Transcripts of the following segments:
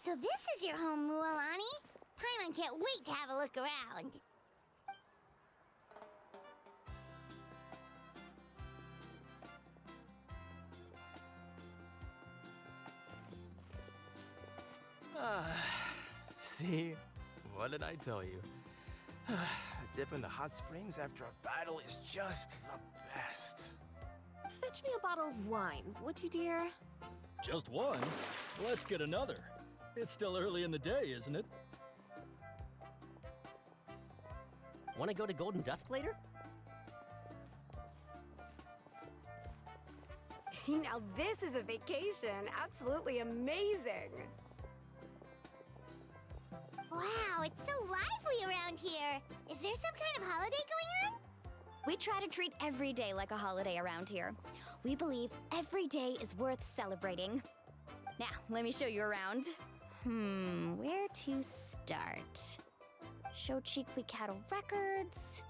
So this is your home, Mualani? Paimon can't wait to have a look around. See? What did I tell you? A dip in the hot springs after a battle is just the best. Fetch me a bottle of wine, would you, dear? Just one? Let's get another. It's still early in the day, isn't it? Want to go to Golden Dusk later? Now this is a vacation. Absolutely amazing. Wow, it's so lively around here. Is there some kind of holiday going on? We try to treat every day like a holiday around here. We believe every day is worth celebrating. Now, let me show you around. Where to start? Shochiquicado Records,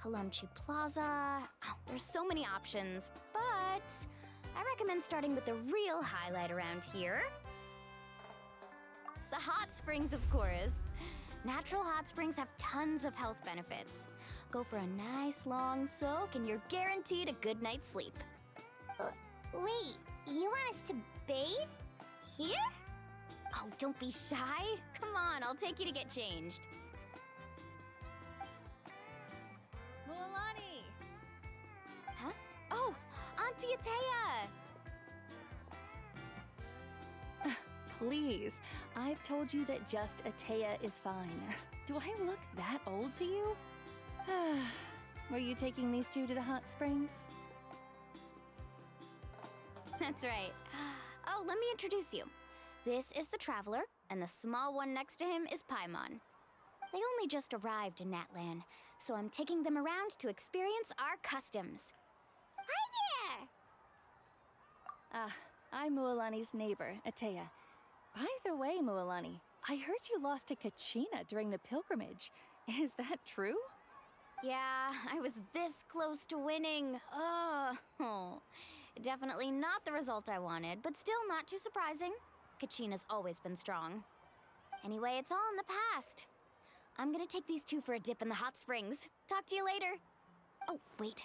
Kalomchi Plaza. Oh, there's so many options, but I recommend starting with the real highlight around here. The hot springs, of course. Natural hot springs have tons of health benefits. Go for a nice long soak and you're guaranteed a good night's sleep. Wait, you want us to bathe? Here? Oh, don't be shy. Come on, I'll take you to get changed. Mualani! Huh? Oh, Auntie Atea! Please, I've told you that just Atea is fine. Do I look that old to you? Were you taking these two to the hot springs? That's right. Oh, let me introduce you. This is the Traveler, and the small one next to him is Paimon. They only just arrived in Natlan, so I'm taking them around to experience our customs. Hi there! I'm Mualani's neighbor, Atea. By the way, Mualani, I heard you lost to Kachina during the pilgrimage. Is that true? Yeah, I was this close to winning. Oh, definitely not the result I wanted, but still not too surprising. Kachina's always been strong. Anyway, it's all in the past. I'm gonna take these two for a dip in the hot springs. Talk to you later. Oh, wait.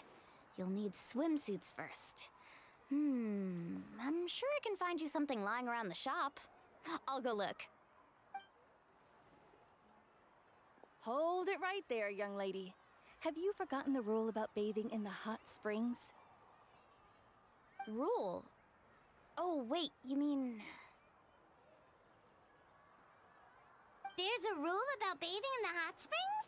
You'll need swimsuits first. I'm sure I can find you something lying around the shop. I'll go look. Hold it right there, young lady. Have you forgotten the rule about bathing in the hot springs? Rule? Oh, wait, you mean... There's a rule about bathing in the hot springs?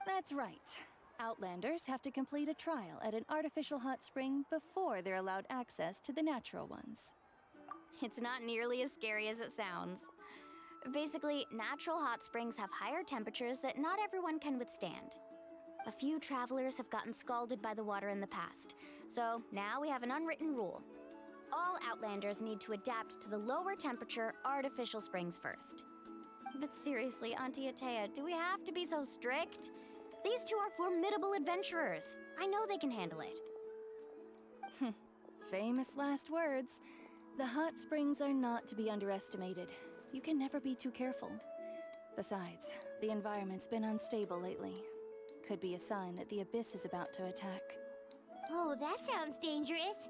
That's right. Outlanders have to complete a trial at an artificial hot spring before they're allowed access to the natural ones. It's not nearly as scary as it sounds. Basically, natural hot springs have higher temperatures that not everyone can withstand. A few travelers have gotten scalded by the water in the past, so now we have an unwritten rule. All Outlanders need to adapt to the lower temperature artificial springs first. But seriously, Auntie Atea, do we have to be so strict? These two are formidable adventurers. I know they can handle it. Famous last words. The hot springs are not to be underestimated. You can never be too careful. Besides, the environment's been unstable lately. Could be a sign that the abyss is about to attack. Oh, that sounds dangerous.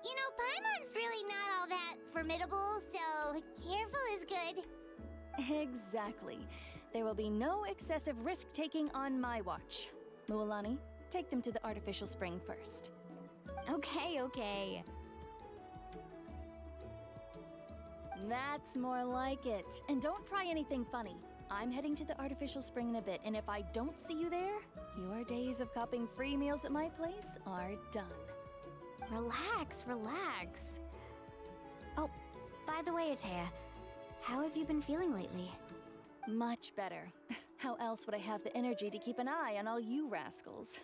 You know, Paimon's really not all that formidable, so careful is good. Exactly. There will be no excessive risk-taking on my watch. Mualani, take them to the artificial spring first. Okay. That's more like it. And don't try anything funny. I'm heading to the artificial spring in a bit, and if I don't see you there, your days of copping free meals at my place are done. Relax. Oh, by the way, Atea, how have you been feeling lately? Much better. How else would I have the energy to keep an eye on all you rascals?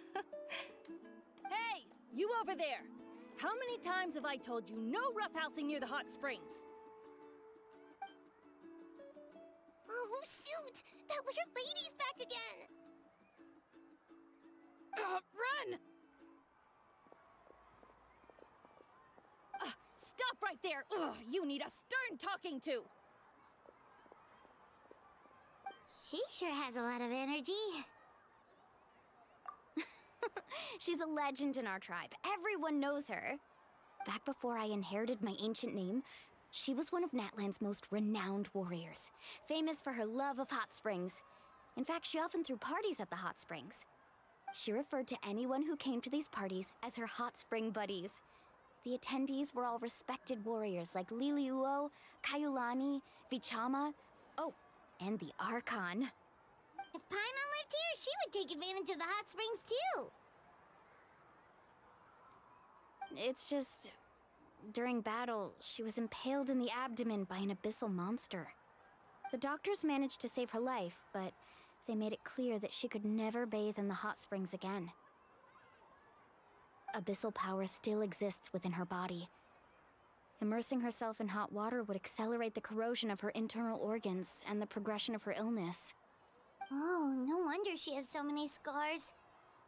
Hey, you over there! How many times have I told you no roughhousing near the hot springs? Oh, shoot! That weird lady's back again! Run! Stop right there! Ugh, you need a stern talking to! She sure has a lot of energy. She's a legend in our tribe. Everyone knows her. Back before I inherited my ancient name, she was one of Natlan's most renowned warriors, famous for her love of hot springs. In fact, she often threw parties at the hot springs. She referred to anyone who came to these parties as her hot spring buddies. The attendees were all respected warriors like Liliuo, Kaiulani, Vichama, oh, and the Archon. If Paimon lived here, she would take advantage of the hot springs too. It's just, during battle, she was impaled in the abdomen by an abyssal monster. The doctors managed to save her life, but they made it clear that she could never bathe in the hot springs again. Abyssal power still exists within her body. Immersing herself in hot water would accelerate the corrosion of her internal organs and the progression of her illness. Oh, no wonder she has so many scars.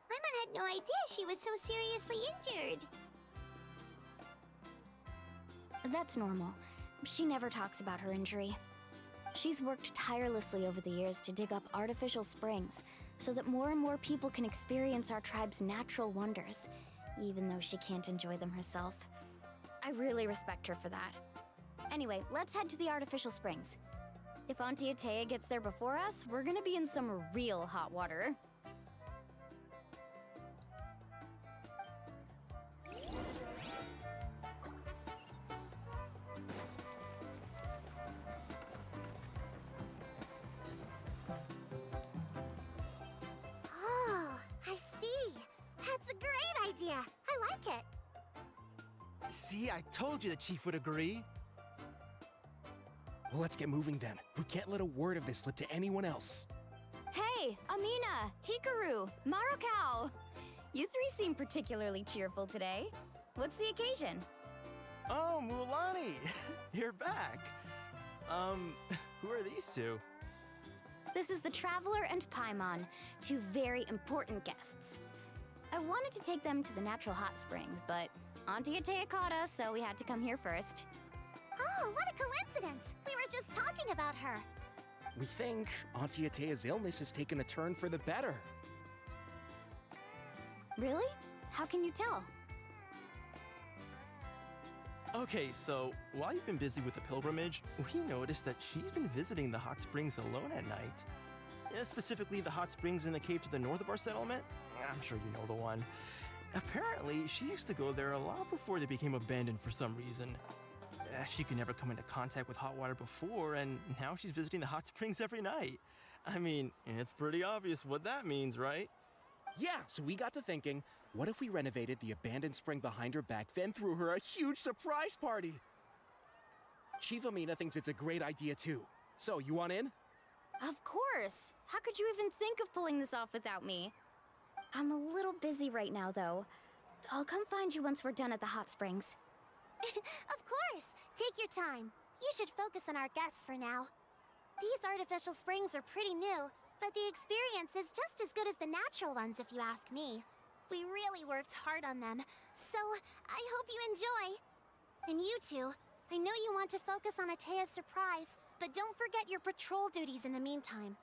Paimon had no idea she was so seriously injured. That's normal. She never talks about her injury. She's worked tirelessly over the years to dig up artificial springs so that more and more people can experience our tribe's natural wonders, even though she can't enjoy them herself. I really respect her for that. Anyway, let's head to the artificial springs. If Auntie Atea gets there before us, we're gonna be in some real hot water. Oh, I see. That's a great idea. I like it. See, I told you the chief would agree. Well, let's get moving then. We can't let a word of this slip to anyone else. Hey, Amina, Hikaru, Marukao! You three seem particularly cheerful today. What's the occasion? Oh, Mulani, you're back. Who are these two? This is the Traveler and Paimon, two very important guests. I wanted to take them to the natural hot springs, but Auntie Atea caught us, so we had to come here first. Oh, what a coincidence. We were just talking about her. We think Auntie Atea's illness has taken a turn for the better. Really? How can you tell? Okay, so while you've been busy with the pilgrimage, we noticed that she's been visiting the hot springs alone at night. Yeah, specifically the hot springs in the cave to the north of our settlement. I'm sure you know the one. Apparently, she used to go there a lot before they became abandoned for some reason. She could never come into contact with hot water before, and now she's visiting the hot springs every night. I mean, it's pretty obvious what that means, right? Yeah, so we got to thinking, what if we renovated the abandoned spring behind her back, then threw her a huge surprise party? Chief Amina thinks it's a great idea too. So, you want in? Of course! How could you even think of pulling this off without me? I'm a little busy right now, though. I'll come find you once we're done at the hot springs. Of course. Take your time. You should focus on our guests for now. These artificial springs are pretty new, but the experience is just as good as the natural ones if you ask me. We really worked hard on them, so I hope you enjoy. And you two, I know you want to focus on Atea's surprise, but don't forget your patrol duties in the meantime.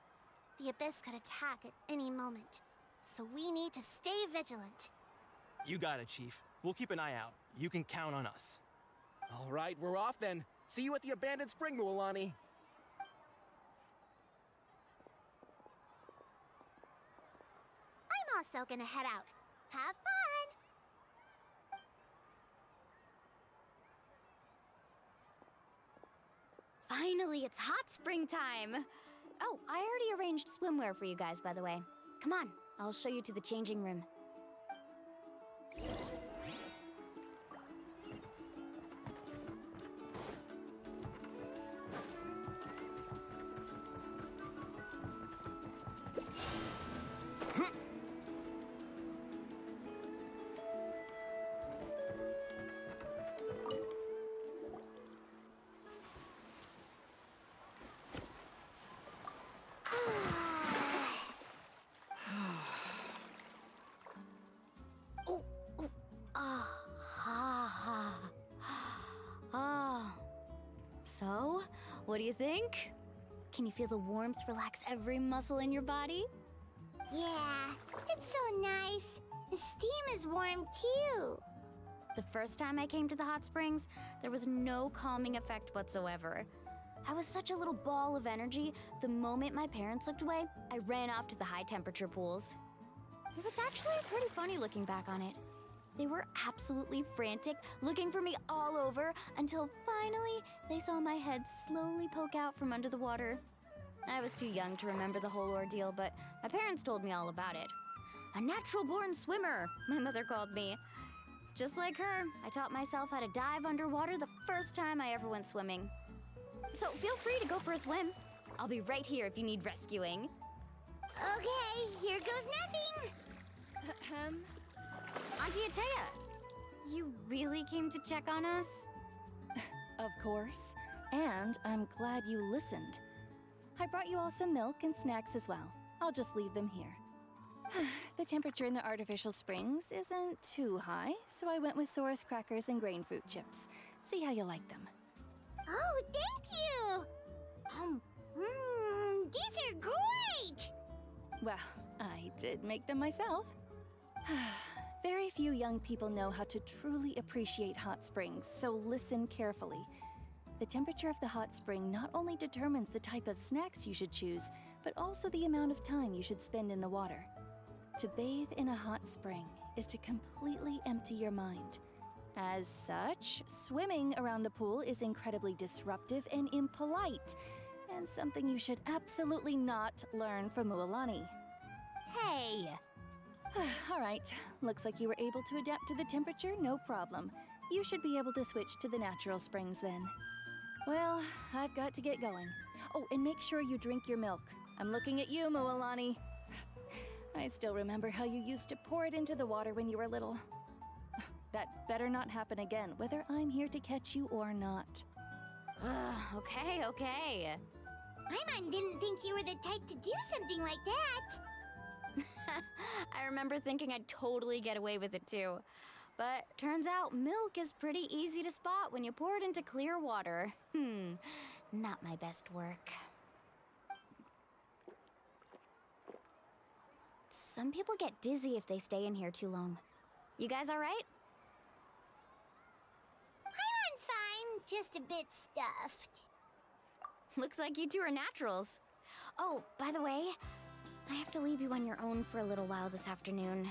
The Abyss could attack at any moment, so we need to stay vigilant. You got it, Chief. We'll keep an eye out. You can count on us. All right, we're off then. See you at the abandoned spring, Mualani. I'm also gonna head out. Have fun! Finally, it's hot spring time! Oh, I already arranged swimwear for you guys, by the way. Come on, I'll show you to the changing room. What do you think? Can you feel the warmth relax every muscle in your body? Yeah, it's so nice. The steam is warm too. The first time I came to the hot springs, there was no calming effect whatsoever. I was such a little ball of energy, the moment my parents looked away, I ran off to the high temperature pools. It was actually pretty funny looking back on it. They were absolutely frantic, looking for me all over, until finally they saw my head slowly poke out from under the water. I was too young to remember the whole ordeal, but my parents told me all about it. A natural-born swimmer, my mother called me. Just like her, I taught myself how to dive underwater the first time I ever went swimming. So feel free to go for a swim. I'll be right here if you need rescuing. Okay, here goes nothing. Auntie Atea, you really came to check on us? Of course. And I'm glad you listened. I brought you all some milk and snacks as well. I'll just leave them here. The temperature in the artificial springs isn't too high, so I went with Saurus crackers and grain fruit chips. See how you like them. Oh, thank you. These are great. Well, I did make them myself. Very few young people know how to truly appreciate hot springs, so listen carefully. The temperature of the hot spring not only determines the type of snacks you should choose, but also the amount of time you should spend in the water. To bathe in a hot spring is to completely empty your mind. As such, swimming around the pool is incredibly disruptive and impolite, and something you should absolutely not learn from Mualani. Hey! All right, looks like you were able to adapt to the temperature, no problem. You should be able to switch to the natural springs then. Well, I've got to get going. Oh, and make sure you drink your milk. I'm looking at you, Mualani. I still remember how you used to pour it into the water when you were little. That better not happen again, whether I'm here to catch you or not. Okay. Paimon didn't think you were the type to do something like that. I remember thinking I'd totally get away with it too. But turns out milk is pretty easy to spot when you pour it into clear water. Not my best work. Some people get dizzy if they stay in here too long. You guys all right? Paimon's fine, just a bit stuffed. Looks like you two are naturals. Oh, by the way, I have to leave you on your own for a little while this afternoon.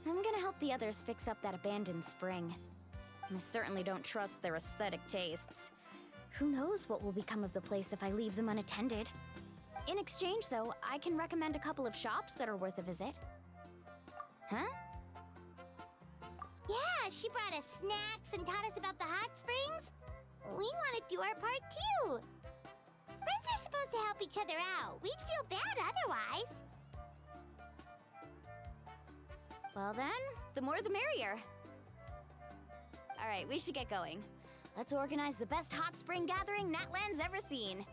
I'm gonna help the others fix up that abandoned spring. I certainly don't trust their aesthetic tastes. Who knows what will become of the place if I leave them unattended? In exchange, though, I can recommend a couple of shops that are worth a visit. Huh? Yeah, she brought us snacks and taught us about the hot springs. We want to do our part too. Friends are supposed to help each other out. We'd feel bad otherwise. Well then, the more the merrier. All right, we should get going. Let's organize the best hot spring gathering Natlan's ever seen.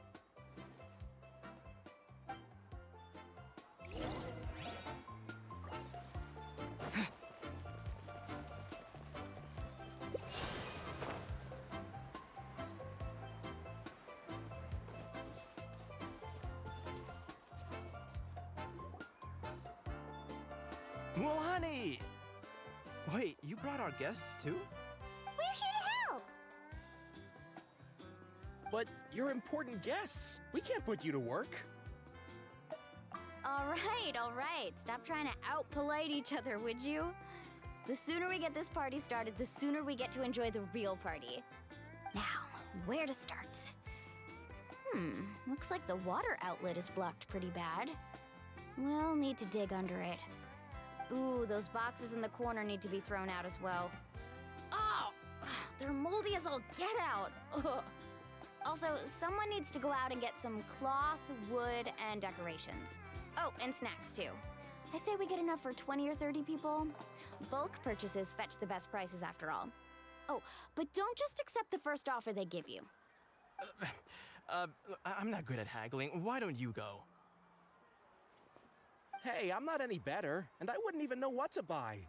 Mualani! Wait, you brought our guests too? We're here to help. But you're important guests. We can't put you to work. All right. Stop trying to out-polite each other, would you? The sooner we get this party started, the sooner we get to enjoy the real party. Now, where to start? Looks like the water outlet is blocked pretty bad. We'll need to dig under it. Ooh, those boxes in the corner need to be thrown out as well. Oh! They're moldy as all get out! Ugh. Also, someone needs to go out and get some cloth, wood, and decorations. Oh, and snacks too. I say we get enough for 20 or 30 people. Bulk purchases fetch the best prices after all. Oh, but don't just accept the first offer they give you. I'm not good at haggling. Why don't you go? Hey, I'm not any better, and I wouldn't even know what to buy.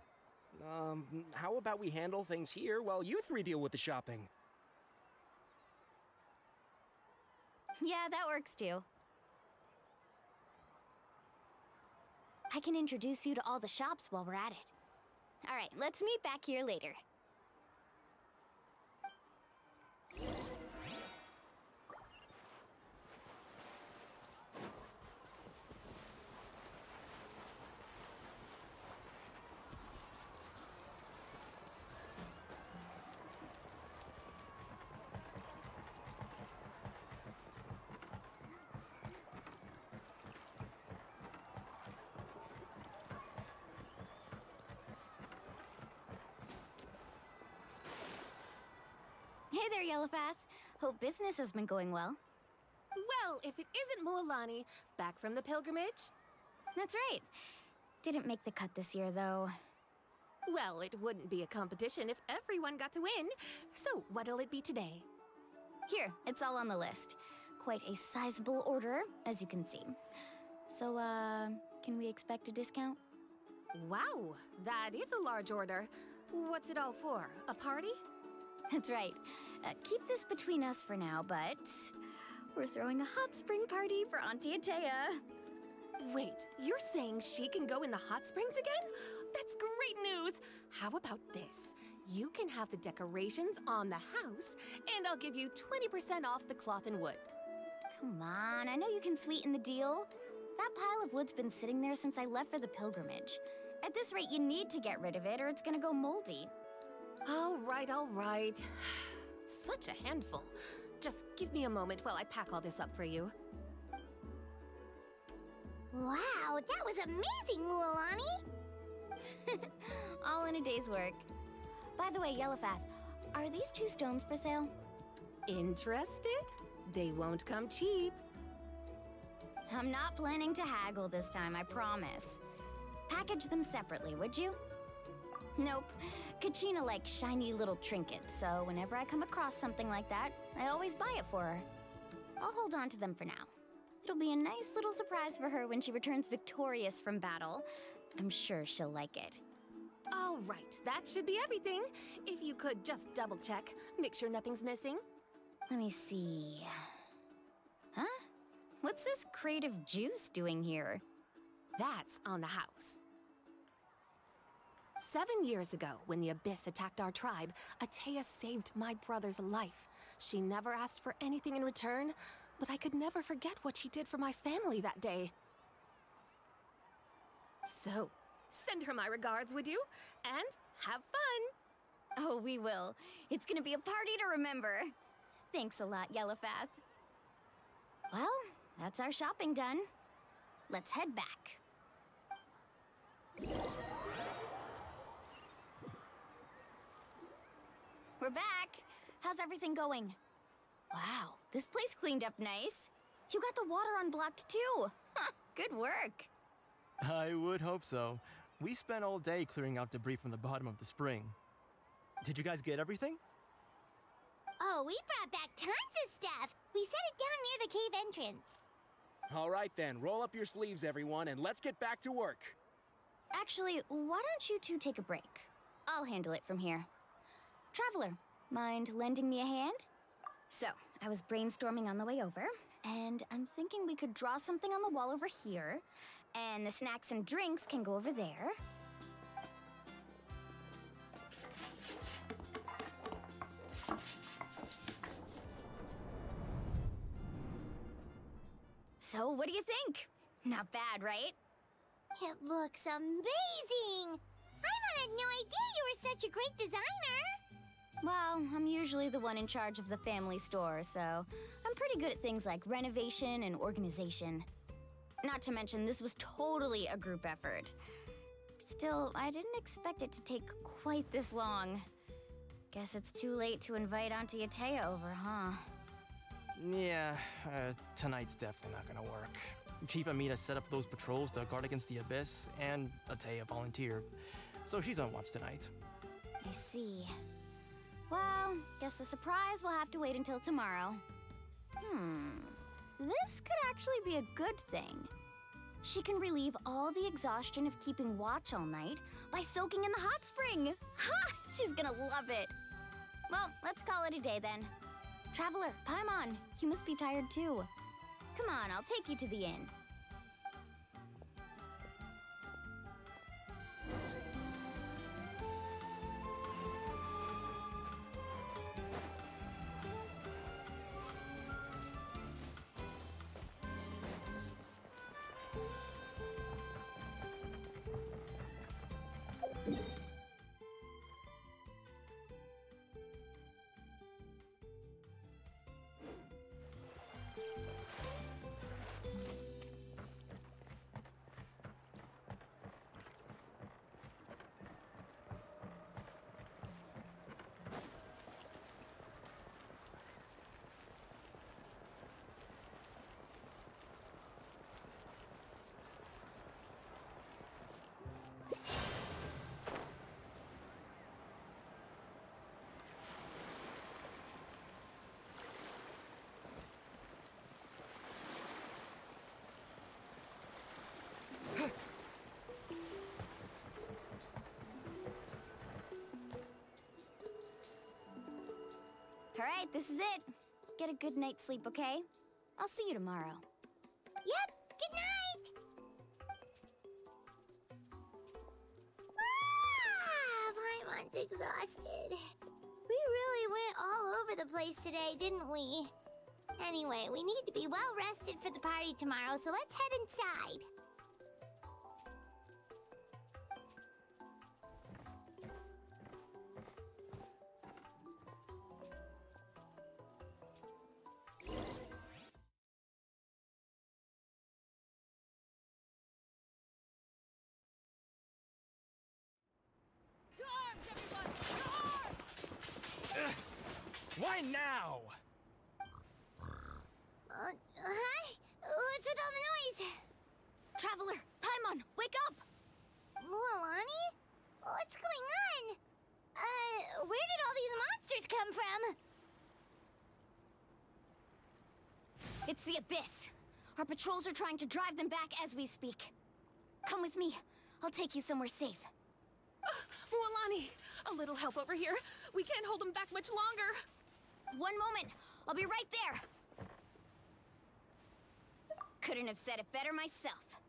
How about we handle things here while you three deal with the shopping? Yeah, that works too. I can introduce you to all the shops while we're at it. All right, let's meet back here later. Hey there, Yellowfast. Hope business has been going well. Well, if it isn't Mualani, back from the pilgrimage? That's right. Didn't make the cut this year, though. Well, it wouldn't be a competition if everyone got to win. So, what'll it be today? Here, it's all on the list. Quite a sizable order, as you can see. So, can we expect a discount? Wow, that is a large order. What's it all for? A party? That's right. Keep this between us for now, but we're throwing a hot spring party for Auntie Atea. Wait, you're saying she can go in the hot springs again? That's great news! How about this? You can have the decorations on the house, and I'll give you 20% off the cloth and wood. Come on, I know you can sweeten the deal. That pile of wood's been sitting there since I left for the pilgrimage. At this rate, you need to get rid of it or it's gonna go moldy. All right. Such a handful. Just give me a moment while I pack all this up for you. Wow, that was amazing, Mualani! All in a day's work. By the way, Yellowfast, are these 2 stones for sale? Interested? They won't come cheap. I'm not planning to haggle this time, I promise. Package them separately, would you? Nope. Kachina likes shiny little trinkets, so whenever I come across something like that, I always buy it for her. I'll hold on to them for now. It'll be a nice little surprise for her when she returns victorious from battle. I'm sure she'll like it. All right, that should be everything. If you could just double check, make sure nothing's missing. Let me see. Huh? What's this crate of juice doing here? That's on the house. 7 years ago, when the Abyss attacked our tribe, Atea saved my brother's life. She never asked for anything in return, but I could never forget what she did for my family that day. So, send her my regards, would you? And have fun! Oh, we will. It's gonna be a party to remember. Thanks a lot, Yellowfast. Well, that's our shopping done. Let's head back. We're back. How's everything going? Wow, this place cleaned up nice. You got the water unblocked too. Good work. I would hope so. We spent all day clearing out debris from the bottom of the spring. Did you guys get everything? Oh, we brought back tons of stuff! We set it down near the cave entrance. All right then, roll up your sleeves, everyone, and let's get back to work. Actually, why don't you two take a break? I'll handle it from here. Traveler, mind lending me a hand? So, I was brainstorming on the way over, and I'm thinking we could draw something on the wall over here, and the snacks and drinks can go over there. So, what do you think? Not bad, right? It looks amazing! Paimon had no idea you were such a great designer! Well, I'm usually the one in charge of the family store, so I'm pretty good at things like renovation and organization. Not to mention, this was totally a group effort. Still, I didn't expect it to take quite this long. Guess it's too late to invite Auntie Atea over, huh? Yeah, tonight's definitely not gonna work. Chief Amina set up those patrols to guard against the Abyss, and Atea volunteered. So she's on watch tonight. I see. Well, guess the surprise will have to wait until tomorrow. This could actually be a good thing. She can relieve all the exhaustion of keeping watch all night by soaking in the hot spring. Ha! She's gonna love it. Well, let's call it a day then. Traveler, Paimon, you must be tired too. Come on, I'll take you to the inn. All right, this is it. Get a good night's sleep, okay? I'll see you tomorrow. Yep, good night! Paimon's exhausted. We really went all over the place today, didn't we? Anyway, we need to be well rested for the party tomorrow, so let's head inside. Why now? Huh? What's with all the noise? Traveler, Paimon, wake up! Mualani? What's going on? Where did all these monsters come from? It's the Abyss. Our patrols are trying to drive them back as we speak. Come with me. I'll take you somewhere safe. Mualani, a little help over here. We can't hold them back much longer. One moment. I'll be right there. Couldn't have said it better myself.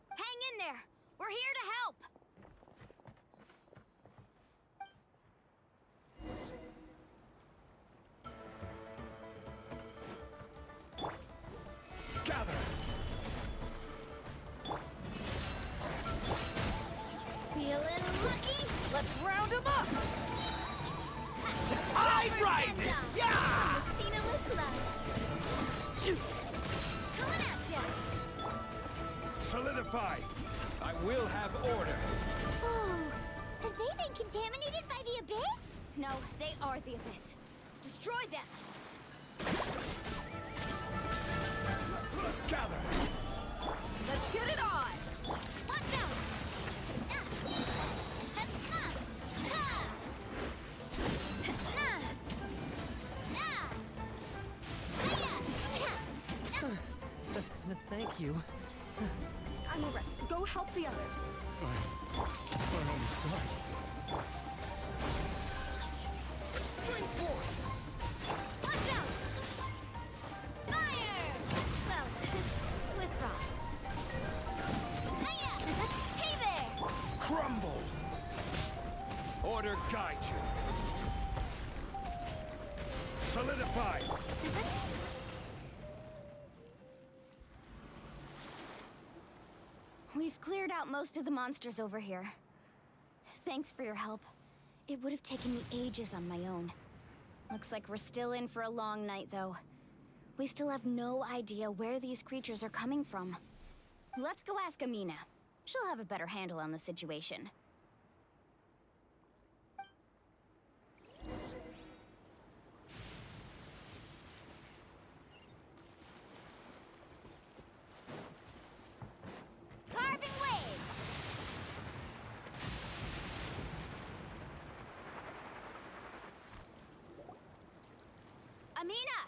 Hang in there. We're here to help. Gather! Feeling lucky? Let's round them up! The tide rises! Yeah! Christina with love. Shoot! Coming at ya. Solidify! I will have order. Oh, have they been contaminated by the Abyss? No, they are the Abyss. Destroy them. Gather! Let's get it on! Watch out! Thank you. I'm alright. Go help the others. We're almost done. Bring forth! Watch out! Fire! Well, with rocks. Hiya! Hey there! Crumble! Order guide you. Solidify! We've cleared out most of the monsters over here. Thanks for your help. It would have taken me ages on my own. Looks like we're still in for a long night, though. We still have no idea where these creatures are coming from. Let's go ask Amina. She'll have a better handle on the situation. Carving waves! Amina!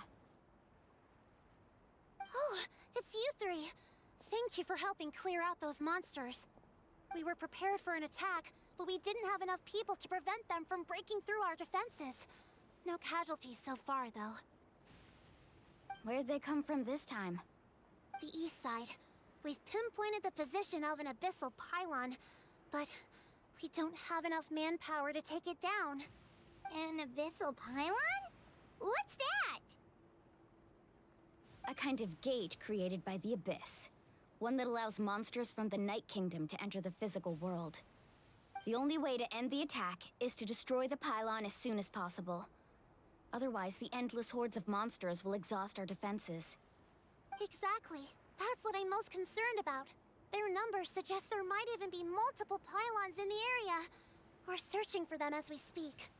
Oh, it's you three. Thank you for helping clear out those monsters. We were prepared for an attack, but we didn't have enough people to prevent them from breaking through our defenses. No casualties so far, though. Where'd they come from this time? The east side. We've pinpointed the position of an abyssal pylon, but we don't have enough manpower to take it down. An abyssal pylon? What's that? A kind of gate created by the Abyss. One that allows monsters from the Night Kingdom to enter the physical world. The only way to end the attack is to destroy the pylon as soon as possible. Otherwise, the endless hordes of monsters will exhaust our defenses. Exactly. That's what I'm most concerned about. Their numbers suggest there might even be multiple pylons in the area. We're searching for them as we speak.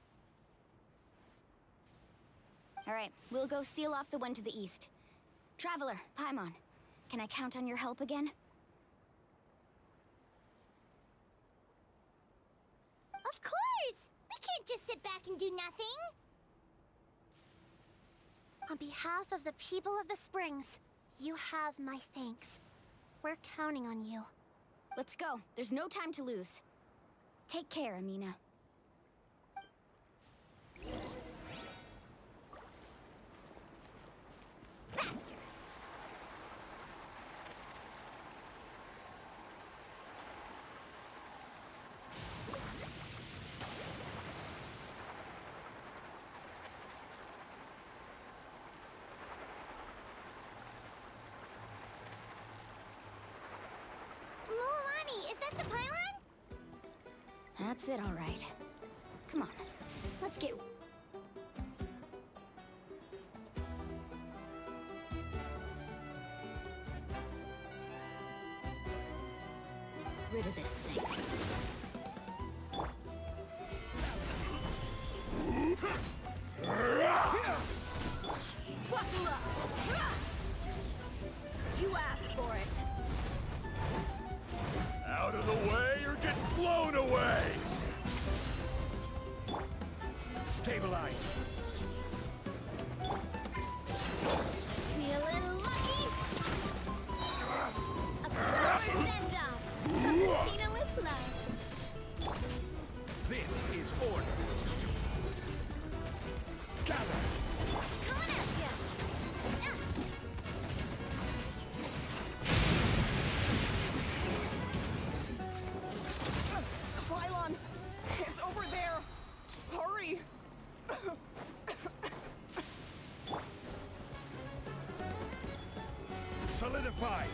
All right, we'll go seal off the one to the east. Traveler, Paimon, can I count on your help again? Of course! We can't just sit back and do nothing! On behalf of the people of the Springs, you have my thanks. We're counting on you. Let's go. There's no time to lose. Take care, Amina. Faster! Mualani, is that the pylon? That's it, all right. Come on, let's get... rid of this thing. You asked for it. Out of the way or get blown away! Stabilize. We a little lucky? A proper send-off from Messina with love. This is order. Gather. Coming at ya! The pylon! It's over there! Hurry! Solidify.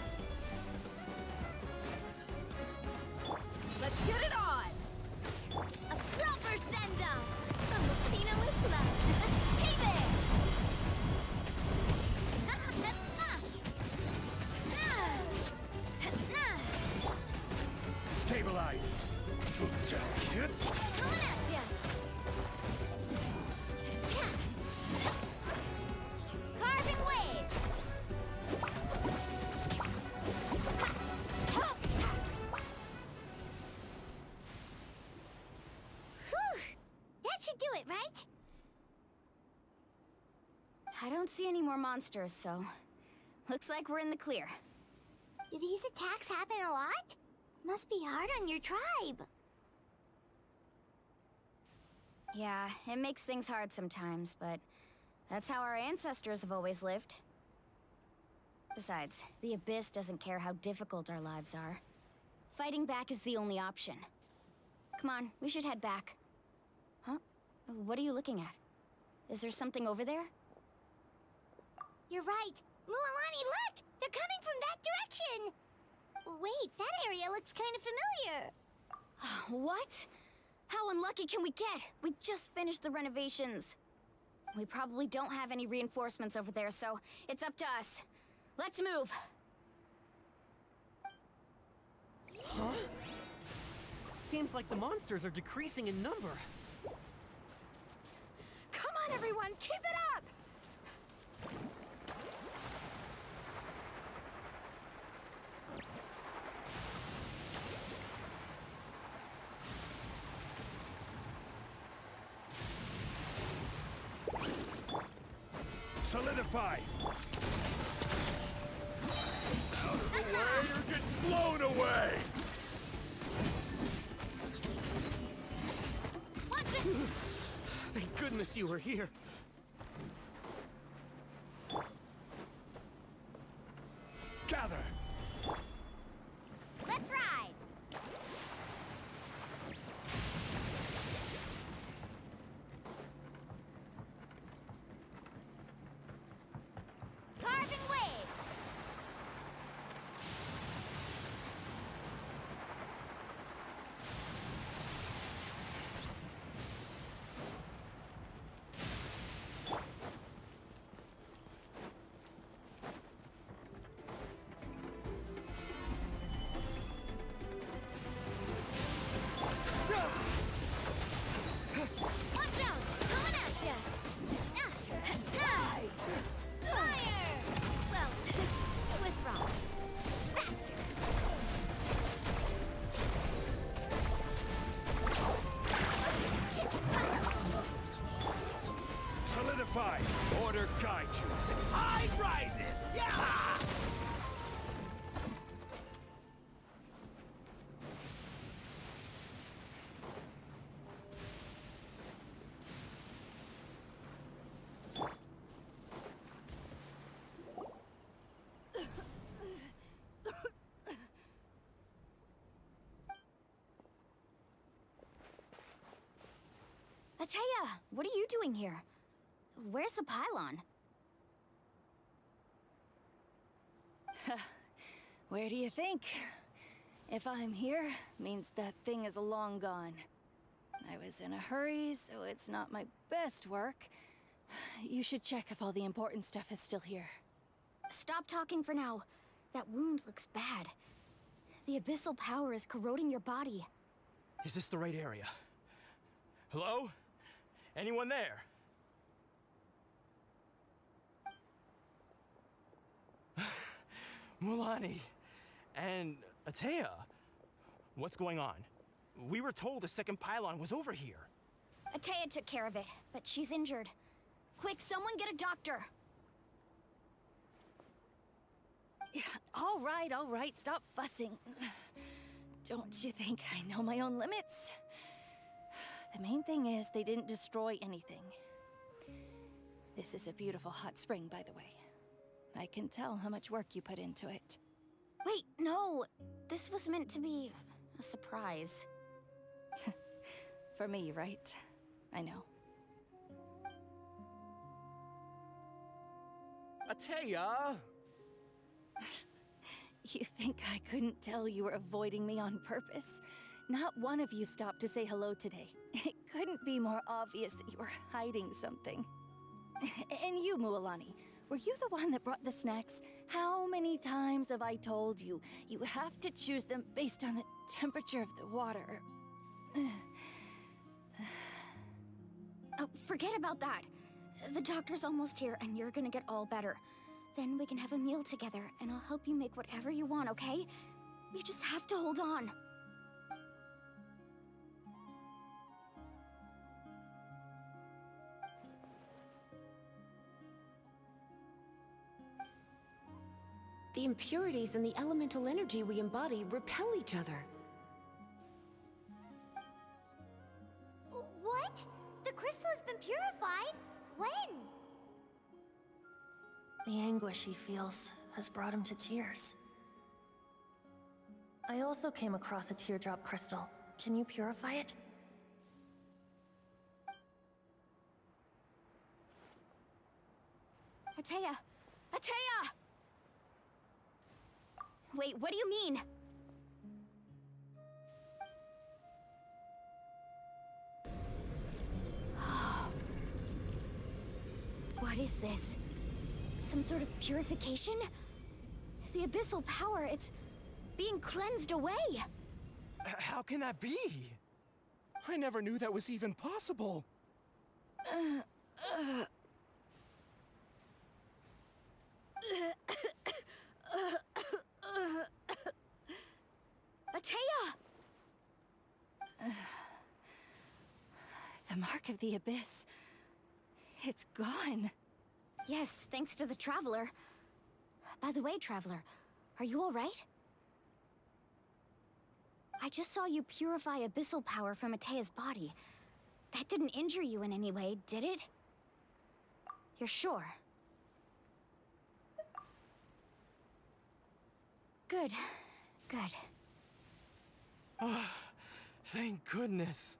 Let's get it on! A proper send-off from Messina with love. Hey there! Stabilize. Coming at ya! Carving waves! Whew! That should do it, right? I don't see any more monsters, so... looks like we're in the clear. Do these attacks happen a lot? Must be hard on your tribe. Yeah, it makes things hard sometimes, but... that's how our ancestors have always lived. Besides, the Abyss doesn't care how difficult our lives are. Fighting back is the only option. Come on, we should head back. Huh? What are you looking at? Is there something over there? You're right. Mualani, look! They're coming from that direction! Wait, that area looks kind of familiar. What? How unlucky can we get? We just finished the renovations. We probably don't have any reinforcements over there, so it's up to us. Let's move. Huh? Seems like the monsters are decreasing in number. Come on, everyone, keep it up! Solidify. Out of the way or get blown away! Watch it! Thank goodness you were here. Gather! Let's ride! Carving waves! Watch out! Coming at ya! Fire! Well, with wrong. Faster! Solidify! Order guide you! The tide rises! Yeah! Atea, what are you doing here? Where's the pylon? Where do you think? If I'm here, means that thing is long gone. I was in a hurry, so it's not my best work. You should check if all the important stuff is still here. Stop talking for now. That wound looks bad. The abyssal power is corroding your body. Is this the right area? Hello? Anyone there? Mulani and Atea, what's going on? We were told the second pylon was over here. Atea took care of it, but she's injured. Quick, someone get a doctor! All right, stop fussing. Don't you think I know my own limits? The main thing is they didn't destroy anything. This is a beautiful hot spring, by the way. I can tell how much work you put into it. Wait, no! This was meant to be a surprise. For me, right? I know. Atea! You think I couldn't tell you were avoiding me on purpose? Not one of you stopped to say hello today. It couldn't be more obvious that you were hiding something. And you, Mualani, were you the one that brought the snacks? How many times have I told you, you have to choose them based on the temperature of the water? Oh, forget about that. The doctor's almost here, and you're gonna get all better. Then we can have a meal together, and I'll help you make whatever you want, okay? You just have to hold on. The impurities and the elemental energy we embody repel each other. What? The crystal has been purified? When? The anguish he feels has brought him to tears. I also came across a teardrop crystal. Can you purify it? Atea! Atea! Wait, what do you mean? What is this? Some sort of purification? The abyssal power, it's being cleansed away. How can that be? I never knew that was even possible. Atea! The mark of the abyss. It's gone. Yes, thanks to the Traveler. By the way, Traveler, are you all right? I just saw you purify abyssal power from Atea's body. That didn't injure you in any way, did it? You're sure? Good. Good. Thank goodness.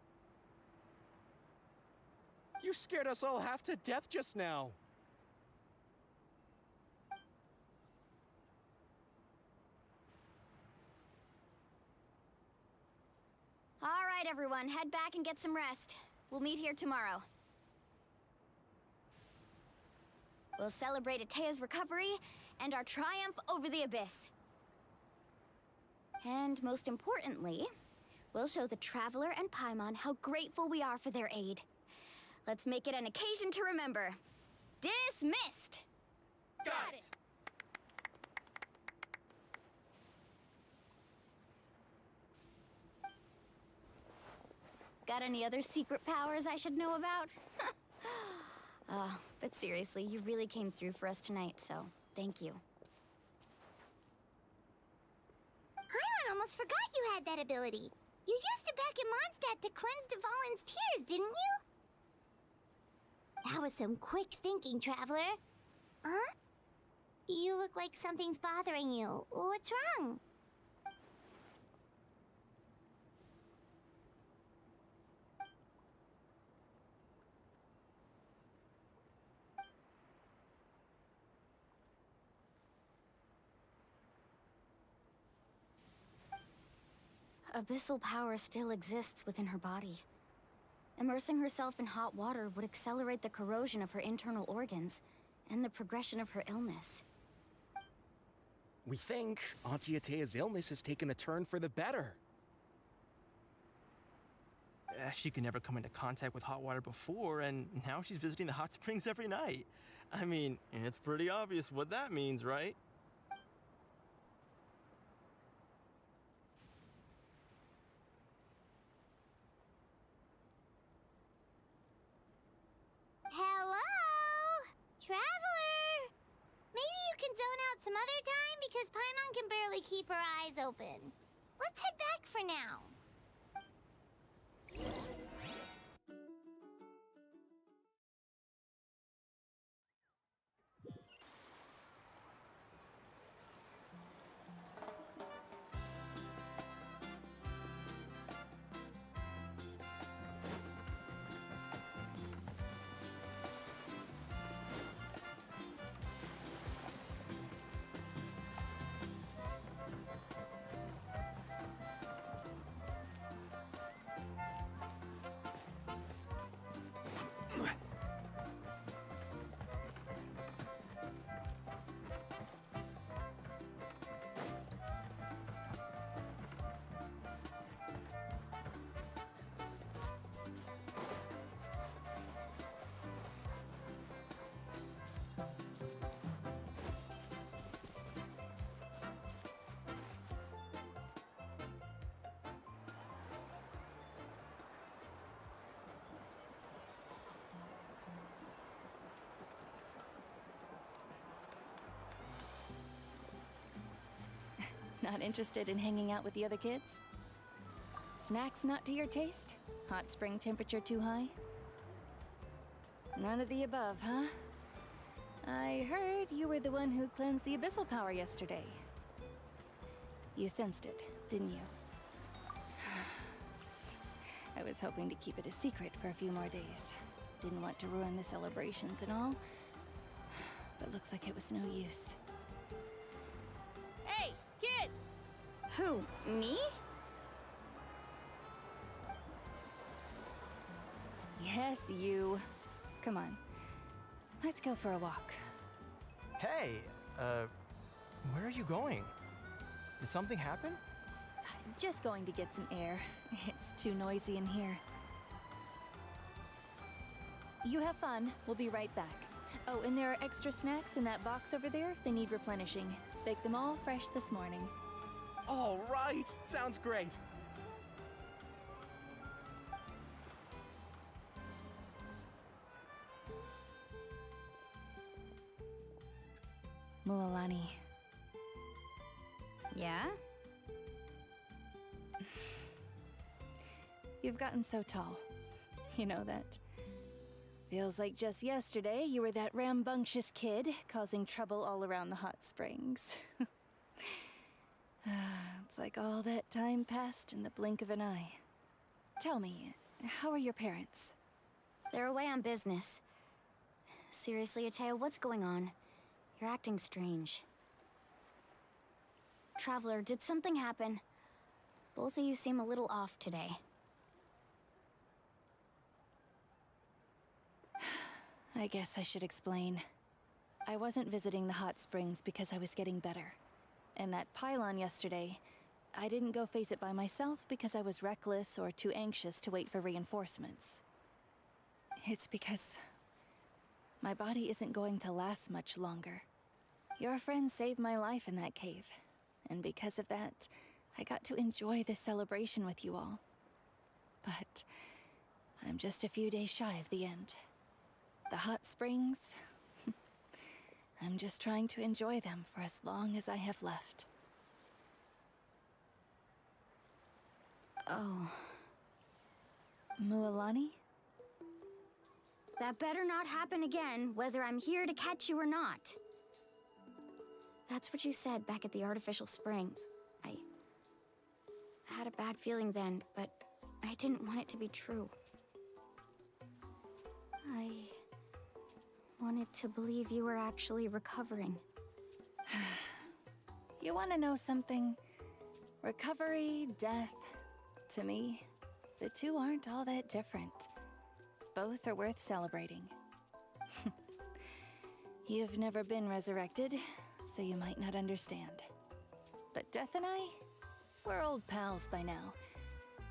You scared us all half to death just now. All right, everyone, head back and get some rest. We'll meet here tomorrow. We'll celebrate Atea's recovery and our triumph over the abyss. And most importantly, we'll show the Traveler and Paimon how grateful we are for their aid. Let's make it an occasion to remember. Dismissed! Got it! Got any other secret powers I should know about? But seriously, you really came through for us tonight, so thank you. Paimon almost forgot you had that ability. You used it back in Mondstadt to cleanse Dvalin's tears, didn't you? That was some quick thinking, Traveler. Huh? You look like something's bothering you. What's wrong? Abyssal power still exists within her body. Immersing herself in hot water would accelerate the corrosion of her internal organs and the progression of her illness. We think Auntie Atea's illness has taken a turn for the better. She could never come into contact with hot water before, and now she's visiting the hot springs every night. I mean, it's pretty obvious what that means, right? Hello? Traveler? Maybe you can zone out some other time because Paimon can barely keep her eyes open. Let's head back for now. Not interested in hanging out with the other kids? Snacks not to your taste? Hot spring temperature too high? None of the above, huh? I heard you were the one who cleansed the abyssal power yesterday. You sensed it, didn't you? I was hoping to keep it a secret for a few more days. Didn't want to ruin the celebrations and all. But looks like it was no use. Hey, kid! Who, me? Yes, you. Come on. Let's go for a walk. Hey, where are you going? Did something happen? Just going to get some air. It's too noisy in here. You have fun. We'll be right back. Oh, and there are extra snacks in that box over there if they need replenishing. Baked them all fresh this morning. All right, sounds great. Mualani. Yeah? You've gotten so tall. You know that. Feels like just yesterday you were that rambunctious kid causing trouble all around the hot springs. It's like all that time passed in the blink of an eye. Tell me, how are your parents? They're away on business. Seriously, Atea, what's going on? You're acting strange. Traveler, did something happen? Both of you seem a little off today. I guess I should explain. I wasn't visiting the hot springs because I was getting better. And that pylon yesterday, I didn't go face it by myself because I was reckless or too anxious to wait for reinforcements. It's because my body isn't going to last much longer. Your friend saved my life in that cave, and because of that, I got to enjoy this celebration with you all. But I'm just a few days shy of the end. The hot springs, I'm just trying to enjoy them for as long as I have left. Oh. Mualani? That better not happen again, whether I'm here to catch you or not. That's what you said back at the artificial spring. I had a bad feeling then, but I didn't want it to be true. I wanted to believe you were actually recovering. You want to know something? Recovery, death, to me, the two aren't all that different. Both are worth celebrating. You've never been resurrected, so you might not understand. But Death and I, we're old pals by now.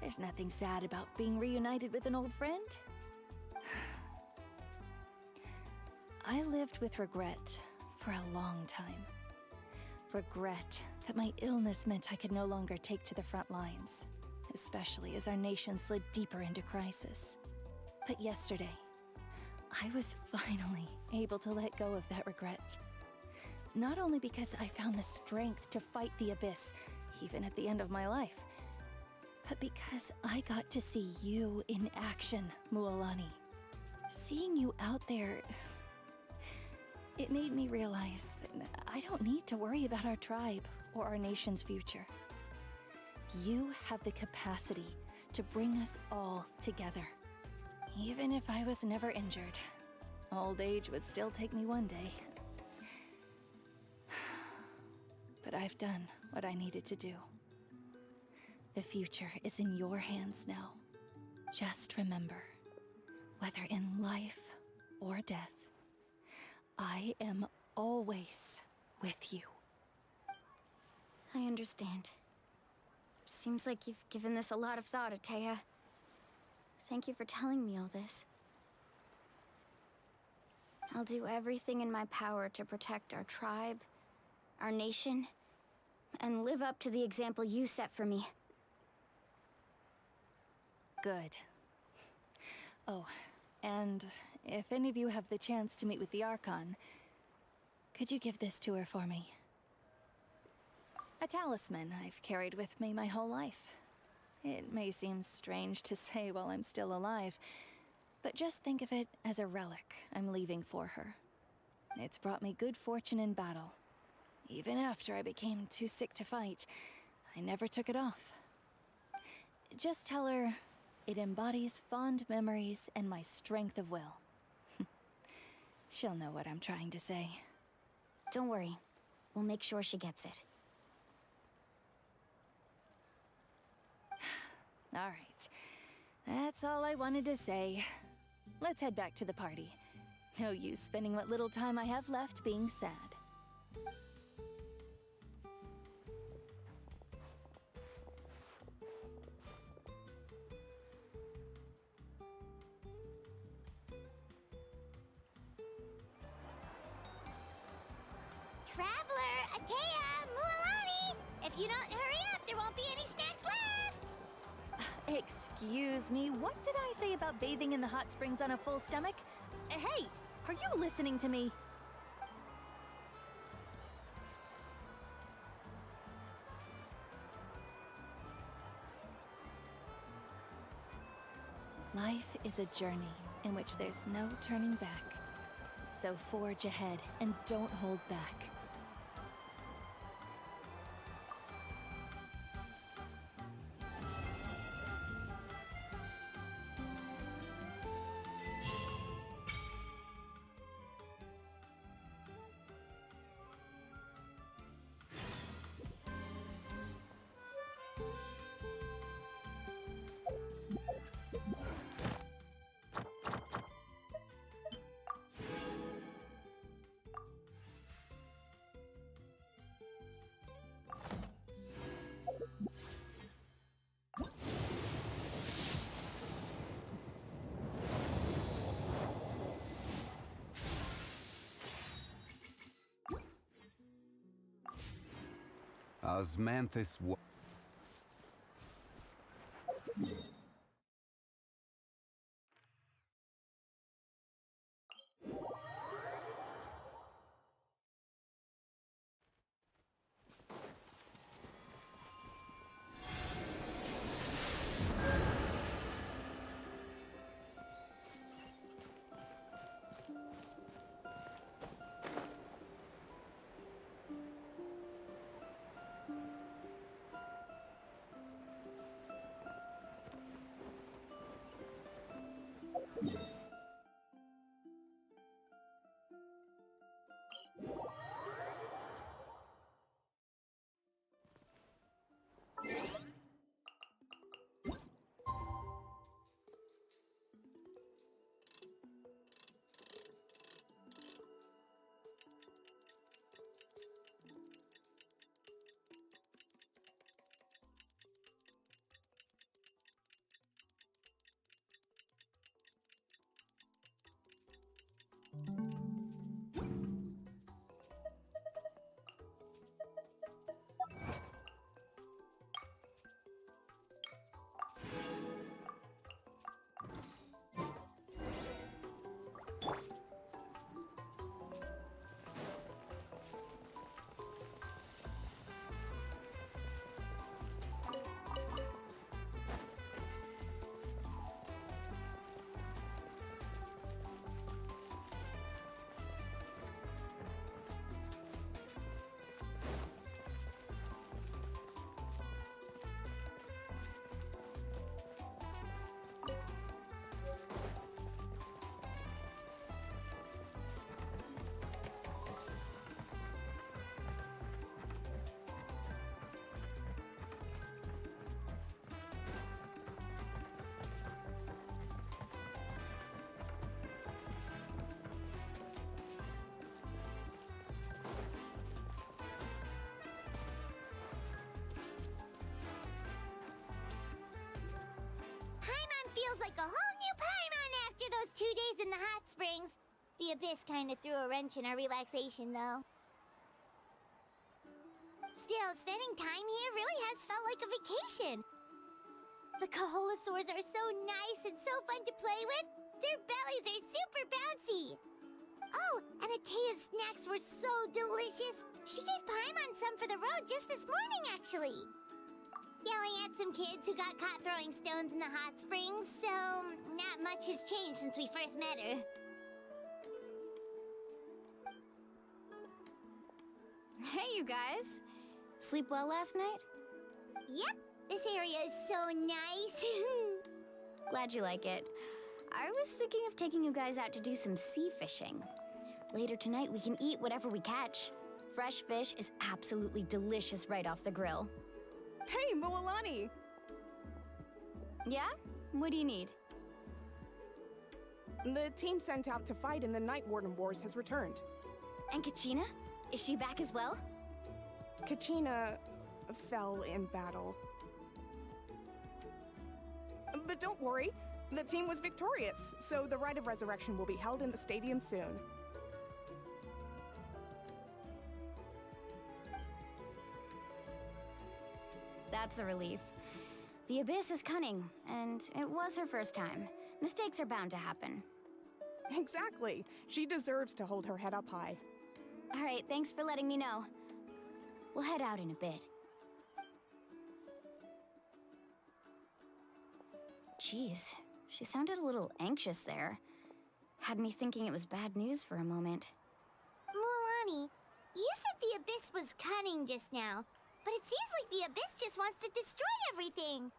There's nothing sad about being reunited with an old friend. I lived with regret for a long time. Regret that my illness meant I could no longer take to the front lines, especially as our nation slid deeper into crisis. But yesterday, I was finally able to let go of that regret. Not only because I found the strength to fight the abyss, even at the end of my life, but because I got to see you in action, Mualani. Seeing you out there, it made me realize that I don't need to worry about our tribe or our nation's future. You have the capacity to bring us all together. Even if I was never injured, old age would still take me one day. But I've done what I needed to do. The future is in your hands now. Just remember, whether in life or death, I am always with you. I understand. Seems like you've given this a lot of thought, Atea. Thank you for telling me all this. I'll do everything in my power to protect our tribe, our nation, and live up to the example you set for me. Good. Oh, and if any of you have the chance to meet with the Archon, could you give this to her for me? A talisman I've carried with me my whole life. It may seem strange to say while I'm still alive, but just think of it as a relic I'm leaving for her. It's brought me good fortune in battle. Even after I became too sick to fight, I never took it off. Just tell her it embodies fond memories and my strength of will. She'll know what I'm trying to say. Don't worry. We'll make sure she gets it. All right. That's all I wanted to say. Let's head back to the party. No use spending what little time I have left being sad. Traveler, Atea, Mualani! If you don't hurry up, there won't be any snacks left! Excuse me, what did I say about bathing in the hot springs on a full stomach? Hey, are you listening to me? Life is a journey in which there's no turning back. So forge ahead and don't hold back. Osmanthus Paimon feels like a whole new Paimon after those 2 days in the hot springs. The Abyss kind of threw a wrench in our relaxation, though. Still, spending time here really has felt like a vacation. The Kaholosaurs are so nice and so fun to play with. Their bellies are super bouncy. Oh, and Atea's snacks were so delicious. She gave Paimon some for the road just this morning, actually. Yelling at some kids who got caught throwing stones in the hot springs, so not much has changed since we first met her. Hey, you guys. Sleep well last night? Yep, this area is so nice. Glad you like it. I was thinking of taking you guys out to do some sea fishing. Later tonight, we can eat whatever we catch. Fresh fish is absolutely delicious right off the grill. Hey, Moalani! Yeah? What do you need? The team sent out to fight in the Night Warden Wars has returned. And Kachina? Is she back as well? Kachina fell in battle. But don't worry, the team was victorious, so the rite of resurrection will be held in the stadium soon. That's a relief. The Abyss is cunning, and it was her first time. Mistakes are bound to happen. Exactly. She deserves to hold her head up high. All right, thanks for letting me know. We'll head out in a bit. Jeez, She sounded a little anxious there. Had me thinking it was bad news for a moment. Mualani, you said the Abyss was cunning just now, but it seems like the Abyss just wants to destroy everything.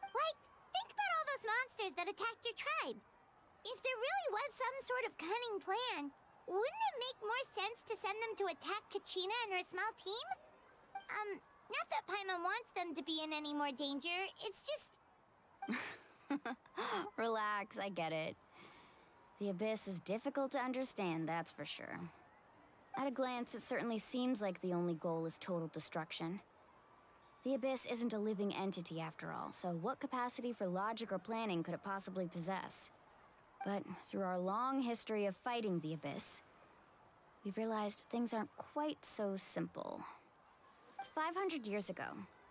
Like, think about all those monsters that attacked your tribe. If there really was some sort of cunning plan, wouldn't it make more sense to send them to attack Kachina and her small team? Not that Paimon wants them to be in any more danger, it's just... Relax, I get it. The Abyss is difficult to understand, that's for sure. At a glance, it certainly seems like the only goal is total destruction. The Abyss isn't a living entity after all, so what capacity for logic or planning could it possibly possess? But through our long history of fighting the Abyss, we've realized things aren't quite so simple. 500 years ago,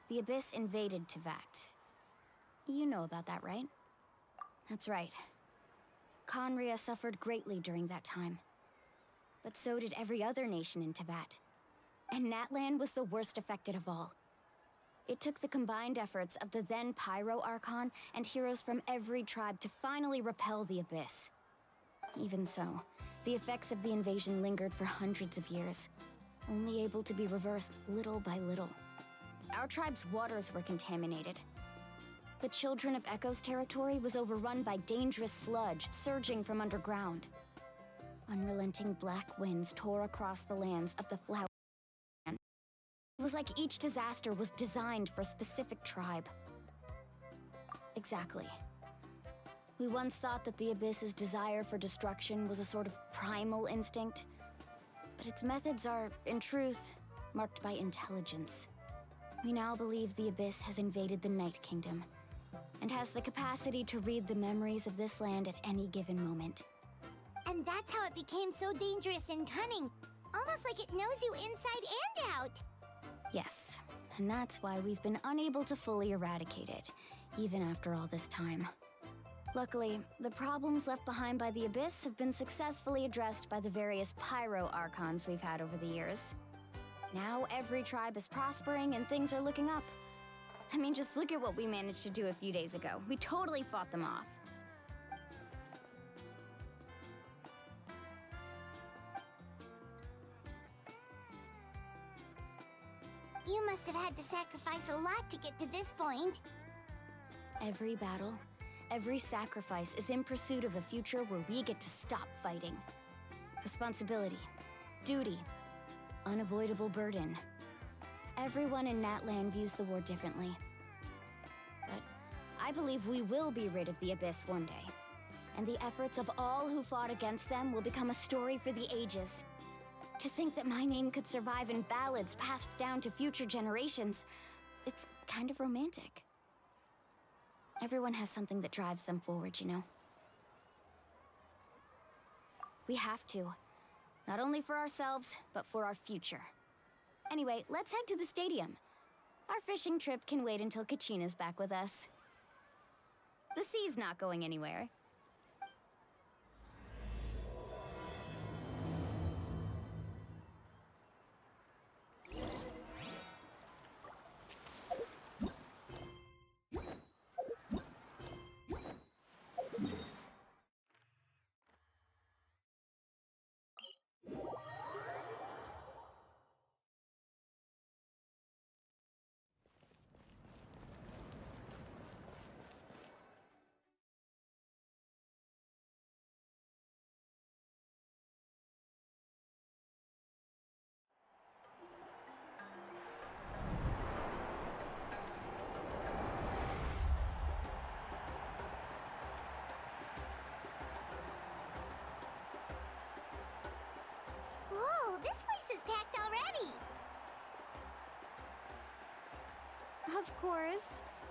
the Abyss invaded Teyvat. You know about that, right? That's right. Conria suffered greatly during that time. But so did every other nation in Teyvat. And Natlan was the worst affected of all. It took the combined efforts of the then Pyro Archon and heroes from every tribe to finally repel the Abyss. Even so, the effects of the invasion lingered for hundreds of years, only able to be reversed little by little. Our tribe's waters were contaminated. The Children of Echo's territory was overrun by dangerous sludge surging from underground. Unrelenting black winds tore across the lands of the Flower. It was like each disaster was designed for a specific tribe. Exactly. We once thought that the Abyss's desire for destruction was a sort of primal instinct, but its methods are, in truth, marked by intelligence. We now believe the Abyss has invaded the Night Kingdom, and has the capacity to read the memories of this land at any given moment. And that's how it became so dangerous and cunning. Almost like it knows you inside and out. Yes, and that's why we've been unable to fully eradicate it, even after all this time. Luckily, the problems left behind by the Abyss have been successfully addressed by the various Pyro Archons we've had over the years. Now every tribe is prospering and things are looking up. I mean, just look at what we managed to do a few days ago. We totally fought them off. You must have had to sacrifice a lot to get to this point. Every battle, every sacrifice is in pursuit of a future where we get to stop fighting. Responsibility, duty, unavoidable burden. Everyone in Natlan views the war differently. But I believe we will be rid of the Abyss one day. And the efforts of all who fought against them will become a story for the ages. To think that my name could survive in ballads passed down to future generations, it's kind of romantic. Everyone has something that drives them forward, you know? We have to. Not only for ourselves, but for our future. Anyway, let's head to the stadium. Our fishing trip can wait until Kachina's back with us. The sea's not going anywhere. Whoa, this place is packed already. Of course.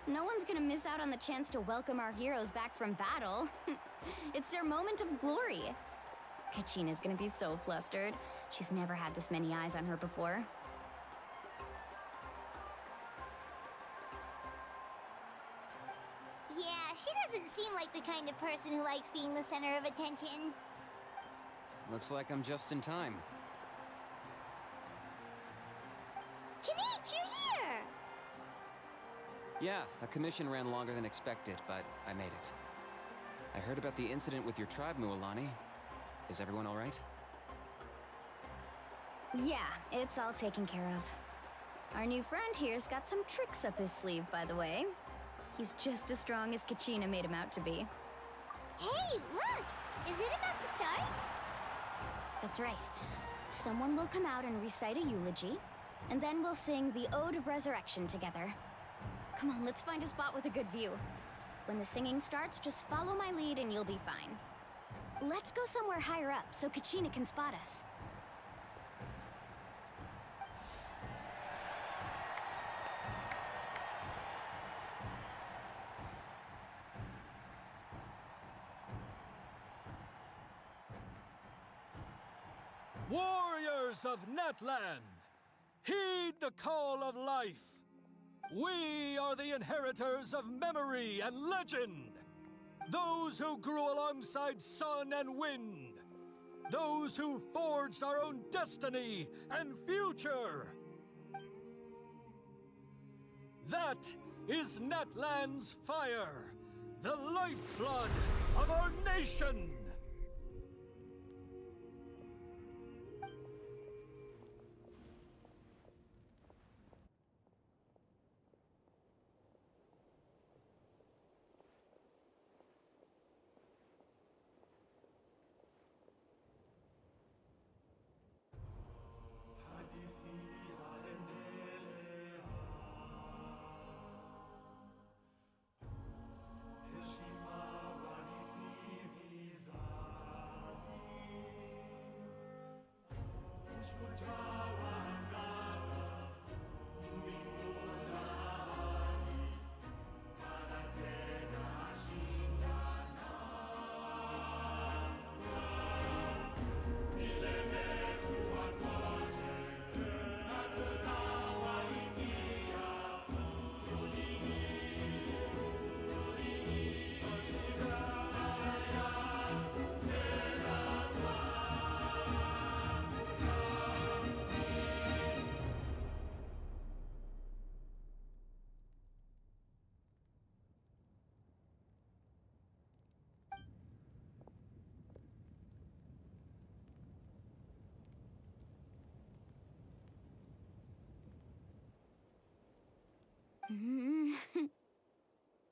No one's gonna miss out on the chance to welcome our heroes back from battle. It's their moment of glory. Kachina's gonna be so flustered. She's never had this many eyes on her before. Yeah, she doesn't seem like the kind of person who likes being the center of attention. Looks like I'm just in time. Kinich, you're here! Yeah, a commission ran longer than expected, but I made it. I heard about the incident with your tribe, Mualani. Is everyone all right? Yeah, it's all taken care of. Our new friend here's got some tricks up his sleeve, by the way. He's just as strong as Kachina made him out to be. Hey, look! Is it about to start? That's right. Someone will come out and recite a eulogy, and then we'll sing the Ode of Resurrection together. Come on, let's find a spot with a good view. When the singing starts, just follow my lead and you'll be fine. Let's go somewhere higher up so Kachina can spot us. Warriors of Natlan, heed the call of life. We are the inheritors of memory and legend. Those who grew alongside sun and wind. Those who forged our own destiny and future. That is Natlan's fire, the lifeblood of our nation.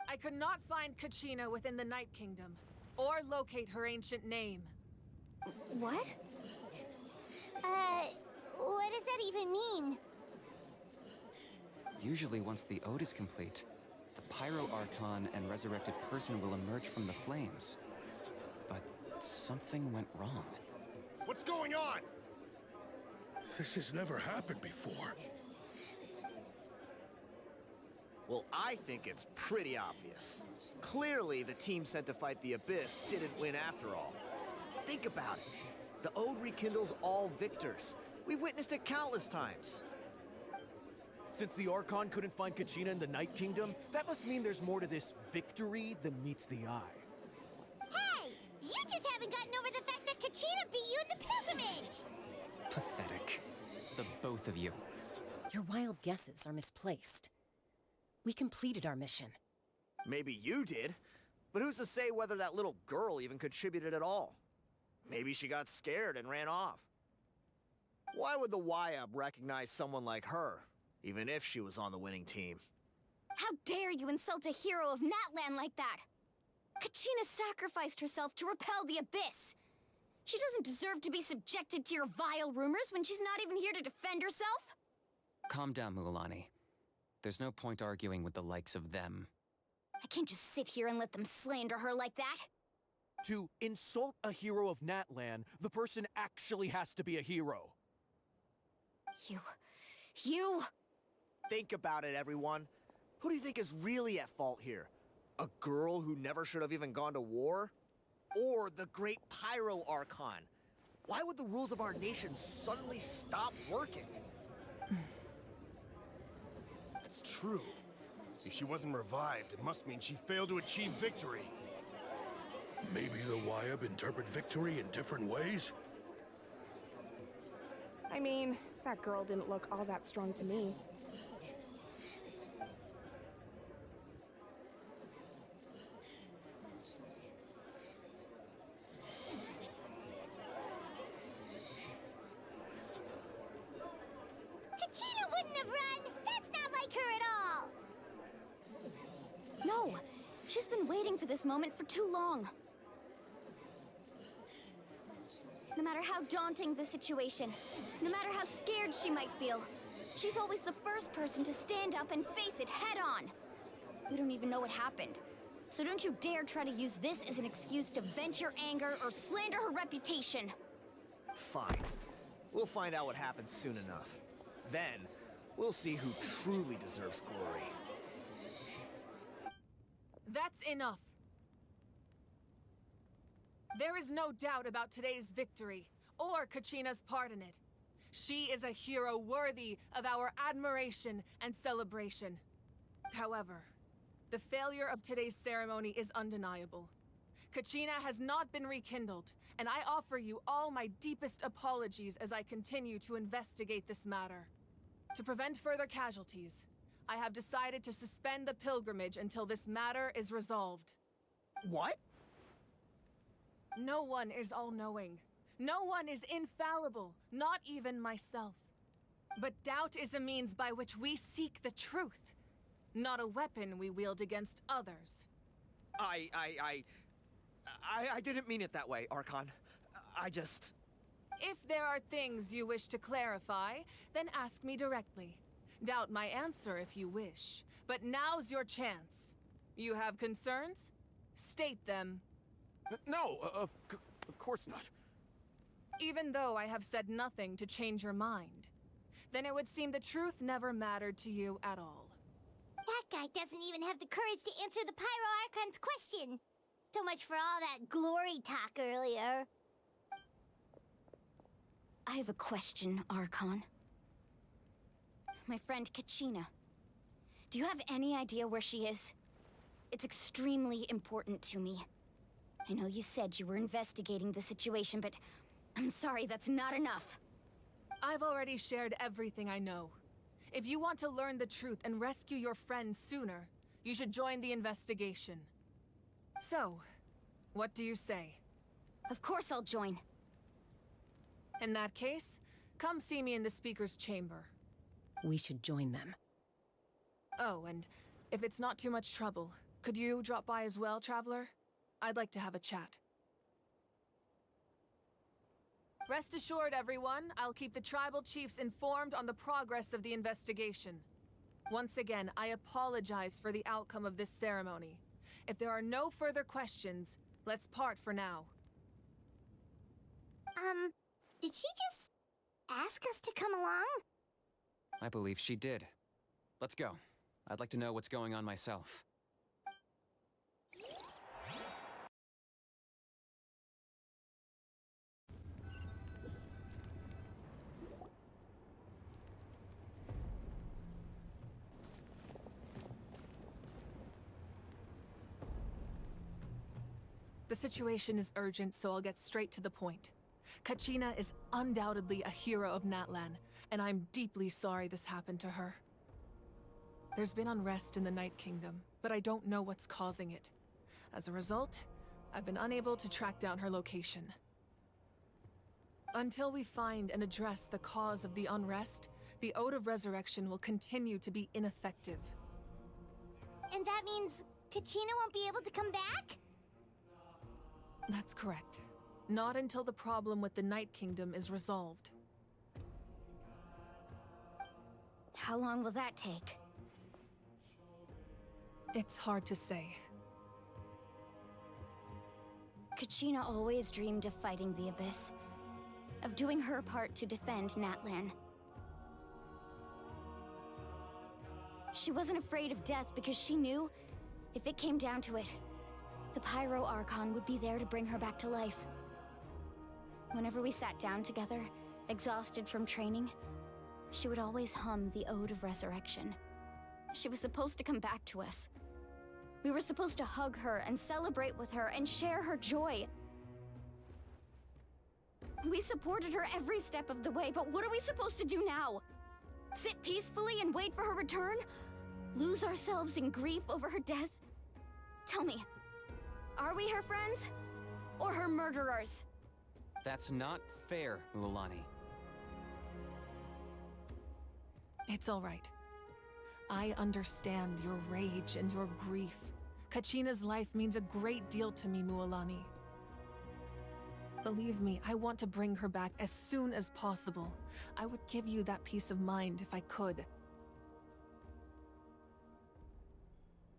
I could not find Kachina within the Night Kingdom, or locate her ancient name. What? What does that even mean? Usually once the ode is complete, the Pyro Archon and resurrected person will emerge from the flames. But something went wrong. What's going on? This has never happened before. Well, I think it's pretty obvious. Clearly, the team sent to fight the Abyss didn't win after all. Think about it. The Ode rekindles all victors. We've witnessed it countless times. Since the Archon couldn't find Kachina in the Night Kingdom, that must mean there's more to this victory than meets the eye. Hey! You just haven't gotten over the fact that Kachina beat you in the pilgrimage! Pathetic. The both of you. Your wild guesses are misplaced. We completed our mission. Maybe you did, but who's to say whether that little girl even contributed at all? Maybe she got scared and ran off. Why would the YUB recognize someone like her, even if she was on the winning team? How dare you insult a hero of Natlan like that? Kachina sacrificed herself to repel the Abyss. She doesn't deserve to be subjected to your vile rumors when she's not even here to defend herself. Calm down, Mualani. There's no point arguing with the likes of them. I can't just sit here and let them slander her like that. To insult a hero of Natlan, the person actually has to be a hero. You... Think about it, everyone. Who do you think is really at fault here? A girl who never should have even gone to war? Or the great Pyro Archon? Why would the rules of our nation suddenly stop working? That's true. If she wasn't revived, it must mean she failed to achieve victory. Maybe the YUB interpret victory in different ways? I mean, that girl didn't look all that strong to me. She's been waiting for this moment for too long. No matter how daunting the situation, no matter how scared she might feel, she's always the first person to stand up and face it head on. We don't even know what happened. So don't you dare try to use this as an excuse to vent your anger or slander her reputation. Fine. We'll find out what happens soon enough. Then, we'll see who truly deserves glory. That's enough. There is no doubt about today's victory, or Kachina's part in it. She is a hero worthy of our admiration and celebration. However, the failure of today's ceremony is undeniable. Kachina has not been rekindled, and I offer you all my deepest apologies as I continue to investigate this matter. To prevent further casualties, I have decided to suspend the pilgrimage until this matter is resolved. What? No one is all-knowing. No one is infallible, not even myself. But doubt is a means by which we seek the truth, not a weapon we wield against others. I didn't mean it that way, Archon. I just... If there are things you wish to clarify, then ask me directly. Doubt my answer if you wish, but now's your chance. You have concerns? State them. No, of course not. Even though I have said nothing to change your mind, then it would seem the truth never mattered to you at all. That guy doesn't even have the courage to answer the Pyro Archon's question. So much for all that glory talk earlier. I have a question, Archon. My friend Kachina. Do you have any idea where she is? It's extremely important to me. I know you said you were investigating the situation, but I'm sorry, that's not enough. I've already shared everything I know. If you want to learn the truth and rescue your friends sooner, you should join the investigation. So, what do you say? Of course I'll join. In that case, come see me in the speaker's chamber. We should join them. Oh, and if it's not too much trouble, could you drop by as well, Traveler? I'd like to have a chat. Rest assured, everyone, I'll keep the tribal chiefs informed on the progress of the investigation. Once again, I apologize for the outcome of this ceremony. If there are no further questions, let's part for now. Did she just ask us to come along? I believe she did. Let's go. I'd like to know what's going on myself. The situation is urgent, so I'll get straight to the point. Kachina is undoubtedly a hero of Natlan, and I'm deeply sorry this happened to her. There's been unrest in the Night Kingdom, but I don't know what's causing it. As a result, I've been unable to track down her location. Until we find and address the cause of the unrest, the Ode of Resurrection will continue to be ineffective. And that means Kachina won't be able to come back? That's correct. Not until the problem with the Night Kingdom is resolved. How long will that take? It's hard to say. Kachina always dreamed of fighting the Abyss. Of doing her part to defend Natlan. She wasn't afraid of death because she knew, if it came down to it, the Pyro Archon would be there to bring her back to life. Whenever we sat down together, exhausted from training, she would always hum the Ode of Resurrection. She was supposed to come back to us. We were supposed to hug her and celebrate with her and share her joy. We supported her every step of the way, but what are we supposed to do now? Sit peacefully and wait for her return? Lose ourselves in grief over her death? Tell me, are we her friends? Or her murderers? That's not fair, Mualani. It's all right. I understand your rage and your grief. Kachina's life means a great deal to me, Mualani. Believe me, I want to bring her back as soon as possible. I would give you that peace of mind if I could.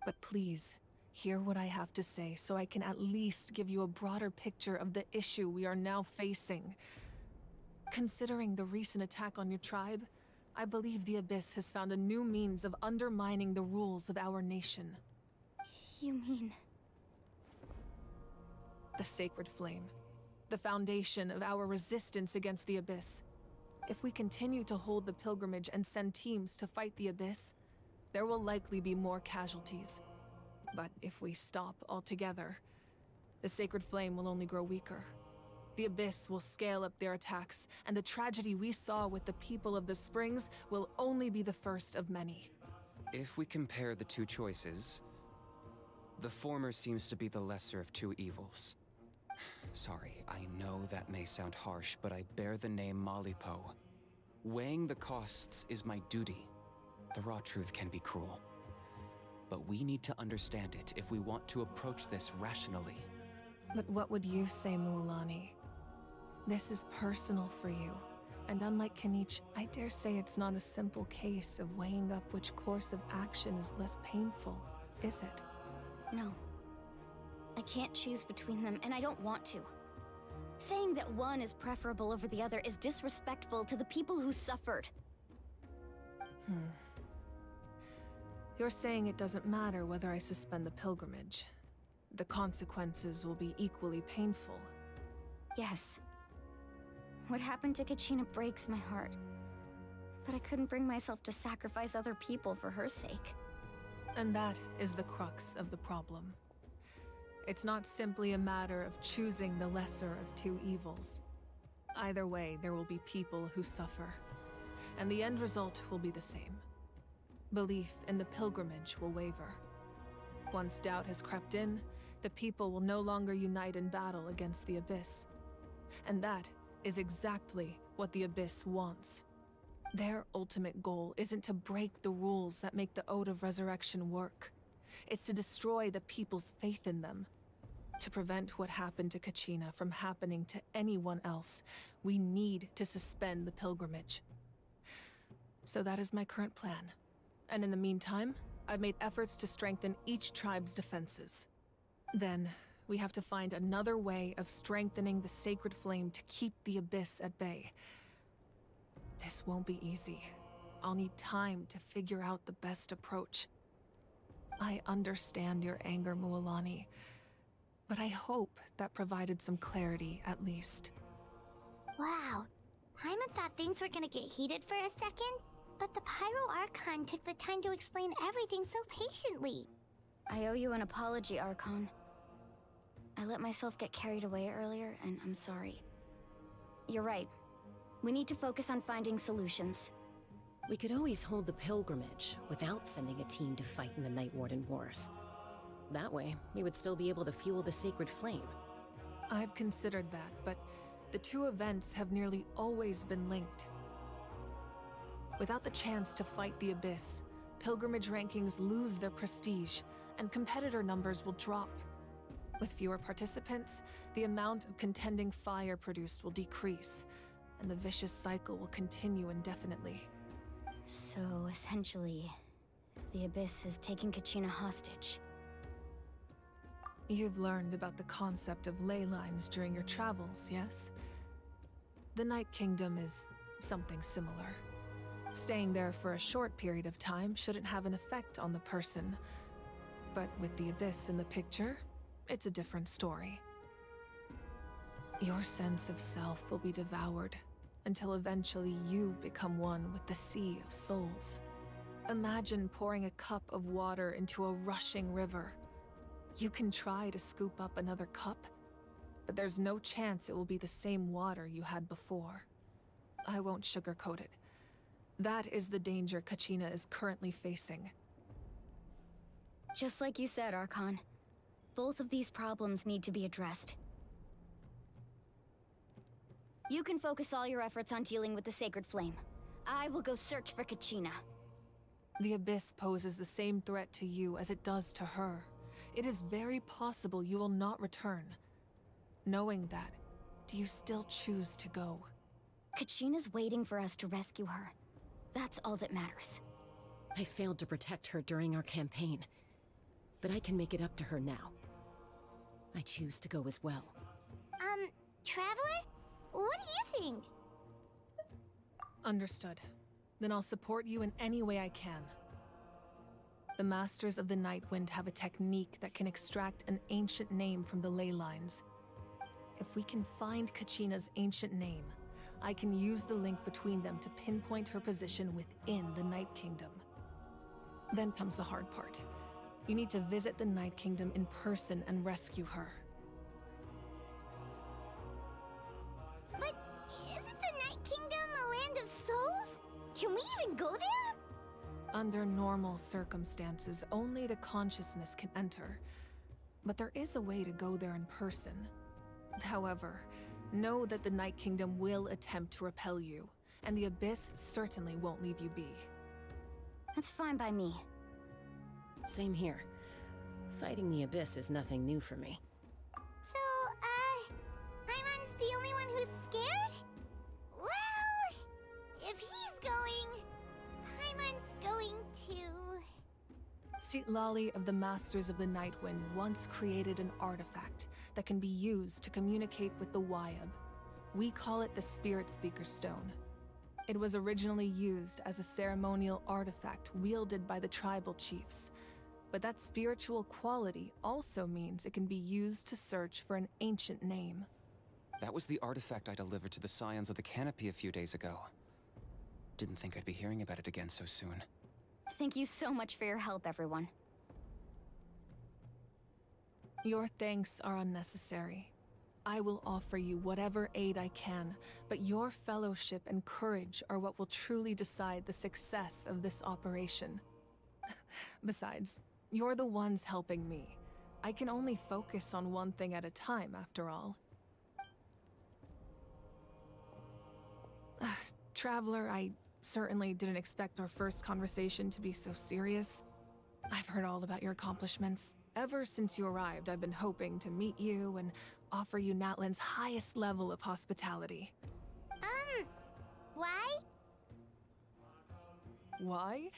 But please, hear what I have to say so I can at least give you a broader picture of the issue we are now facing. Considering the recent attack on your tribe, I believe the Abyss has found a new means of undermining the rules of our nation. You mean... The Sacred Flame. The foundation of our resistance against the Abyss. If we continue to hold the pilgrimage and send teams to fight the Abyss, there will likely be more casualties. But if we stop altogether, the Sacred Flame will only grow weaker. The Abyss will scale up their attacks, and the tragedy we saw with the people of the Springs will only be the first of many. If we compare the two choices, the former seems to be the lesser of two evils. Sorry, I know that may sound harsh, but I bear the name Malipo. Weighing the costs is my duty. The raw truth can be cruel. But we need to understand it if we want to approach this rationally. But what would you say, Mualani? This is personal for you. And unlike Kanich, I dare say it's not a simple case of weighing up which course of action is less painful, is it? No. I can't choose between them, and I don't want to. Saying that one is preferable over the other is disrespectful to the people who suffered. You're saying it doesn't matter whether I suspend the pilgrimage. The consequences will be equally painful. Yes. What happened to Kachina breaks my heart. But I couldn't bring myself to sacrifice other people for her sake. And that is the crux of the problem. It's not simply a matter of choosing the lesser of two evils. Either way, there will be people who suffer. And the end result will be the same. Belief in the pilgrimage will waver. Once doubt has crept in, the people will no longer unite in battle against the Abyss. And that is exactly what the Abyss wants. Their ultimate goal isn't to break the rules that make the Ode of Resurrection work. It's to destroy the people's faith in them. To prevent what happened to Kachina from happening to anyone else, we need to suspend the pilgrimage. So that is my current plan. And in the meantime, I've made efforts to strengthen each tribe's defenses. Then, we have to find another way of strengthening the Sacred Flame to keep the Abyss at bay. This won't be easy. I'll need time to figure out the best approach. I understand your anger, Mualani, but I hope that provided some clarity, at least. Wow. Hyman thought things were gonna get heated for a second, but the Pyro Archon took the time to explain everything so patiently. I owe you an apology, Archon. I let myself get carried away earlier, and I'm sorry. You're right. We need to focus on finding solutions. We could always hold the pilgrimage without sending a team to fight in the Night Warden Wars. That way, we would still be able to fuel the Sacred Flame. I've considered that, but the two events have nearly always been linked. Without the chance to fight the Abyss, pilgrimage rankings lose their prestige, and competitor numbers will drop. With fewer participants, the amount of contending fire produced will decrease, and the vicious cycle will continue indefinitely. So, essentially, the Abyss has taken Kachina hostage. You've learned about the concept of ley lines during your travels, yes? The Night Kingdom is something similar. Staying there for a short period of time shouldn't have an effect on the person. But with the Abyss in the picture, it's a different story. Your sense of self will be devoured, until eventually you become one with the Sea of Souls. Imagine pouring a cup of water into a rushing river. You can try to scoop up another cup, but there's no chance it will be the same water you had before. I won't sugarcoat it. That is the danger Kachina is currently facing. Just like you said, Archon. Both of these problems need to be addressed. You can focus all your efforts on dealing with the Sacred Flame. I will go search for Kachina. The Abyss poses the same threat to you as it does to her. It is very possible you will not return. Knowing that, do you still choose to go? Kachina's waiting for us to rescue her. That's all that matters. I failed to protect her during our campaign, but I can make it up to her now. I choose to go as well. Traveler? What do you think? Understood. Then I'll support you in any way I can. The Masters of the Nightwind have a technique that can extract an ancient name from the ley lines. If we can find Kachina's ancient name, I can use the link between them to pinpoint her position within the Night Kingdom. Then comes the hard part. You need to visit the Night Kingdom in person and rescue her. But isn't the Night Kingdom a land of souls? Can we even go there? Under normal circumstances, only the consciousness can enter. But there is a way to go there in person. However, know that the Night Kingdom will attempt to repel you, and the Abyss certainly won't leave you be. That's fine by me. Same here. Fighting the Abyss is nothing new for me. So, Paimon's the only one who's scared? Well, if he's going, Paimon's going too. Citlali of the Masters of the Nightwind once created an artifact that can be used to communicate with the Wyab. We call it the Spirit Speaker Stone. It was originally used as a ceremonial artifact wielded by the tribal chiefs, but that spiritual quality also means it can be used to search for an ancient name. That was the artifact I delivered to the Scions of the Canopy a few days ago. Didn't think I'd be hearing about it again so soon. Thank you so much for your help, everyone. Your thanks are unnecessary. I will offer you whatever aid I can, but your fellowship and courage are what will truly decide the success of this operation. Besides, you're the ones helping me. I can only focus on one thing at a time, after all. Traveler, I certainly didn't expect our first conversation to be so serious. I've heard all about your accomplishments. Ever since you arrived, I've been hoping to meet you and offer you Natlan's highest level of hospitality. Why? Why?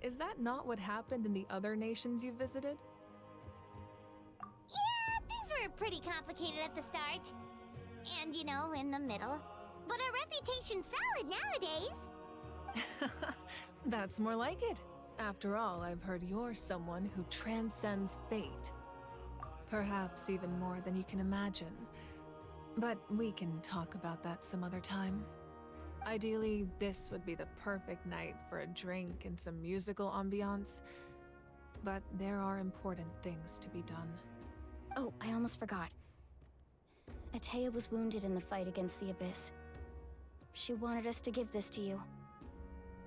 Is that not what happened in the other nations you visited? Yeah, things were pretty complicated at the start. And, you know, in the middle. But our reputation's solid nowadays. That's more like it. After all, I've heard you're someone who transcends fate. Perhaps even more than you can imagine. But we can talk about that some other time. Ideally, this would be the perfect night for a drink and some musical ambiance. But there are important things to be done. Oh, I almost forgot. Atea was wounded in the fight against the Abyss. She wanted us to give this to you.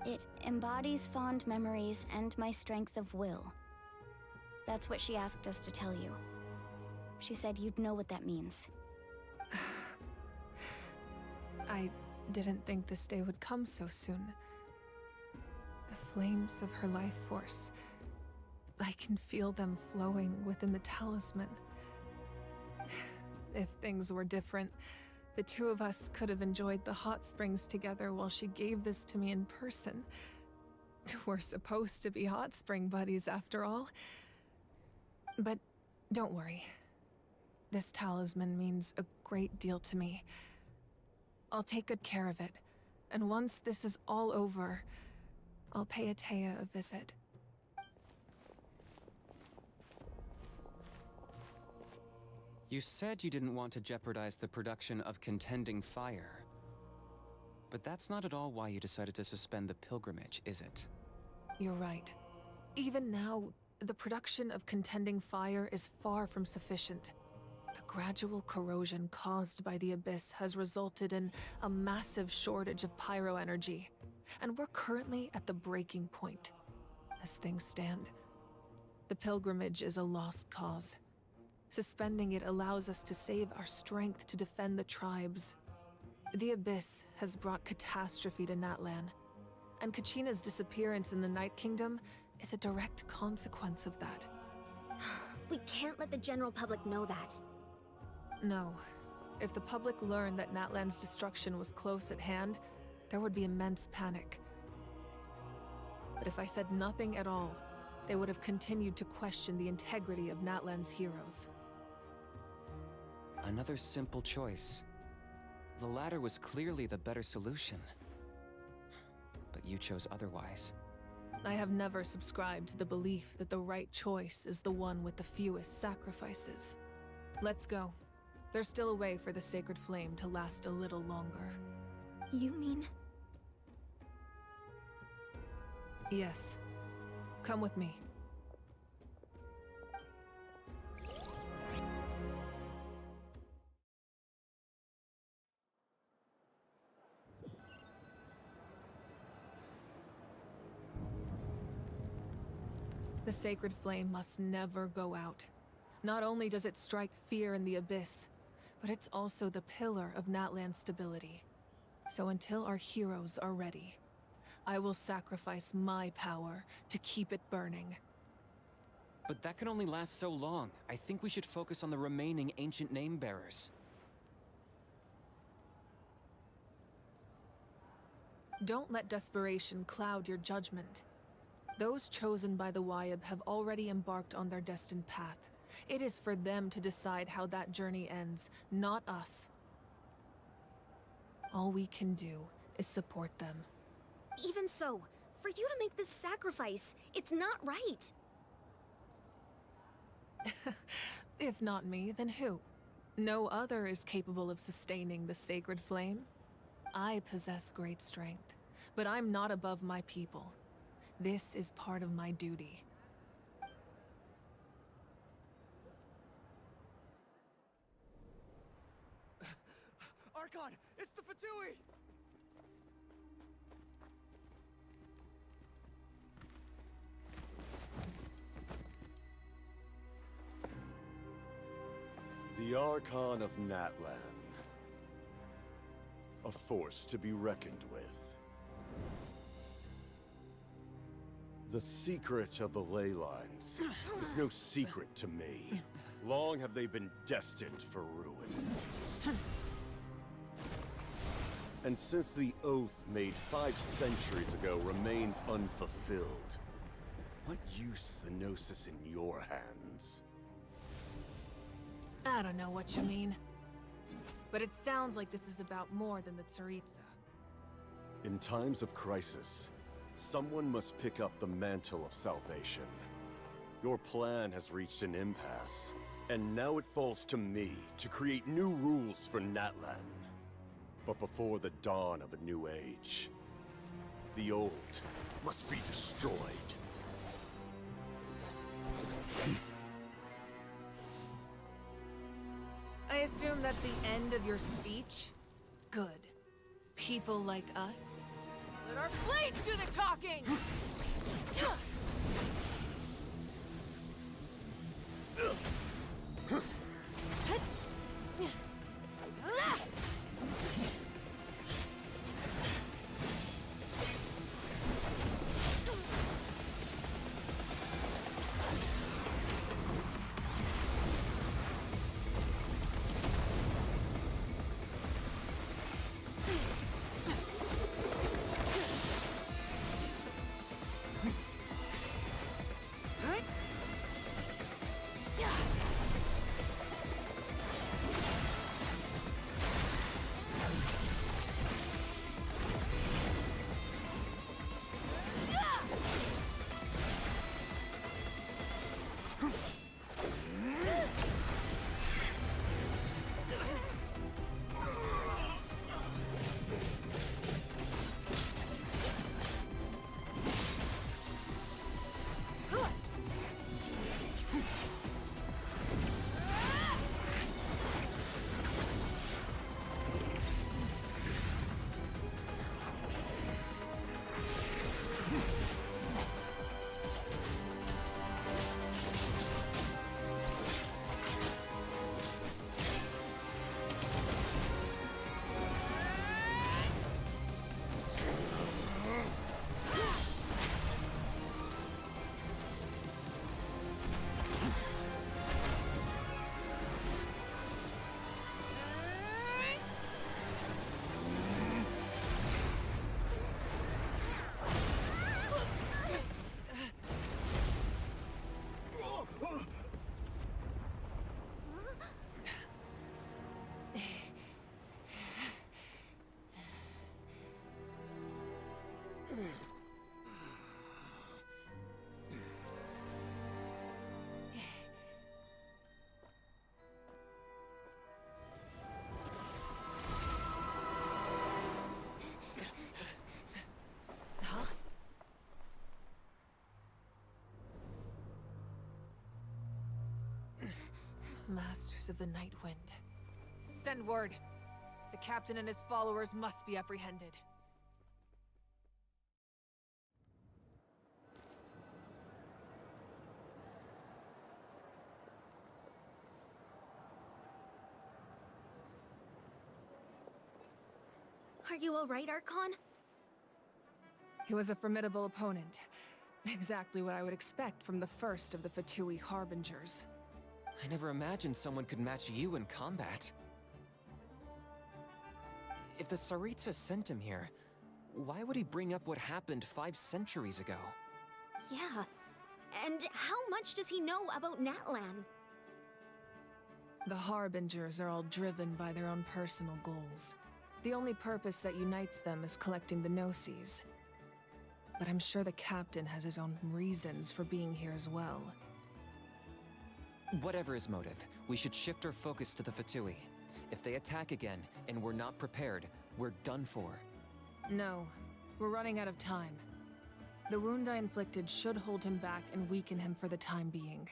It embodies fond memories and my strength of will. That's what she asked us to tell you. She said you'd know what that means. I didn't think this day would come so soon. The flames of her life force. I can feel them flowing within the talisman. If things were different, the two of us could have enjoyed the hot springs together while she gave this to me in person. We're supposed to be hot spring buddies after all. But don't worry. This talisman means a great deal to me. I'll take good care of it, and once this is all over, I'll pay Atea a visit. You said you didn't want to jeopardize the production of Contending Fire. But that's not at all why you decided to suspend the pilgrimage, is it? You're right. Even now, the production of Contending Fire is far from sufficient. The gradual corrosion caused by the Abyss has resulted in a massive shortage of pyro energy, and we're currently at the breaking point. As things stand, the pilgrimage is a lost cause. Suspending it allows us to save our strength to defend the tribes. The Abyss has brought catastrophe to Natlan, and Kachina's disappearance in the Night Kingdom is a direct consequence of that. We can't let the general public know that. No. If the public learned that Natlan's destruction was close at hand, there would be immense panic. But if I said nothing at all, they would have continued to question the integrity of Natlan's heroes. Another simple choice. The latter was clearly the better solution. But you chose otherwise. I have never subscribed to the belief that the right choice is the one with the fewest sacrifices. Let's go. There's still a way for the sacred flame to last a little longer. You mean? Yes. Come with me. The sacred flame must never go out. Not only does it strike fear in the abyss, but it's also the pillar of Natlan's stability. So until our heroes are ready, I will sacrifice my power to keep it burning. But that can only last so long. I think we should focus on the remaining ancient name-bearers. Don't let desperation cloud your judgment. Those chosen by the Wayab have already embarked on their destined path. It is for them to decide how that journey ends, not us. All we can do is support them. Even so, for you to make this sacrifice, it's not right. If not me, then who? No other is capable of sustaining the sacred flame. I possess great strength, but I'm not above my people. This is part of my duty. Archon, it's the Fatui! The Archon of Natlan. A force to be reckoned with. The secret of the ley lines is no secret to me. Long have they been destined for ruin. And since the oath made 5 centuries ago remains unfulfilled, what use is the Gnosis in your hands? I don't know what you mean. But it sounds like this is about more than the Tsaritsa. In times of crisis, someone must pick up the mantle of salvation. Your plan has reached an impasse, and now it falls to me to create new rules for Natlan. But before the dawn of a new age, the old must be destroyed. I assume that's the end of your speech? Good. People like us. Let our blades do the talking! Yeah. Masters of the Night Wind. Send word. The captain and his followers must be apprehended. Are you all right, Archon? He was a formidable opponent. Exactly what I would expect from the first of the Fatui Harbingers. I never imagined someone could match you in combat. If the Tsaritsa sent him here, why would he bring up what happened 5 centuries ago? Yeah. And how much does he know about Natlan? The Harbingers are all driven by their own personal goals. The only purpose that unites them is collecting the Gnosis. But I'm sure the captain has his own reasons for being here as well. Whatever his motive, we should shift our focus to the Fatui. If they attack again, and we're not prepared, we're done for. No, we're running out of time. The wound I inflicted should hold him back and weaken him for the time being.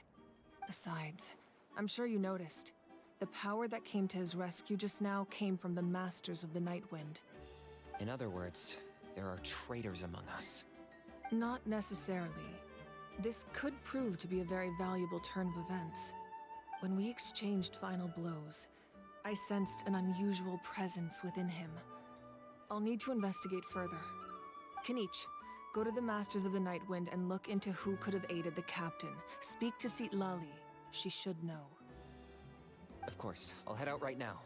Besides, I'm sure you noticed, the power that came to his rescue just now came from the Masters of the Night Wind. In other words, there are traitors among us. Not necessarily. This could prove to be a very valuable turn of events. When we exchanged final blows, I sensed an unusual presence within him. I'll need to investigate further. Kanich, go to the Masters of the Night Wind and look into who could have aided the captain. Speak to Lali. She should know. Of course, I'll head out right now.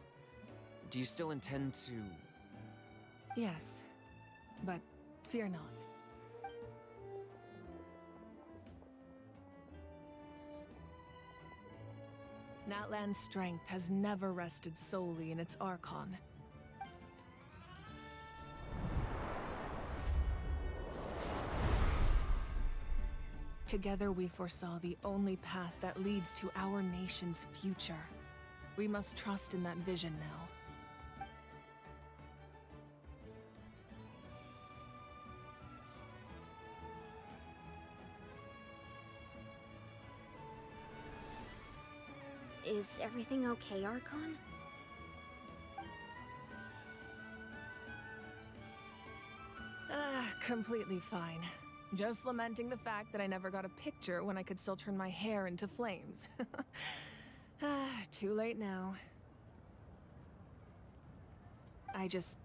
Do you still intend to... Yes, but fear not. Natlan's strength has never rested solely in its Archon. Together we foresaw the only path that leads to our nation's future. We must trust in that vision now. Is everything okay, Archon? Completely fine. Just lamenting the fact that I never got a picture when I could still turn my hair into flames. Too late now. I just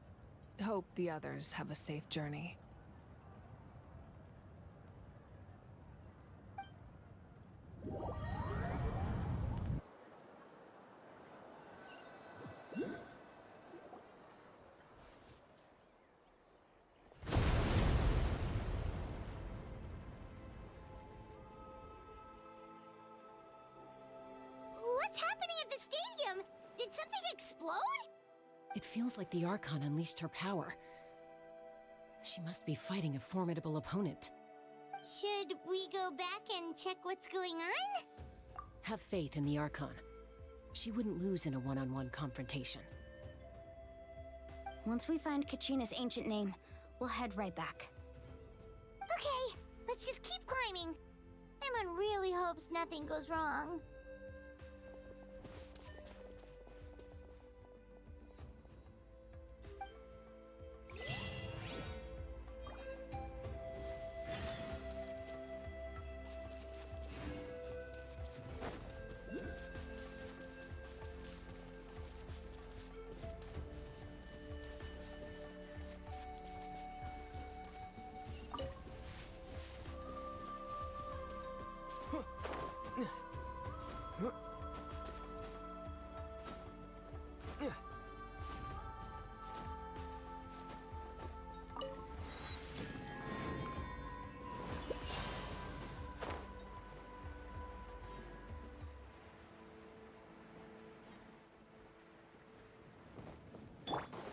hope the others have a safe journey. What's happening at the stadium? Did something explode? It feels like the Archon unleashed her power. She must be fighting a formidable opponent. Should we go back and check what's going on? Have faith in the Archon. She wouldn't lose in a one-on-one confrontation. Once we find Kachina's ancient name, we'll head right back. Okay, let's just keep climbing. Emon really hopes nothing goes wrong.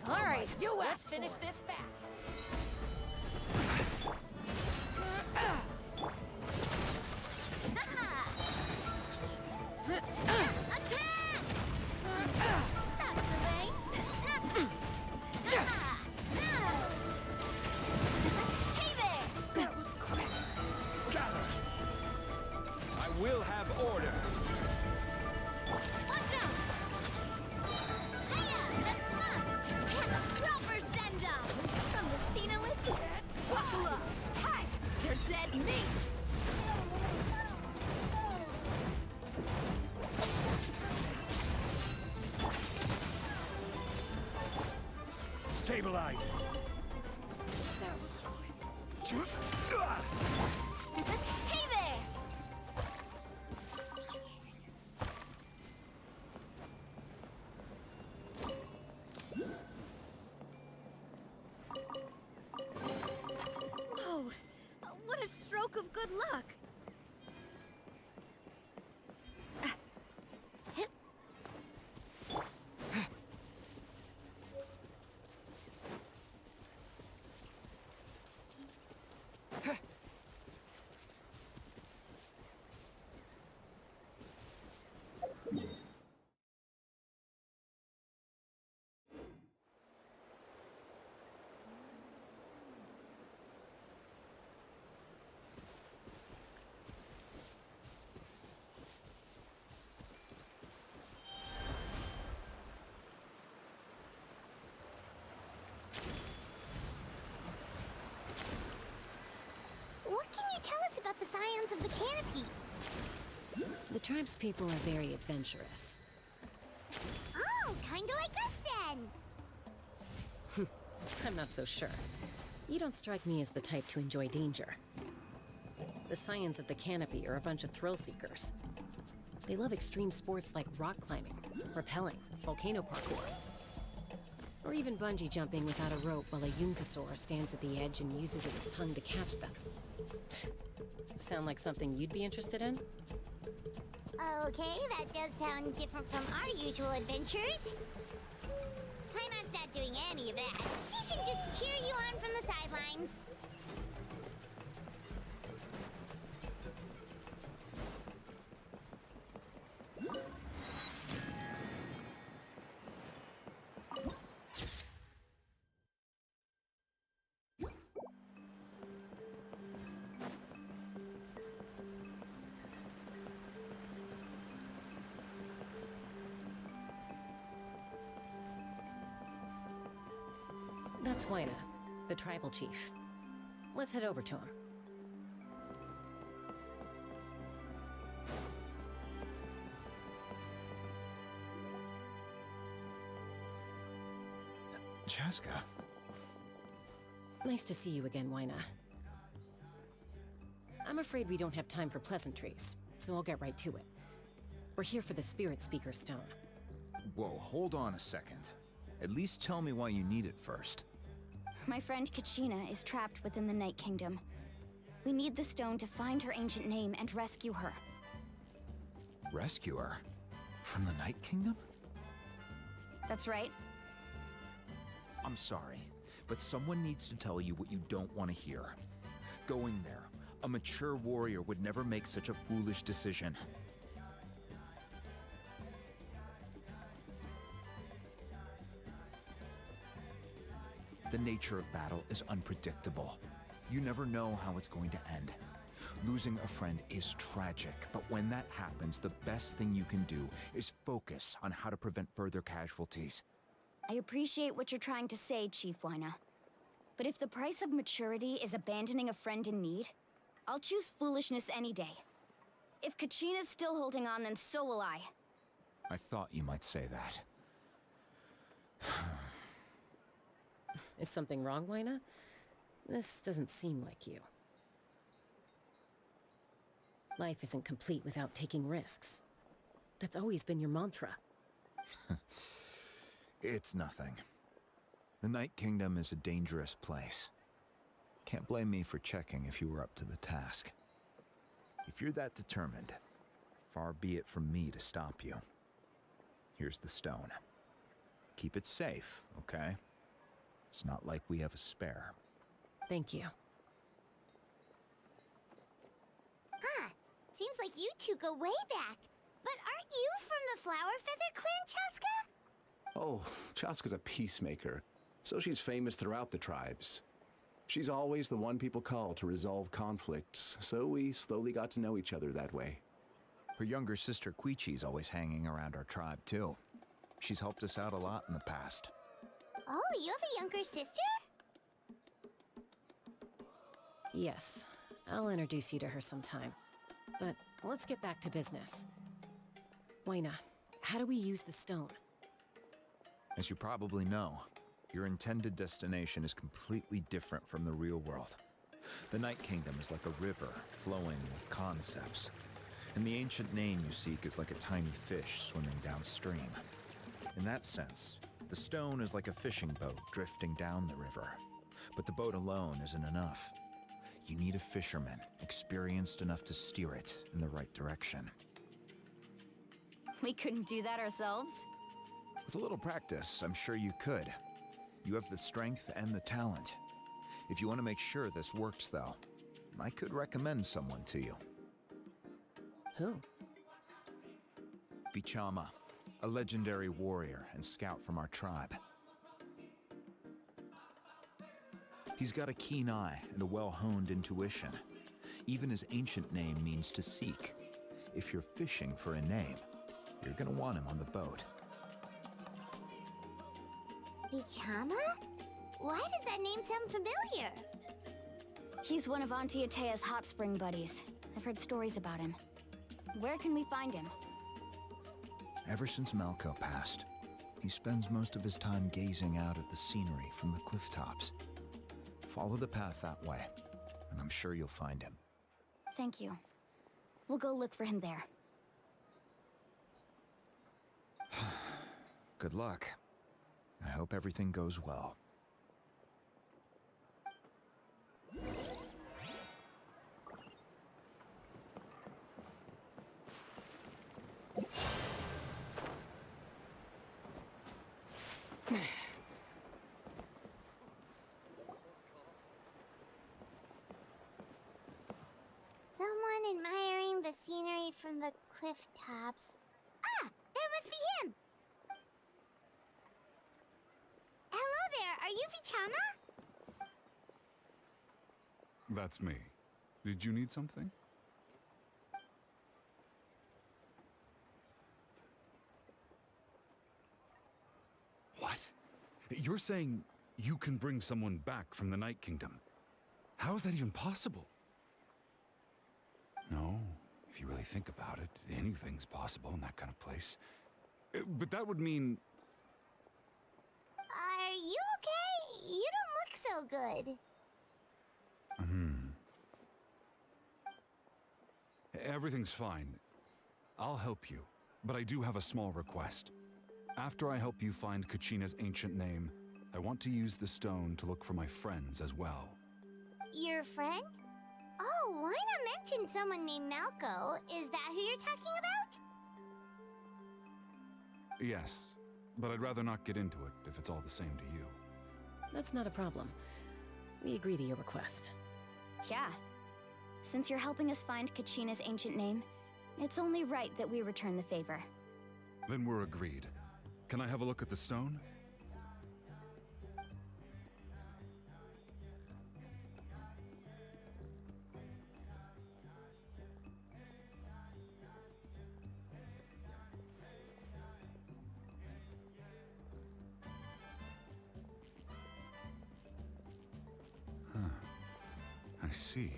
All right, let's finish this fast. Stabilize! Hey there! Whoa! What a stroke of good luck! What can you tell us about the scions of the canopy? The tribe's people are very adventurous. Oh, kinda like us then! I'm not so sure. You don't strike me as the type to enjoy danger. The scions of the canopy are a bunch of thrill seekers. They love extreme sports like rock climbing, rappelling, volcano parkour, or even bungee jumping without a rope while a Yunkasaur stands at the edge and uses its tongue to catch them. Sound like something you'd be interested in? Okay, that does sound different from our usual adventures. Paimon's not doing any of that. She can just cheer you on from the sidelines. That's Waina, the tribal chief. Let's head over to him. Chaska. Nice to see you again, Waina. I'm afraid we don't have time for pleasantries, so I'll get right to it. We're here for the Spirit Speaker Stone. Whoa, hold on a second. At least tell me why you need it first. My friend Kachina is trapped within the Night Kingdom. We need the stone to find her ancient name and rescue her. Rescue her? From the Night Kingdom? That's right. I'm sorry, but someone needs to tell you what you don't want to hear. Going there, a mature warrior would never make such a foolish decision. The nature of battle is unpredictable. You never know how it's going to end. Losing a friend is tragic, but when that happens, the best thing you can do is focus on how to prevent further casualties. I appreciate what you're trying to say, Chief Waina. But if the price of maturity is abandoning a friend in need, I'll choose foolishness any day. If Kachina's still holding on, then so will I. I thought you might say that. Is something wrong, Waina? This doesn't seem like you. Life isn't complete without taking risks. That's always been your mantra. It's nothing. The Night Kingdom is a dangerous place. Can't blame me for checking if you were up to the task. If you're that determined, far be it from me to stop you. Here's the stone. Keep it safe, okay? It's not like we have a spare. Thank you. Huh. Seems like you two go way back. But aren't you from the Flower Feather Clan, Chaska? Oh, Chaska's a peacemaker, so she's famous throughout the tribes. She's always the one people call to resolve conflicts, so we slowly got to know each other that way. Her younger sister Quichi's always hanging around our tribe, too. She's helped us out a lot in the past. Oh, you have a younger sister? Yes, I'll introduce you to her sometime. But let's get back to business. Waina, how do we use the stone? As you probably know, Your intended destination is completely different from the real world. The Night Kingdom is like a river flowing with concepts. And the ancient name you seek is like a tiny fish swimming downstream. In that sense, the stone is like a fishing boat drifting down the river. But the boat alone isn't enough. You need a fisherman, experienced enough to steer it in the right direction. We couldn't do that ourselves? With a little practice, I'm sure you could. You have the strength and the talent. If you want to make sure this works, though, I could recommend someone to you. Who? Vichama, a legendary warrior and scout from our tribe. He's got a keen eye and a well-honed intuition. Even his ancient name means to seek. If you're fishing for a name, you're gonna want him on the boat. Vichama? Why does that name sound familiar? He's one of Auntie Atea's hot spring buddies. I've heard stories about him. Where can we find him? Ever since Malco passed, he spends most of his time gazing out at the scenery from the cliff tops. Follow the path that way, and I'm sure you'll find him. Thank you. We'll go look for him there. Good luck. I hope everything goes well. Someone admiring the scenery from the cliff tops. Ah! That must be him! Hello there, are you Vichama? That's me. Did you need something? What? You're saying you can bring someone back from the Night Kingdom? How is that even possible? No, if you really think about it, anything's possible in that kind of place. But that would mean... Are you okay? You don't look so good. Everything's fine. I'll help you, but I do have a small request. After I help you find Kachina's ancient name, I want to use the stone to look for my friends as well. Your friend? Oh, why not mention someone named Malco? Is that who you're talking about? Yes, but I'd rather not get into it if it's all the same to you. That's not a problem. We agree to your request. Yeah. Since you're helping us find Kachina's ancient name, it's only right that we return the favor. Then we're agreed. Can I have a look at the stone? I see.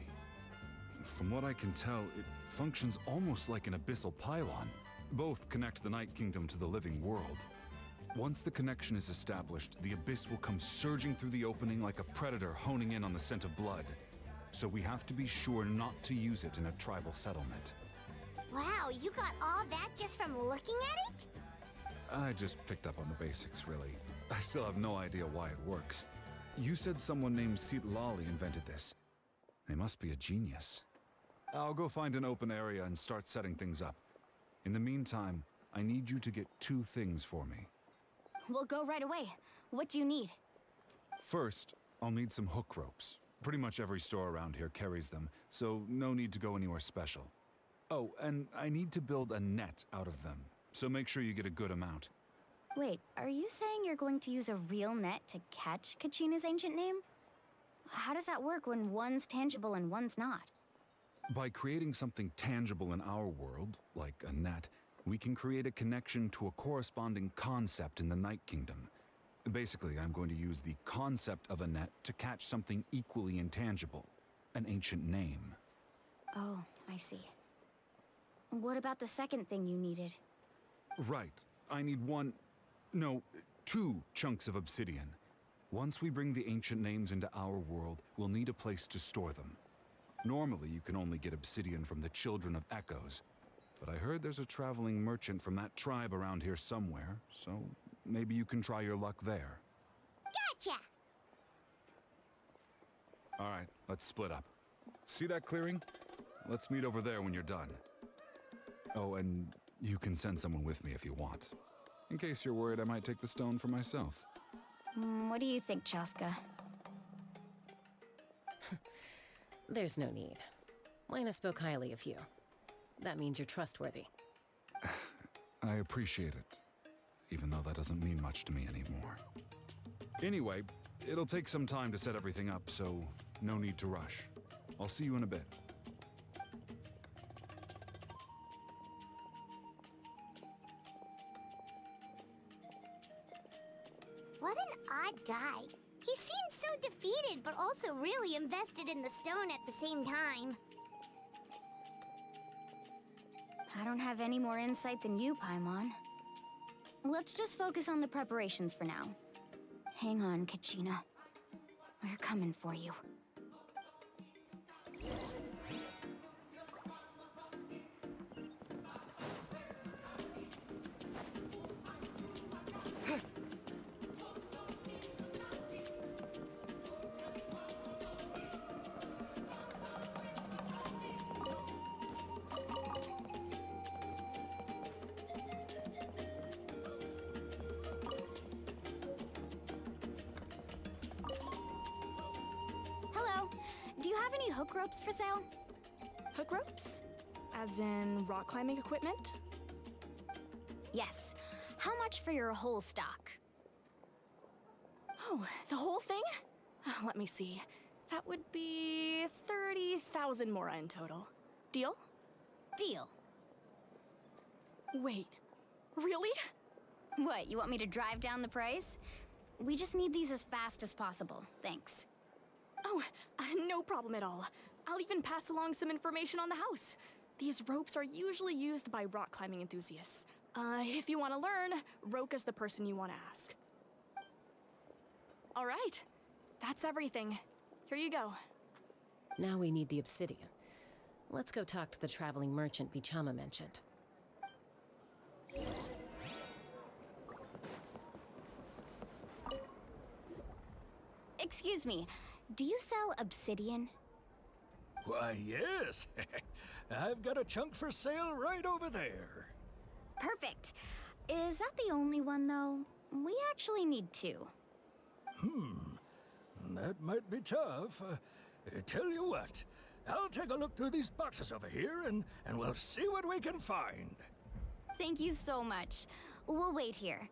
From what I can tell, it functions almost like an abyssal pylon. Both connect the Night Kingdom to the living world. Once the connection is established, the abyss will come surging through the opening like a predator honing in on the scent of blood. So we have to be sure not to use it in a tribal settlement. Wow, you got all that just from looking at it? I just picked up on the basics, really. I still have no idea why it works. You said someone named Lali invented this. They must be a genius. I'll go find an open area and start setting things up. In the meantime, I need you to get 2 things for me. We'll go right away. What do you need? First, I'll need some hook ropes. Pretty much every store around here carries them, so no need to go anywhere special. Oh, and I need to build a net out of them, so make sure you get a good amount. Wait, are you saying you're going to use a real net to catch Kachina's ancient name? How does that work when one's tangible and one's not? By creating something tangible in our world, like a net, we can create a connection to a corresponding concept in the Night Kingdom. Basically, I'm going to use the concept of a net to catch something equally intangible, an ancient name. Oh, I see. What about the second thing you needed? Right. I need 2 chunks of obsidian. Once we bring the ancient names into our world, we'll need a place to store them. Normally, you can only get obsidian from the Children of Echoes, but I heard there's a traveling merchant from that tribe around here somewhere, so maybe you can try your luck there. Gotcha! All right, let's split up. See that clearing? Let's meet over there when you're done. Oh, and you can send someone with me if you want. In case you're worried I might take the stone for myself. What do you think, Chaska? There's no need. Lena spoke highly of you. That means you're trustworthy. I appreciate it, even though that doesn't mean much to me anymore. Anyway, it'll take some time to set everything up, so no need to rush. I'll see you in a bit. What an odd guy. He seemed so defeated, but also really invested in the stone at the same time. I don't have any more insight than you, Paimon. Let's just focus on the preparations for now. Hang on, Kachina. We're coming for you. Hello. Do you have any hook ropes for sale? Hook ropes? As in rock climbing equipment? Yes. How much for your whole stock? Oh, the whole thing? Let me see. That would be 30,000 mora in total. Deal? Deal. Wait, really? What, you want me to drive down the price? We just need these as fast as possible. Thanks. Oh, no problem at all. I'll even pass along some information on the house. These ropes are usually used by rock climbing enthusiasts. If you want to learn, Roka's the person you want to ask. All right, that's everything. Here you go. Now we need the obsidian. Let's go talk to the traveling merchant Bichama mentioned. Excuse me, do you sell obsidian? Why, yes. I've got a chunk for sale right over there. Perfect. Is that the only one, though? We actually need two. That might be tough. Tell you what, I'll take a look through these boxes over here and we'll see what we can find. Thank you so much. We'll wait here.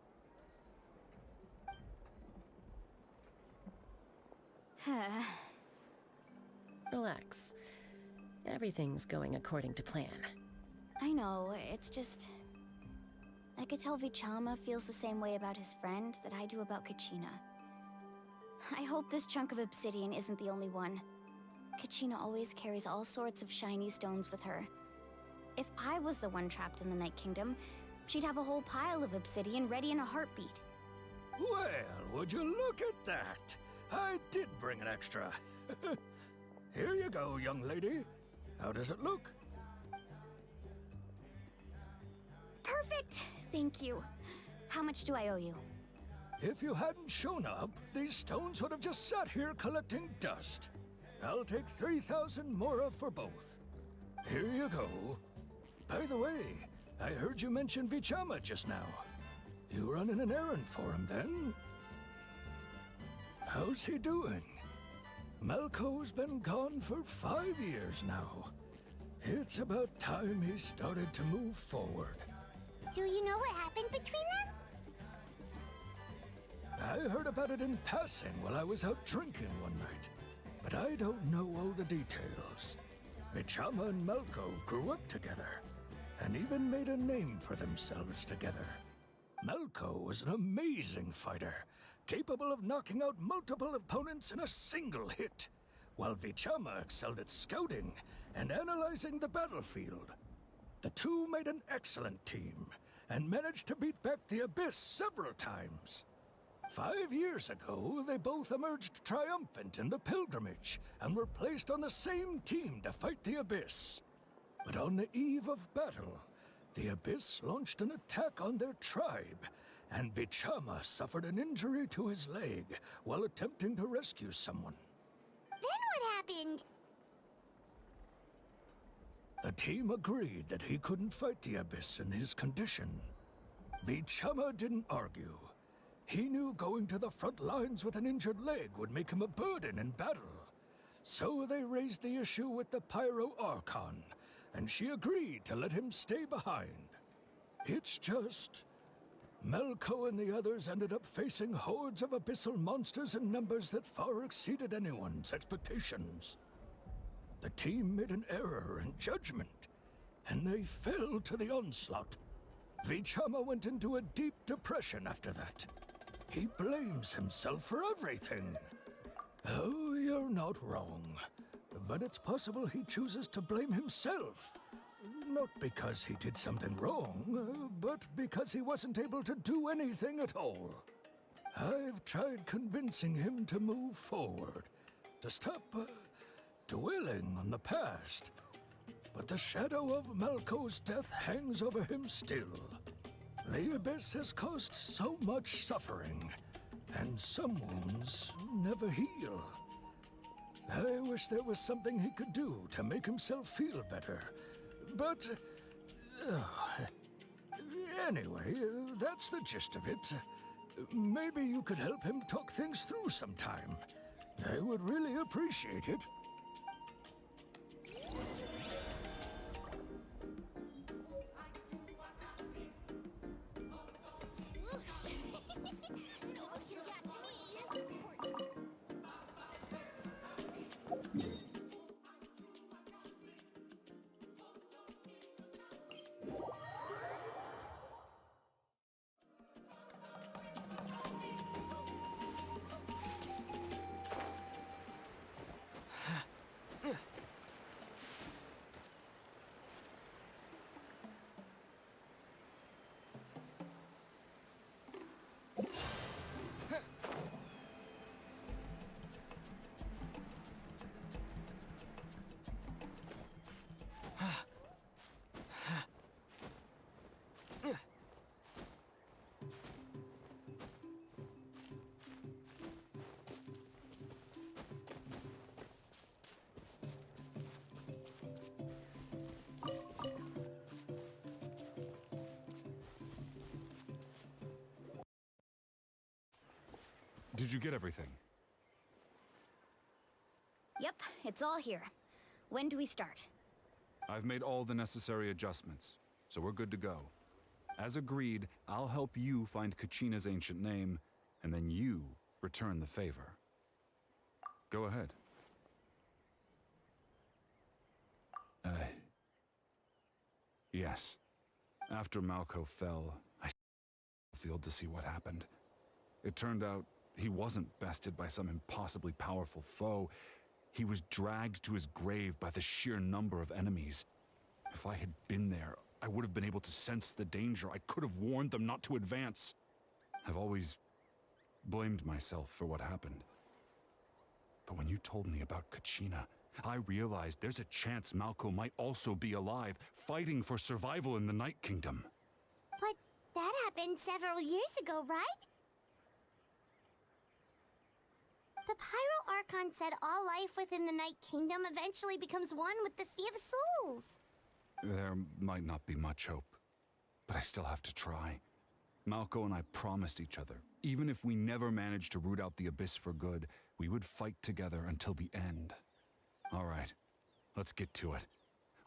Relax. Everything's going according to plan. I know, it's just... I could tell Vichama feels the same way about his friend that I do about Kachina. I hope this chunk of obsidian isn't the only one. Kachina always carries all sorts of shiny stones with her. If I was the one trapped in the Night Kingdom, she'd have a whole pile of obsidian ready in a heartbeat. Well, would you look at that? I did bring an extra. Here you go, young lady. How does it look? Perfect! Thank you. How much do I owe you? If you hadn't shown up, these stones would have just sat here collecting dust. I'll take 3,000 mora for both. Here you go. By the way, I heard you mention Vichama just now. You running an errand for him, then? How's he doing? Malco's been gone for 5 years now. It's about time he started to move forward. Do you know what happened between them? I heard about it in passing while I was out drinking one night, but I don't know all the details. Vichama and Malco grew up together, and even made a name for themselves together. Malco was an amazing fighter, capable of knocking out multiple opponents in a single hit, while Vichama excelled at scouting and analyzing the battlefield. The two made an excellent team, and managed to beat back the Abyss several times. 5 years ago, they both emerged triumphant in the pilgrimage and were placed on the same team to fight the Abyss. But on the eve of battle, the Abyss launched an attack on their tribe, and Vichama suffered an injury to his leg while attempting to rescue someone. Then what happened? The team agreed that he couldn't fight the Abyss in his condition. Vichama didn't argue. He knew going to the front lines with an injured leg would make him a burden in battle. So they raised the issue with the Pyro Archon, and she agreed to let him stay behind. It's just... Melko and the others ended up facing hordes of abyssal monsters in numbers that far exceeded anyone's expectations. The team made an error in judgment, and they fell to the onslaught. Vichama went into a deep depression after that. He blames himself for everything. Oh, you're not wrong. But it's possible he chooses to blame himself. Not because he did something wrong, but because he wasn't able to do anything at all. I've tried convincing him to move forward, to stop dwelling on the past. But the shadow of Melko's death hangs over him still. The Abyss has caused so much suffering, and some wounds never heal. I wish there was something he could do to make himself feel better. But... anyway, that's the gist of it. Maybe you could help him talk things through sometime. I would really appreciate it. No one can catch me! Did you get everything? Yep, it's all here. When do we start? I've made all the necessary adjustments, so we're good to go. As agreed, I'll help you find Kachina's ancient name, and then you return the favor. Go ahead. Yes. After Malko fell, I field to see what happened. It turned out he wasn't bested by some impossibly powerful foe. He was dragged to his grave by the sheer number of enemies. If I had been there, I would have been able to sense the danger. I could have warned them not to advance. I've always blamed myself for what happened. But when you told me about Kachina, I realized there's a chance Malko might also be alive, fighting for survival in the Night Kingdom. But that happened several years ago, right? The Pyro Archon said all life within the Night Kingdom eventually becomes one with the Sea of Souls. There might not be much hope, but I still have to try. Malko and I promised each other, even if we never managed to root out the Abyss for good, we would fight together until the end. All right, let's get to it.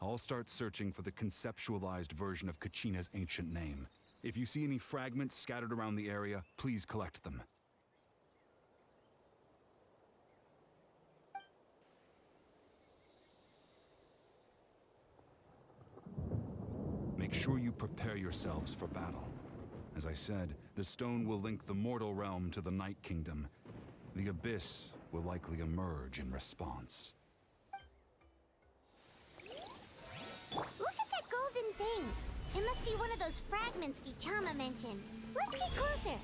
I'll start searching for the conceptualized version of Kachina's ancient name. If you see any fragments scattered around the area, please collect them. Make sure you prepare yourselves for battle. As I said, the stone will link the mortal realm to the Night Kingdom. The Abyss will likely emerge in response. Look at that golden thing! It must be one of those fragments Vichama mentioned. Let's get closer!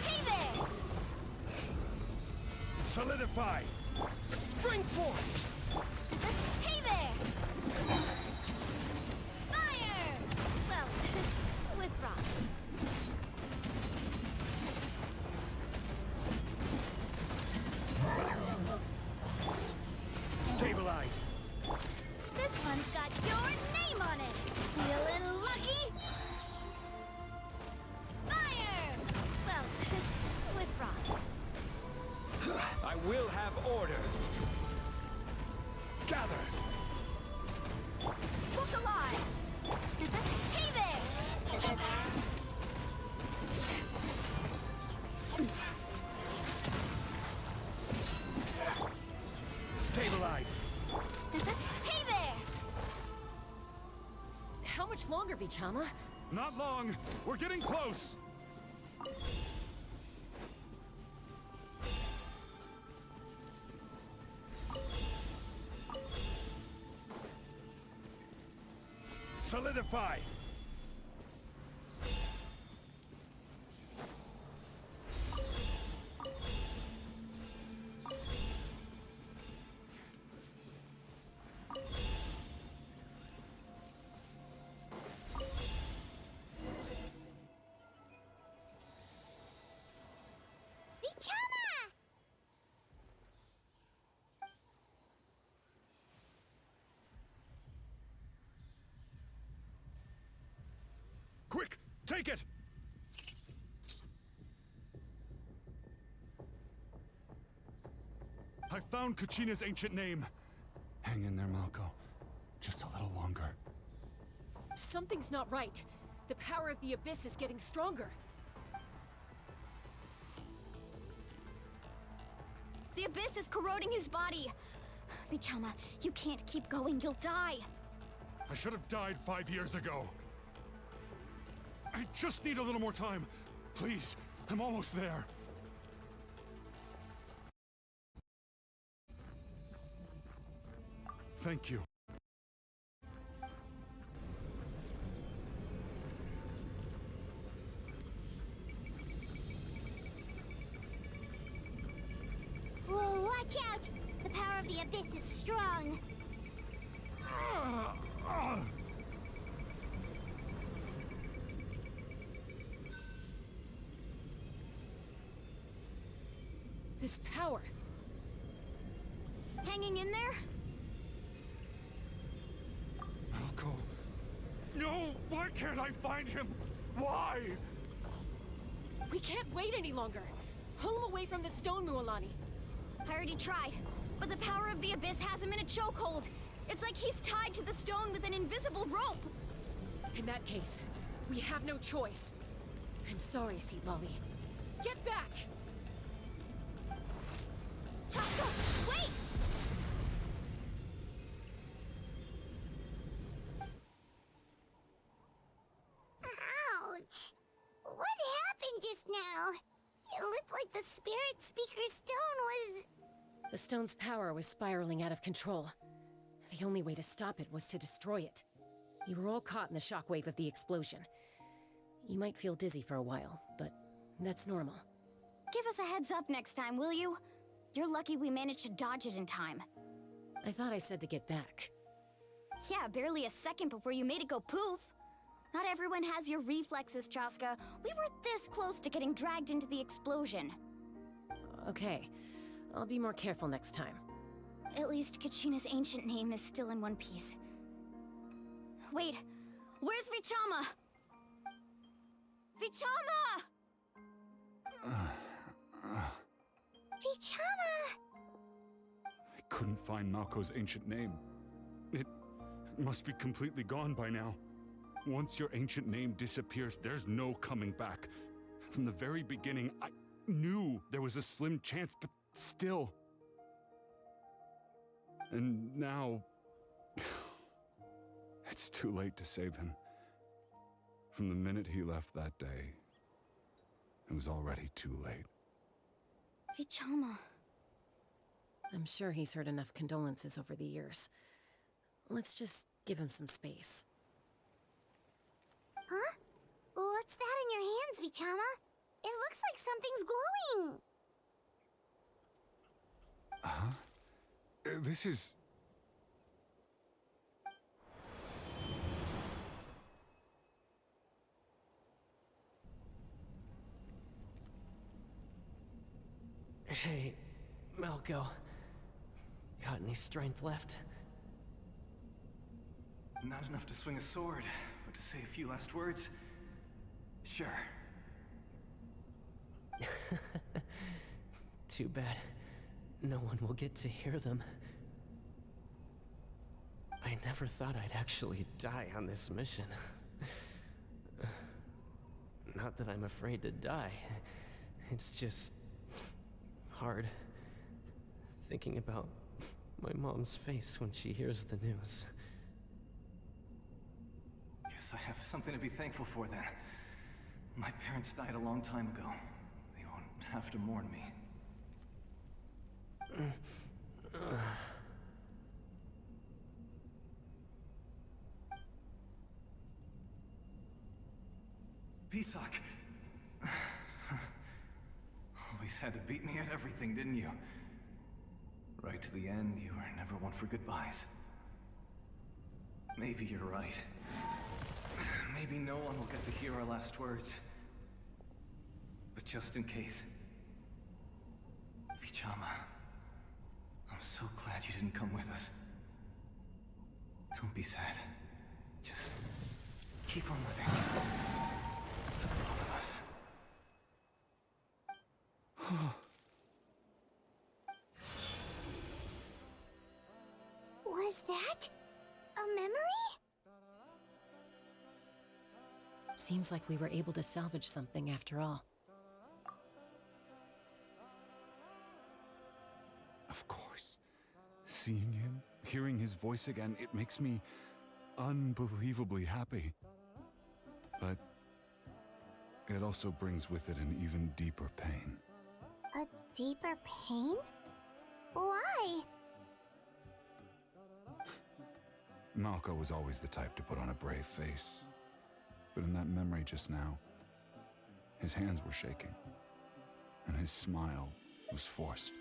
Hey there! Solidify! Spring forth! Hey there! Fire! Well, with rocks. Stabilize! This one's got your name on it. Feeling lucky? Fire! Well, with rocks. I will have order. Gather! Look alive! Hey there! Stabilize! Hey there! How much longer, Vichama? Not long. We're getting close. Solidify! Vichama! Quick, take it! I found Kachina's ancient name. Hang in there, Malko. Just a little longer. Something's not right. The power of the Abyss is getting stronger. The Abyss is corroding his body. Vichama, you can't keep going. You'll die. I should have died 5 years ago. I just need a little more time. Please, I'm almost there. Thank you. Whoa, watch out! The power of the Abyss is strong. This power. Hanging in there? Malko. No! Why can't I find him? Why? We can't wait any longer. Pull him away from the stone, Mualani. I already tried, but the power of the Abyss has him in a chokehold. It's like he's tied to the stone with an invisible rope. In that case, we have no choice. I'm sorry, Seat Lolly. Get back! Chaska, wait! Ouch! What happened just now? It looked like the Spirit Speaker Stone was... The stone's power was spiraling out of control. The only way to stop it was to destroy it. You were all caught in the shockwave of the explosion. You might feel dizzy for a while, but that's normal. Give us a heads up next time, will you? You're lucky we managed to dodge it in time. I thought I said to get back. Yeah, barely a second before you made it go poof. Not everyone has your reflexes, Chaska. We were this close to getting dragged into the explosion. Okay, I'll be more careful next time. At least Kachina's ancient name is still in one piece. Wait, where's Vichama? Vichama! Vichama! I couldn't find Malko's ancient name. It must be completely gone by now. Once your ancient name disappears, there's no coming back. From the very beginning, I knew there was a slim chance, but still. And now... it's too late to save him. From the minute he left that day, it was already too late. Vichama. I'm sure he's heard enough condolences over the years. Let's just give him some space. Huh? What's that in your hands, Vichama? It looks like something's glowing. Huh? This is... Hey, Malco. Got any strength left? Not enough to swing a sword, but to say a few last words? Sure. Too bad. No one will get to hear them. I never thought I'd actually die on this mission. Not that I'm afraid to die. It's just... hard. Thinking about my mom's face when she hears the news. Guess I have something to be thankful for then. My parents died a long time ago. They won't have to mourn me. Pisak! Always had to beat me at everything, didn't you? Right to the end, you were never one for goodbyes. Maybe you're right. Maybe no one will get to hear our last words. But just in case... Vichama... I'm so glad you didn't come with us. Don't be sad. Just... keep on living. For the both of us. Was that a memory? Seems like we were able to salvage something after all. Of course. Seeing him, hearing his voice again, it makes me unbelievably happy. But it also brings with it an even deeper pain. A deeper pain? Why? Malco was always the type to put on a brave face. But in that memory just now, his hands were shaking, and his smile was forced.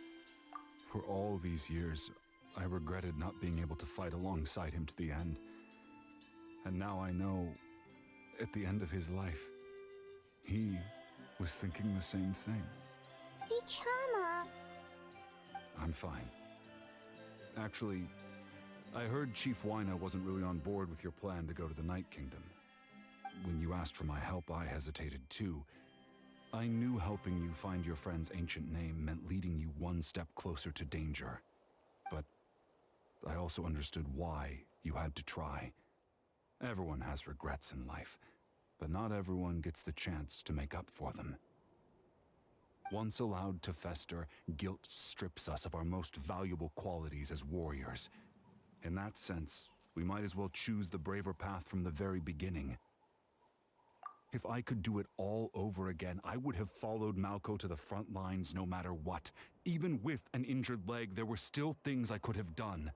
For all these years, I regretted not being able to fight alongside him to the end. And now I know, at the end of his life, he was thinking the same thing. Vichama. I'm fine. Actually, I heard Chief Wyna wasn't really on board with your plan to go to the Night Kingdom. When you asked for my help, I hesitated too. I knew helping you find your friend's ancient name meant leading you one step closer to danger. But I also understood why you had to try. Everyone has regrets in life, but not everyone gets the chance to make up for them. Once allowed to fester, guilt strips us of our most valuable qualities as warriors. In that sense, we might as well choose the braver path from the very beginning. If I could do it all over again, I would have followed Malco to the front lines no matter what. Even with an injured leg, there were still things I could have done.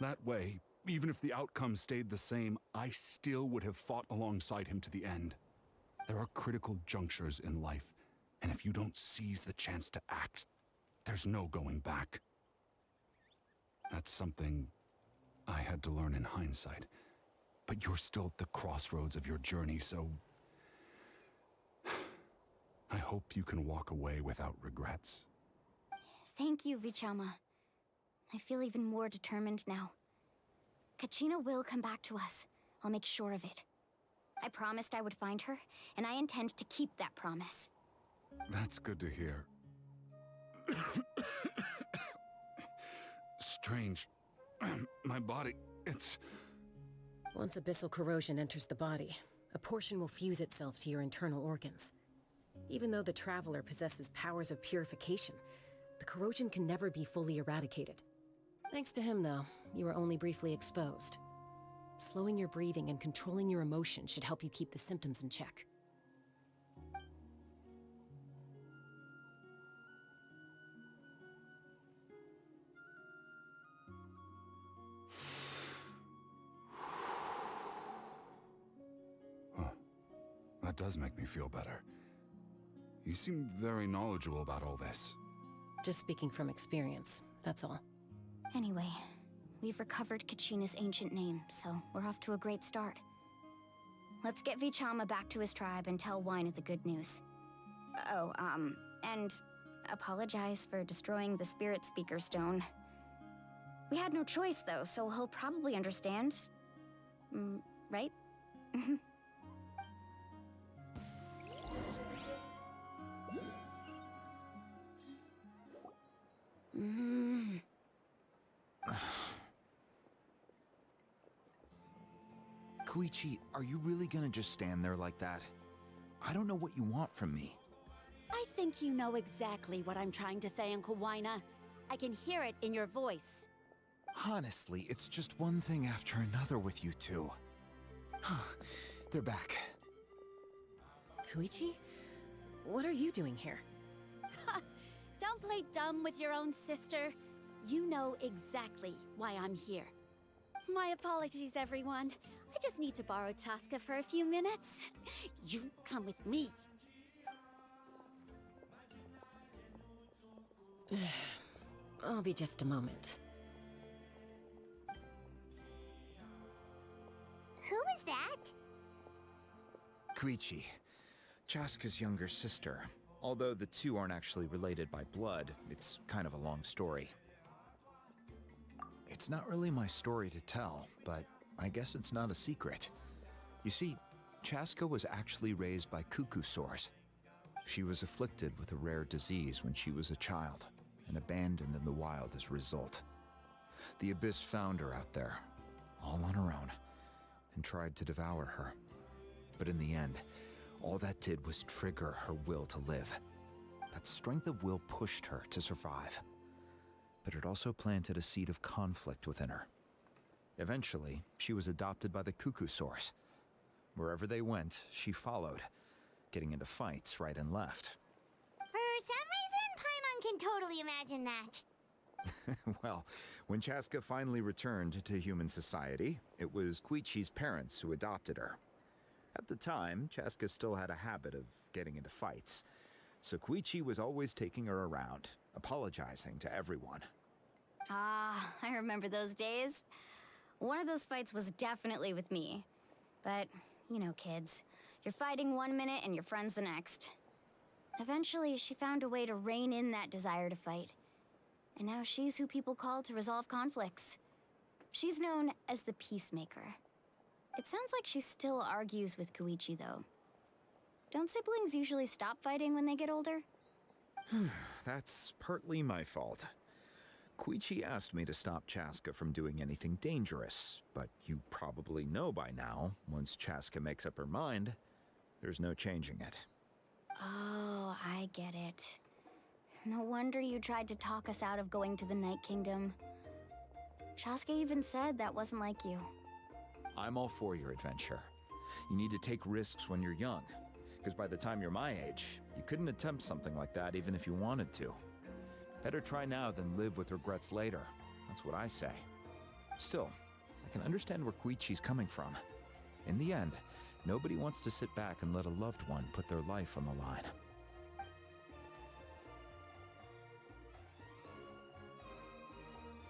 That way, even if the outcome stayed the same, I still would have fought alongside him to the end. There are critical junctures in life, and if you don't seize the chance to act, there's no going back. That's something I had to learn in hindsight. But you're still at the crossroads of your journey, so I hope you can walk away without regrets. Thank you, Vichama. I feel even more determined now. Kachina will come back to us. I'll make sure of it. I promised I would find her, and I intend to keep that promise. That's good to hear. Strange. My body, it's... Once abyssal corrosion enters the body, a portion will fuse itself to your internal organs. Even though the Traveler possesses powers of purification, the corrosion can never be fully eradicated. Thanks to him, though, you were only briefly exposed. Slowing your breathing and controlling your emotions should help you keep the symptoms in check. That does make me feel better. You seem very knowledgeable about all this. Just speaking from experience, that's all. Anyway, we've recovered Kachina's ancient name, so we're off to a great start. Let's get Vichama back to his tribe and tell Wina the good news. Oh, and apologize for destroying the Spirit Speaker Stone. We had no choice, though, so he'll probably understand. Right? Koichi, are you really gonna just stand there like that? I don't know what you want from me. I think you know exactly what I'm trying to say, Uncle Wina. I can hear it in your voice. Honestly, it's just one thing after another with you two. They're back. Koichi? What are you doing here? Don't play dumb with your own sister. You know exactly why I'm here. My apologies, everyone. I just need to borrow Tosca for a few minutes. You come with me. I'll be just a moment. Who is that? Koichi, Chaska's younger sister. Although the two aren't actually related by blood, it's kind of a long story. It's not really my story to tell, but I guess it's not a secret. You see, Chaska was actually raised by cuckoo sores. She was afflicted with a rare disease when she was a child, and abandoned in the wild as a result. The Abyss found her out there, all on her own, and tried to devour her. But in the end, all that did was trigger her will to live. That strength of will pushed her to survive. But it also planted a seed of conflict within her. Eventually, she was adopted by the cuckoo sores. Wherever they went, she followed, getting into fights right and left. For some reason, Paimon can totally imagine that. Well, when Chaska finally returned to human society, it was Koichi's parents who adopted her. At the time, Chaska still had a habit of getting into fights, so Koichi was always taking her around, apologizing to everyone. Ah, I remember those days. One of those fights was definitely with me. But, you know, kids. You're fighting one minute and your friend's the next. Eventually, she found a way to rein in that desire to fight. And now she's who people call to resolve conflicts. She's known as the Peacemaker. It sounds like she still argues with Koichi, though. Don't siblings usually stop fighting when they get older? That's partly my fault. Koichi asked me to stop Chaska from doing anything dangerous, but you probably know by now, once Chaska makes up her mind, there's no changing it. Oh, I get it. No wonder you tried to talk us out of going to the Night Kingdom. Chaska even said that wasn't like you. I'm all for your adventure. You need to take risks when you're young, because by the time you're my age, you couldn't attempt something like that even if you wanted to. Better try now than live with regrets later. That's what I say. Still, I can understand where Koichi's coming from. In the end, nobody wants to sit back and let a loved one put their life on the line.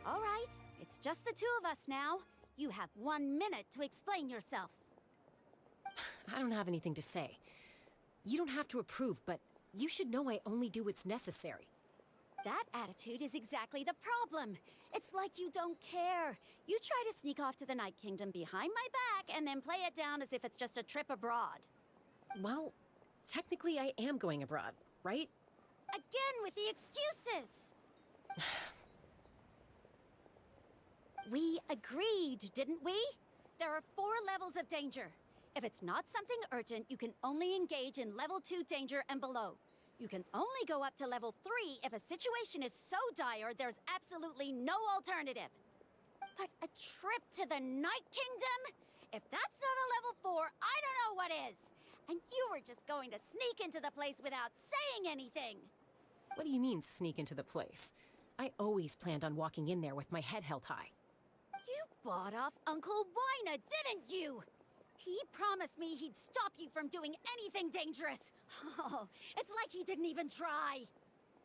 All right, it's just the two of us now. You have 1 minute to explain yourself. I don't have anything to say. You don't have to approve, but you should know I only do what's necessary. That attitude is exactly the problem. It's like you don't care. You try to sneak off to the Night Kingdom behind my back and then play it down as if it's just a trip abroad. Well, technically I am going abroad, right? Again with the excuses! We agreed, didn't we? There are 4 levels of danger. If it's not something urgent, you can only engage in level 2 danger and below. You can only go up to level 3 if a situation is so dire there's absolutely no alternative. But a trip to the Night Kingdom? If that's not a level 4, I don't know what is. And you were just going to sneak into the place without saying anything. What do you mean, sneak into the place? I always planned on walking in there with my head held high. You bought off Uncle Wina, didn't you? He promised me he'd stop you from doing anything dangerous. Oh, it's like he didn't even try.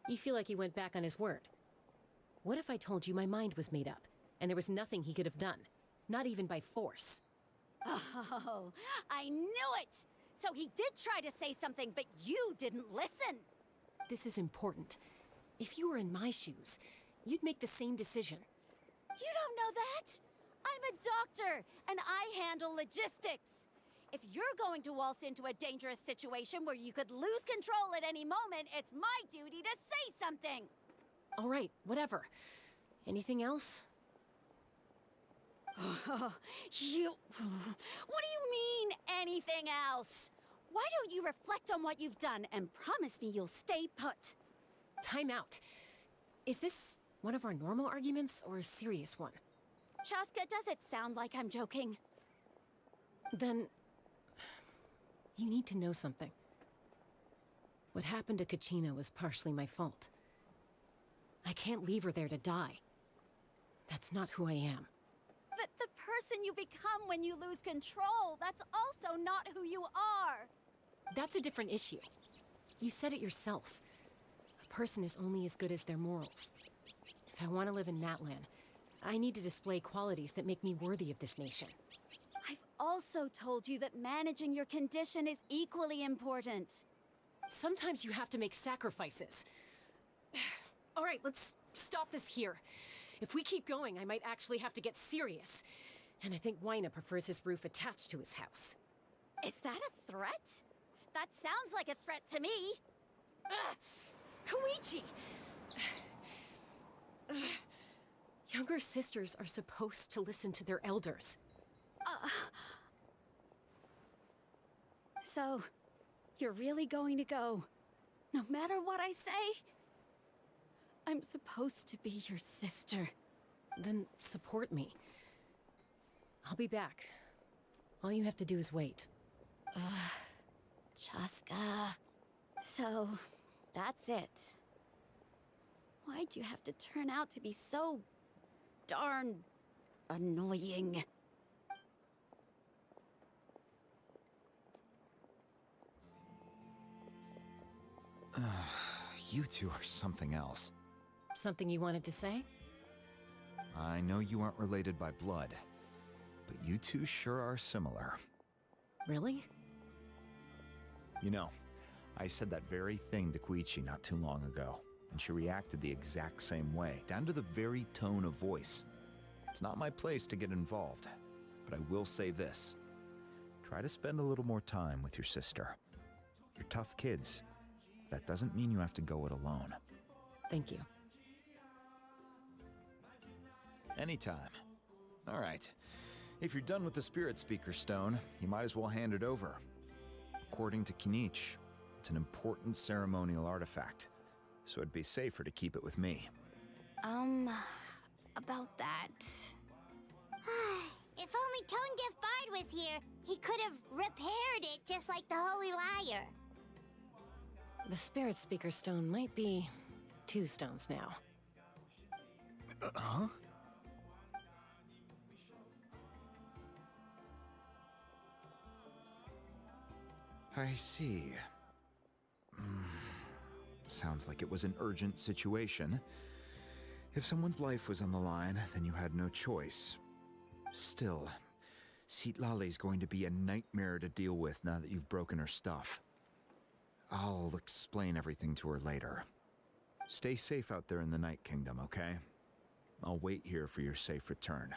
You feel like he went back on his word. What if I told you my mind was made up, and there was nothing he could have done? Not even by force. Oh, I knew it! So he did try to say something, but you didn't listen. This is important. If you were in my shoes, you'd make the same decision. You don't know that? I'm a doctor, and I handle logistics. If you're going to waltz into a dangerous situation where you could lose control at any moment, it's my duty to say something. All right, whatever. Anything else? What do you mean, anything else? Why don't you reflect on what you've done and promise me you'll stay put? Time out. Is this one of our normal arguments or a serious one? Chaska, does it sound like I'm joking? Then... you need to know something. What happened to Kachina was partially my fault. I can't leave her there to die. That's not who I am. But the person you become when you lose control, that's also not who you are. That's a different issue. You said it yourself. A person is only as good as their morals. If I want to live in Natlan, I need to display qualities that make me worthy of this nation. I've also told you that managing your condition is equally important. Sometimes you have to make sacrifices. All right, let's stop this here. If we keep going, I might actually have to get serious. And I think Waina prefers his roof attached to his house. Is that a threat? That sounds like a threat to me. Koichi! Younger sisters are supposed to listen to their elders. So, you're really going to go, no matter what I say? I'm supposed to be your sister. Then support me. I'll be back. All you have to do is wait. Chaska. So, that's it. Why'd you have to turn out to be so darn annoying? You two are something else. Something you wanted to say? I know you aren't related by blood, but you two sure are similar. Really? You know, I said that very thing to Koichi not too long ago, and she reacted the exact same way, down to the very tone of voice. It's not my place to get involved, but I will say this. Try to spend a little more time with your sister. You're tough kids. That doesn't mean you have to go it alone. Thank you. Anytime. All right. If you're done with the Spirit Speaker Stone, you might as well hand it over. According to Kinich, it's an important ceremonial artifact, so it'd be safer to keep it with me. About that... If only Tonegif Bard was here, he could have repaired it just like the Holy Liar. The Spirit Speaker Stone might be 2 stones now. Huh? I see. Sounds like it was an urgent situation. If someone's life was on the line, then you had no choice. Still, Citlali's going to be a nightmare to deal with now that you've broken her stuff. I'll explain everything to her later. Stay safe out there in the Night Kingdom, okay? I'll wait here for your safe return.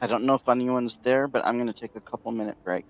I don't know if anyone's there, but I'm going to take a couple-minute break.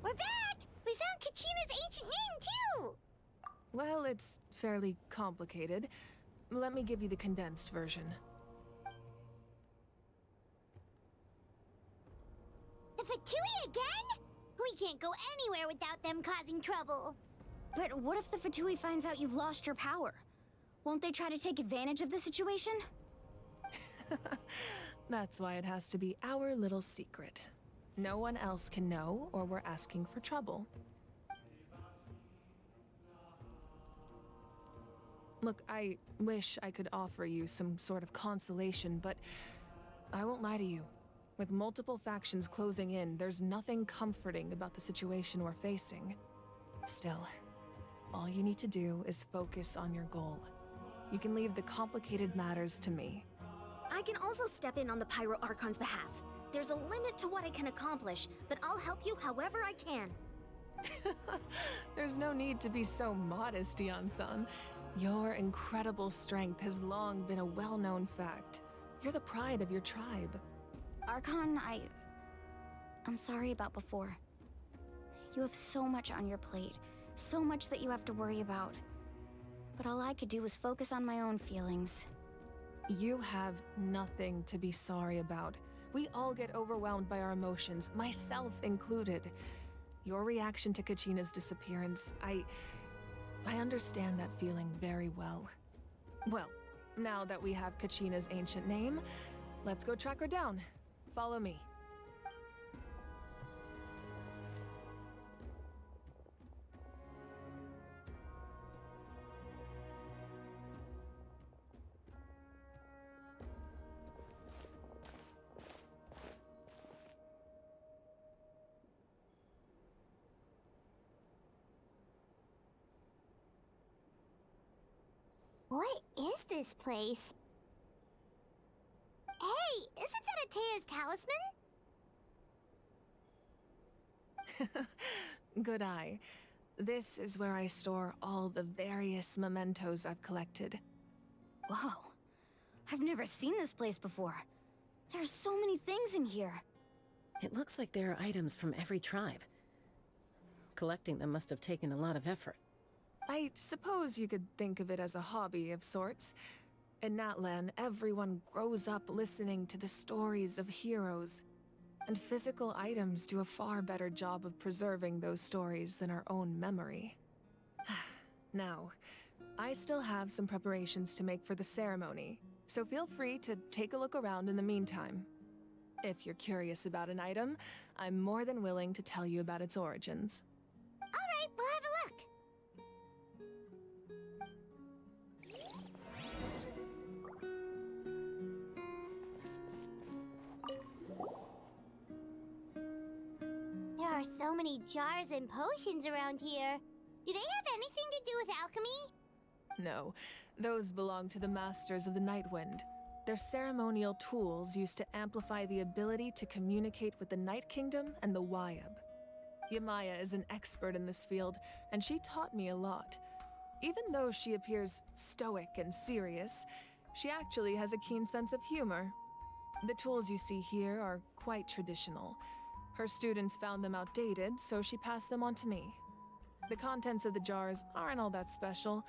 We're back! We found Kachina's ancient name, too! Well, it's fairly complicated. Let me give you the condensed version. The Fatui again? We can't go anywhere without them causing trouble. But what if the Fatui finds out you've lost your power? Won't they try to take advantage of the situation? That's why it has to be our little secret. No one else can know, or we're asking for trouble. Look, I wish I could offer you some sort of consolation, but I won't lie to you. With multiple factions closing in, there's nothing comforting about the situation we're facing. Still, all you need to do is focus on your goal. You can leave the complicated matters to me. I can also step in on the Pyro Archon's behalf. There's a limit to what I can accomplish, but I'll help you however I can. There's no need to be so modest, Dion-san. Your incredible strength has long been a well-known fact. You're the pride of your tribe. Archon, I'm sorry about before. You have so much on your plate, so much that you have to worry about. But all I could do was focus on my own feelings. You have nothing to be sorry about. We all get overwhelmed by our emotions, myself included. Your reaction to Kachina's disappearance, I understand that feeling very well. Well, Now that we have Kachina's ancient name, let's go track her down. Follow me. What is this place? Hey, isn't that Atea's talisman? Good eye. This is where I store all the various mementos I've collected. Whoa. I've never seen this place before. There's so many things in here. It looks like there are items from every tribe. Collecting them must have taken a lot of effort. I suppose you could think of it as a hobby of sorts. In Natlan, everyone grows up listening to the stories of heroes, and physical items do a far better job of preserving those stories than our own memory. Now, I still have some preparations to make for the ceremony, so feel free to take a look around in the meantime. If you're curious about an item, I'm more than willing to tell you about its origins. All right, we'll have a look. There are so many jars and potions around here. Do they have anything to do with alchemy? No, those belong to the Masters of the Nightwind. They're ceremonial tools used to amplify the ability to communicate with the Night Kingdom and the Wyab. Yamaya is an expert in this field, and she taught me a lot. Even though she appears stoic and serious, she actually has a keen sense of humor. The tools you see here are quite traditional. Her students found them outdated, so she passed them on to me. The contents of the jars aren't all that special.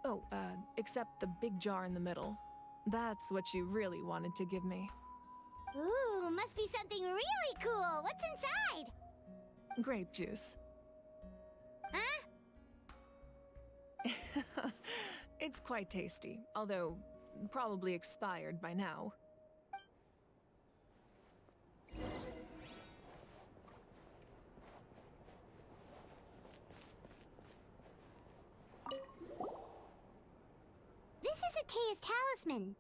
Oh, except the big jar in the middle. That's what she really wanted to give me. Ooh, must be something really cool. What's inside? Grape juice. Huh? It's quite tasty, although probably expired by now. This is Atea's talisman.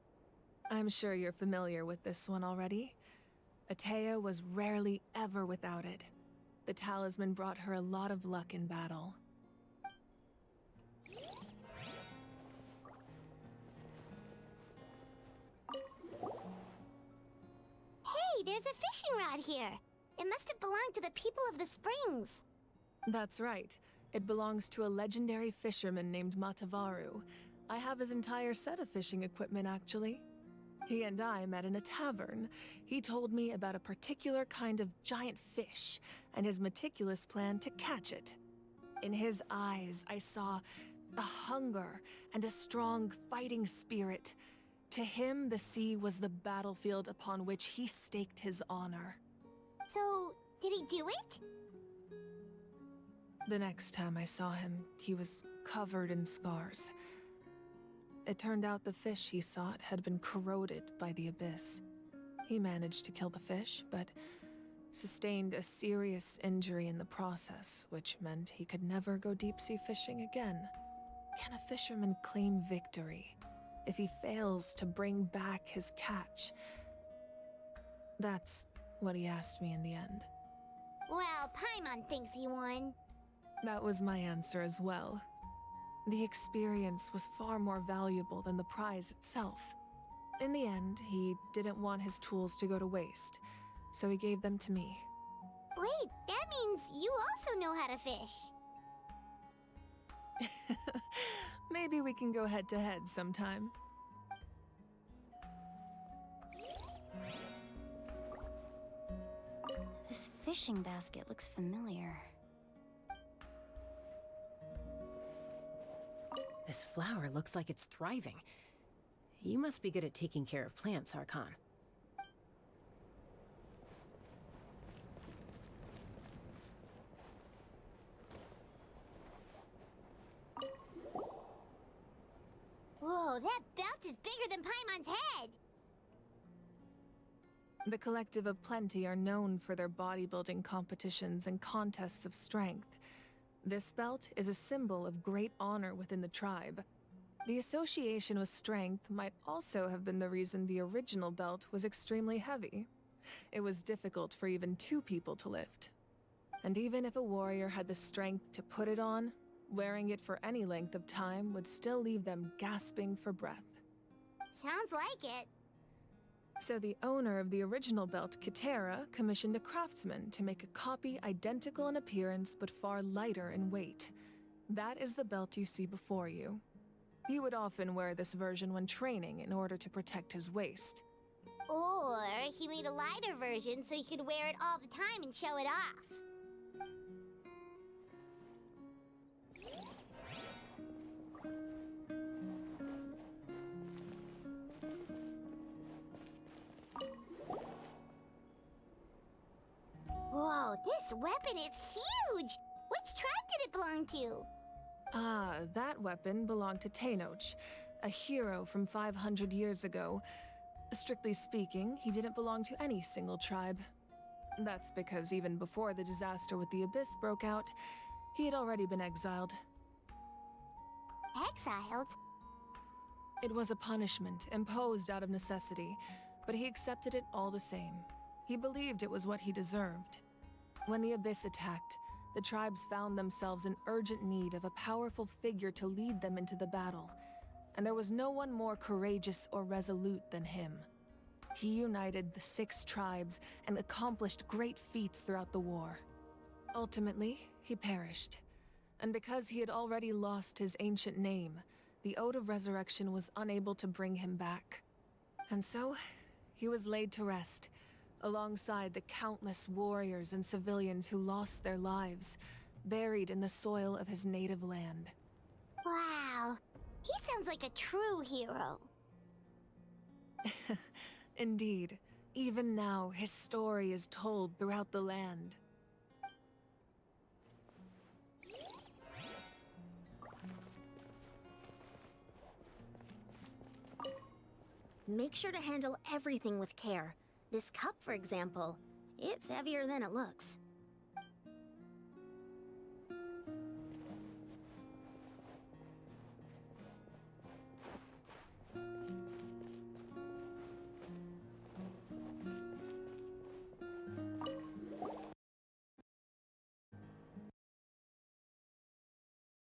I'm sure you're familiar with this one already. Atea was rarely ever without it. The talisman brought her a lot of luck in battle. Hey, there's a fishing rod here. It must have belonged to the people of the springs. That's right. It belongs to a legendary fisherman named Matavaru. I have his entire set of fishing equipment, actually. He and I met in a tavern. He told me about a particular kind of giant fish and his meticulous plan to catch it. In his eyes, I saw a hunger and a strong fighting spirit. To him, the sea was the battlefield upon which he staked his honor. So, did he do it? The next time I saw him, he was covered in scars. It turned out the fish he sought had been corroded by the abyss. He managed to kill the fish, but sustained a serious injury in the process, which meant he could never go deep-sea fishing again. Can a fisherman claim victory if he fails to bring back his catch? That's what he asked me in the end. Well, Paimon thinks he won. That was my answer as well. The experience was far more valuable than the prize itself. In the end, he didn't want his tools to go to waste, so he gave them to me. Wait, that means you also know how to fish. Maybe we can go head-to-head sometime. This fishing basket looks familiar. This flower looks like it's thriving. You must be good at taking care of plants, Archon. Whoa, that bell belt is bigger than Paimon's head! The Collective of Plenty are known for their bodybuilding competitions and contests of strength. This belt is a symbol of great honor within the tribe. The association with strength might also have been the reason the original belt was extremely heavy. It was difficult for even 2 people to lift. And even if a warrior had the strength to put it on, wearing it for any length of time would still leave them gasping for breath. Sounds like it. So the owner of the original belt, Kitera, commissioned a craftsman to make a copy identical in appearance but far lighter in weight. That is the belt you see before you. He would often wear this version when training in order to protect his waist. Or he made a lighter version so he could wear it all the time and show it off. Whoa, this weapon is huge! Which tribe did it belong to? Ah, that weapon belonged to Tenoch, a hero from 500 years ago. Strictly speaking, he didn't belong to any single tribe. That's because even before the disaster with the Abyss broke out, he had already been exiled. Exiled? It was a punishment imposed out of necessity, but he accepted it all the same. He believed it was what he deserved. When the Abyss attacked, the tribes found themselves in urgent need of a powerful figure to lead them into the battle, and there was no one more courageous or resolute than him. He united the 6 tribes and accomplished great feats throughout the war. Ultimately, he perished, and because he had already lost his ancient name, the Ode of Resurrection was unable to bring him back. And so, he was laid to rest, alongside the countless warriors and civilians who lost their lives, buried in the soil of his native land. Wow, he sounds like a true hero. Indeed, even now his story is told throughout the land. Make sure to handle everything with care. This cup, for example, it's heavier than it looks.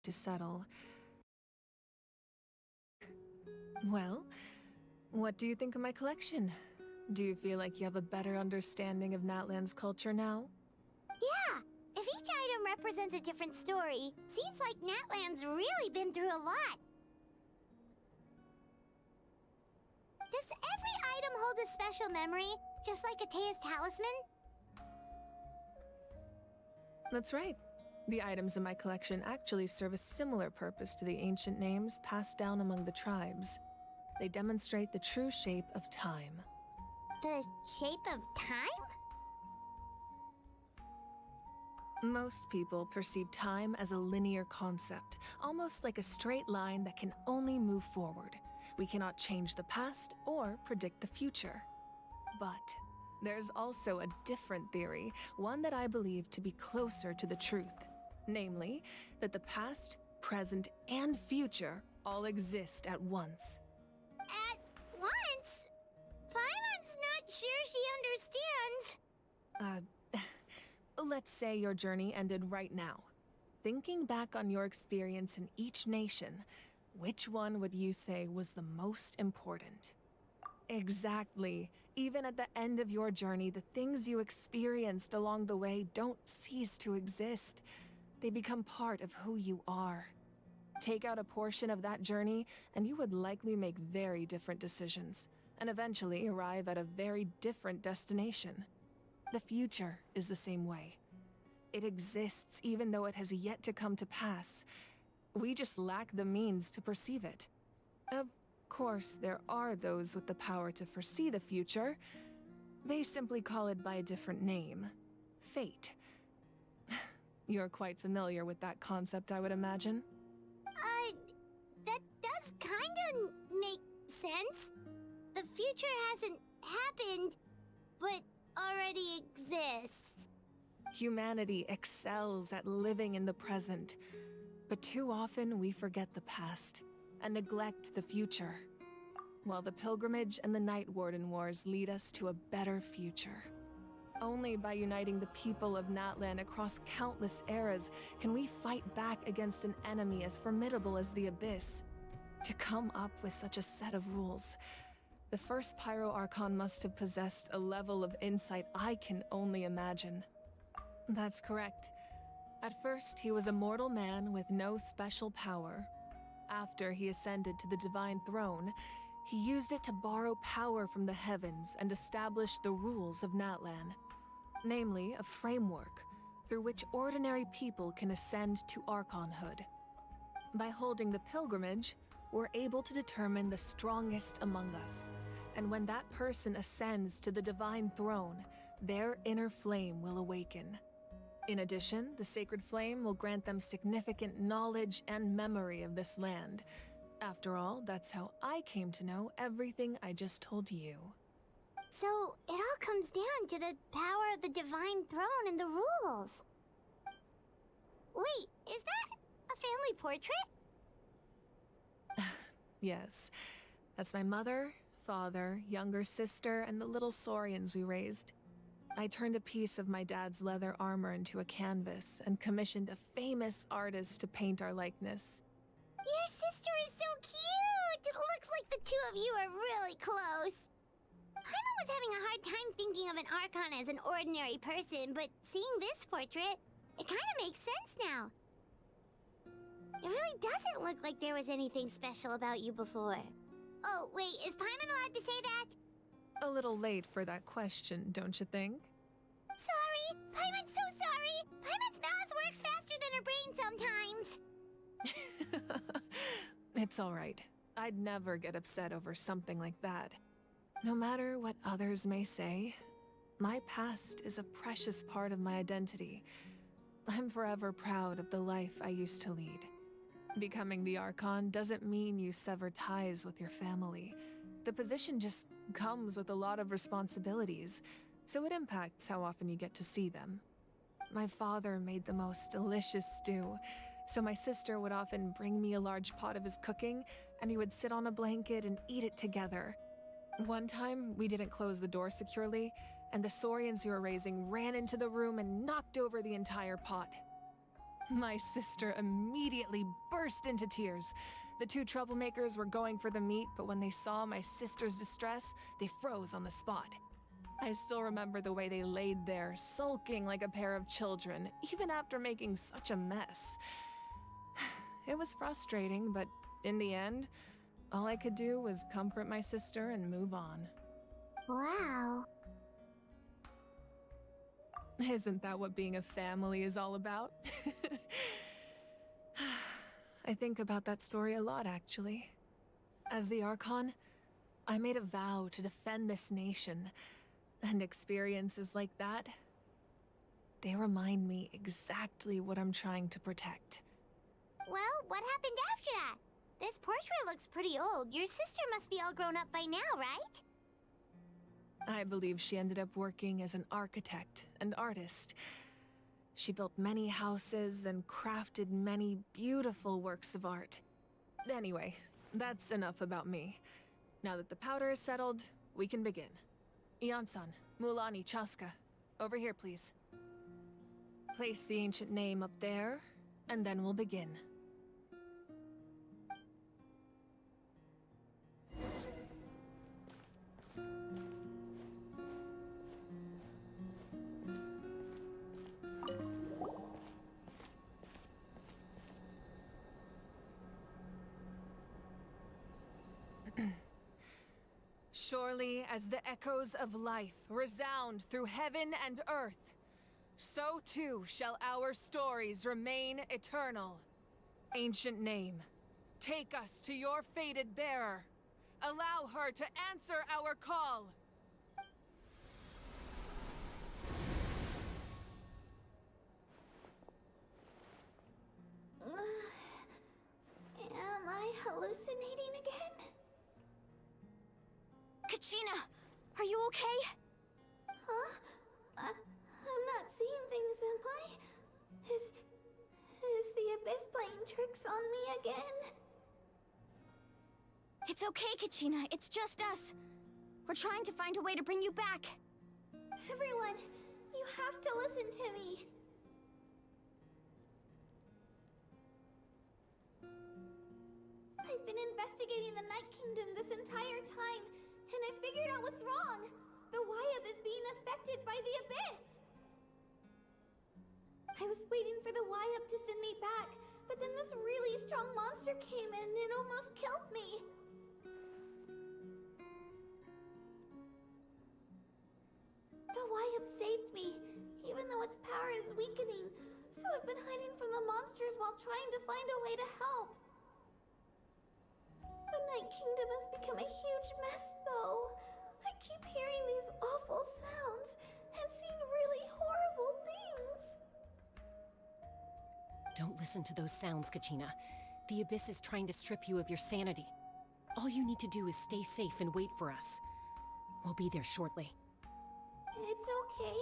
To settle. Well, what do you think of my collection? Do you feel like you have a better understanding of Natlan's culture now? Yeah, if each item represents a different story, seems like Natlan's really been through a lot. Does every item hold a special memory, just like Atea's talisman? That's right. The items in my collection actually serve a similar purpose to the ancient names passed down among the tribes. They demonstrate the true shape of time. The shape of time? Most people perceive time as a linear concept, almost like a straight line that can only move forward. We cannot change the past or predict the future. But there's also a different theory, one that I believe to be closer to the truth. Namely, that the past, present, and future all exist at once. At once? Paimon's not sure she understands. Let's say your journey ended right now. Thinking back on your experience in each nation, which one would you say was the most important? Exactly. Even at the end of your journey, the things you experienced along the way don't cease to exist. They become part of who you are. Take out a portion of that journey, and you would likely make very different decisions, and eventually arrive at a very different destination. The future is the same way. It exists even though it has yet to come to pass. We just lack the means to perceive it. Of course, there are those with the power to foresee the future. They simply call it by a different name. Fate. You're quite familiar with that concept, I would imagine. That does kinda make future hasn't happened, but already exists. Humanity excels at living in the present, but too often we forget the past and neglect the future, while the Pilgrimage and the Night Warden Wars lead us to a better future. Only by uniting the people of Natlan across countless eras can we fight back against an enemy as formidable as the Abyss. To come up with such a set of rules, the first Pyro Archon must have possessed a level of insight I can only imagine. That's correct. At first, he was a mortal man with no special power. After he ascended to the Divine Throne, he used it to borrow power from the heavens and establish the rules of Natlan. Namely, a framework through which ordinary people can ascend to Archonhood. By holding the pilgrimage, we're able to determine the strongest among us, and when that person ascends to the Divine Throne, their inner flame will awaken. In addition, the sacred flame will grant them significant knowledge and memory of this land. After all, that's how I came to know everything I just told you. So, it all comes down to the power of the Divine Throne and the rules. Wait, is that a family portrait? Yes, that's my mother, father, younger sister, and the little saurians we raised. I turned a piece of my dad's leather armor into a canvas and commissioned a famous artist to paint our likeness. Your sister is so cute! It looks like the two of you are really close. Paimon was having a hard time thinking of an Archon as an ordinary person, but seeing this portrait, it kind of makes sense now. It really doesn't look like there was anything special about you before. Oh, wait, is Paimon allowed to say that? A little late for that question, don't you think? Sorry! Paimon's so sorry! Paimon's mouth works faster than her brain sometimes! It's all right. I'd never get upset over something like that. No matter what others may say, my past is a precious part of my identity. I'm forever proud of the life I used to lead. Becoming the Archon doesn't mean you sever ties with your family. The position just comes with a lot of responsibilities, so it impacts how often you get to see them. My father made the most delicious stew, so my sister would often bring me a large pot of his cooking, and he would sit on a blanket and eat it together. One time, we didn't close the door securely, and the saurians we were raising ran into the room and knocked over the entire pot. My sister immediately burst into tears. The two troublemakers were going for the meat, but when they saw my sister's distress, they froze on the spot. I still remember the way they laid there, sulking like a pair of children, even after making such a mess. It was frustrating, but in the end, all I could do was comfort my sister and move on. Wow. Isn't that what being a family is all about? I think about that story a lot, actually. As the Archon, I made a vow to defend this nation, and experiences like that, they remind me exactly what I'm trying to protect. Well, what happened after that? This portrait looks pretty old. Your sister must be all grown up by now, right? I believe she ended up working as an architect and artist. She built many houses and crafted many beautiful works of art. Anyway, that's enough about me. Now that the powder is settled, we can begin. Ian-san, Mulani, Chaska, over here, please. Place the ancient name up there, and then we'll begin. Surely as the echoes of life resound through heaven and earth, so too shall our stories remain eternal. Ancient name, take us to your fated bearer. Allow her to answer our call. Am I hallucinating again? Kachina, are you okay? Huh? I'm not seeing things, am I? Is the Abyss playing tricks on me again? It's okay, Kachina. It's just us. We're trying to find a way to bring you back. Everyone, you have to listen to me. I've been investigating the Night Kingdom this entire time, and I figured out what's wrong. The Wyab is being affected by the Abyss. I was waiting for the Wyab to send me back, but then this really strong monster came in and it almost killed me. The Wyab saved me, even though its power is weakening, so I've been hiding from the monsters while trying to find a way to help. The Night Kingdom has become a huge mess, though. I keep hearing these awful sounds and seeing really horrible things. Don't listen to those sounds, Kachina. The Abyss is trying to strip you of your sanity. All you need to do is stay safe and wait for us. We'll be there shortly. It's okay.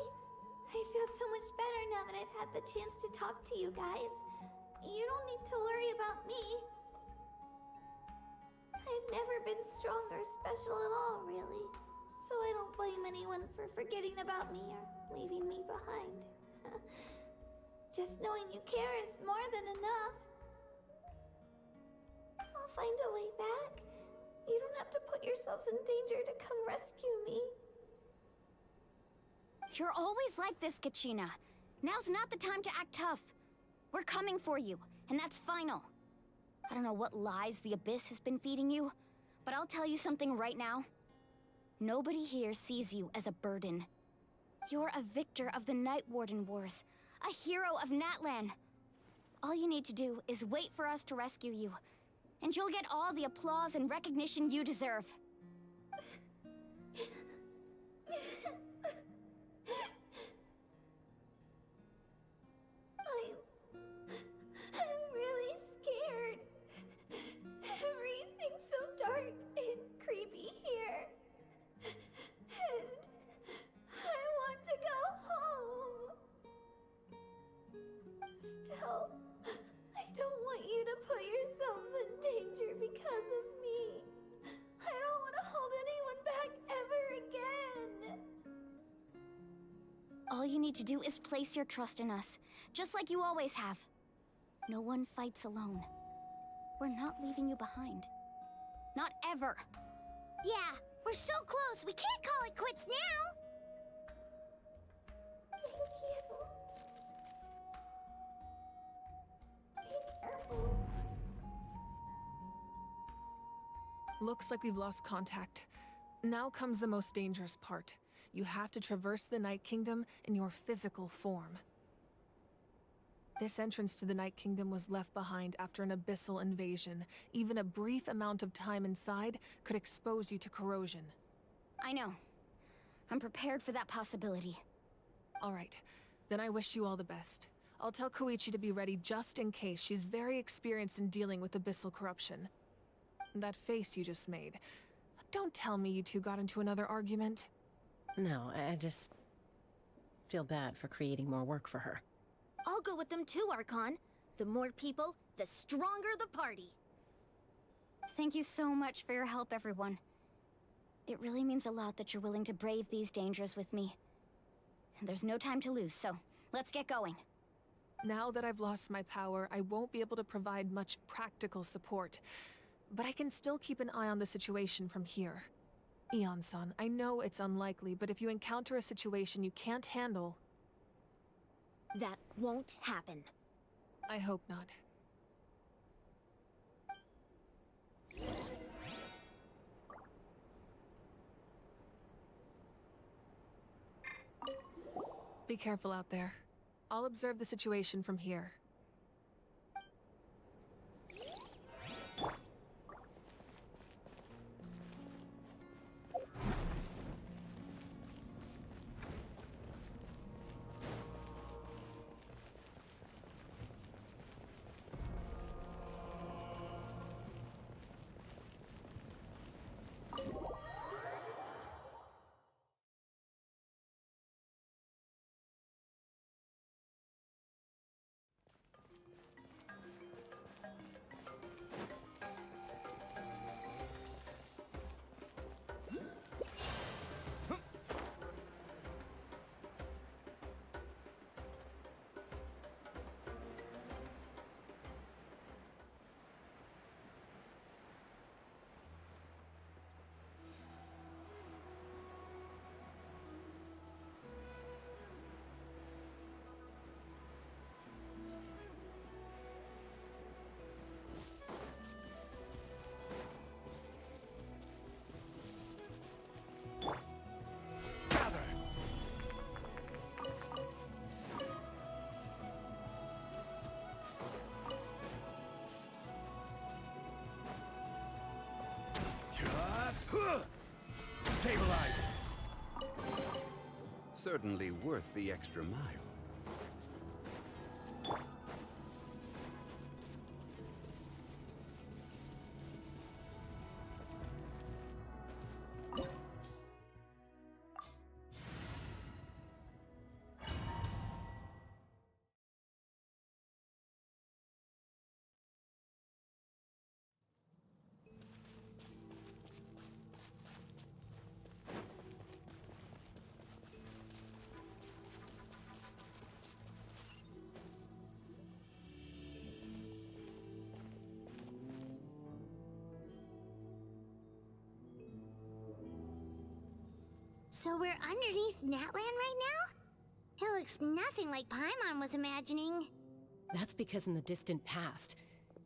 I feel so much better now that I've had the chance to talk to you guys. You don't need to worry about me. I've never been strong or special at all, really. So I don't blame anyone for forgetting about me or leaving me behind. Just knowing you care is more than enough. I'll find a way back. You don't have to put yourselves in danger to come rescue me. You're always like this, Kachina. Now's not the time to act tough. We're coming for you, and that's final. I don't know what lies the Abyss has been feeding you, but I'll tell you something right now. Nobody here sees you as a burden. You're a victor of the Night Warden Wars, a hero of Natlan. All you need to do is wait for us to rescue you, and you'll get all the applause and recognition you deserve. I'm really scared. Everything's so dark and creepy here. And I want to go home. Still, I don't want you to put yourselves in danger because of me. I don't want to hold anyone back ever again. All you need to do is place your trust in us, just like you always have. No one fights alone. We're not leaving you behind. Not ever. Yeah, we're so close. We can't call it quits now. Thank you. Be careful. Looks like we've lost contact. Now comes the most dangerous part. You have to traverse the Night Kingdom in your physical form. This entrance to the Night Kingdom was left behind after an abyssal invasion. Even a brief amount of time inside could expose you to corrosion. I know. I'm prepared for that possibility. All right, then I wish you all the best. I'll tell Koichi to be ready just in case. She's very experienced in dealing with abyssal corruption. That face you just made. Don't tell me you two got into another argument. No, I just feel bad for creating more work for her. I'll go with them too, Archon. The more people, the stronger the party. Thank you so much for your help, everyone. It really means a lot that you're willing to brave these dangers with me. And there's no time to lose, so let's get going. Now that I've lost my power, I won't be able to provide much practical support. But I can still keep an eye on the situation from here. Eon-san, I know it's unlikely, but if you encounter a situation you can't handle... That won't happen. I hope not. Be careful out there. I'll observe the situation from here. Stabilize! Certainly worth the extra mile. So we're underneath Natlan right now? It looks nothing like Paimon was imagining. That's because in the distant past,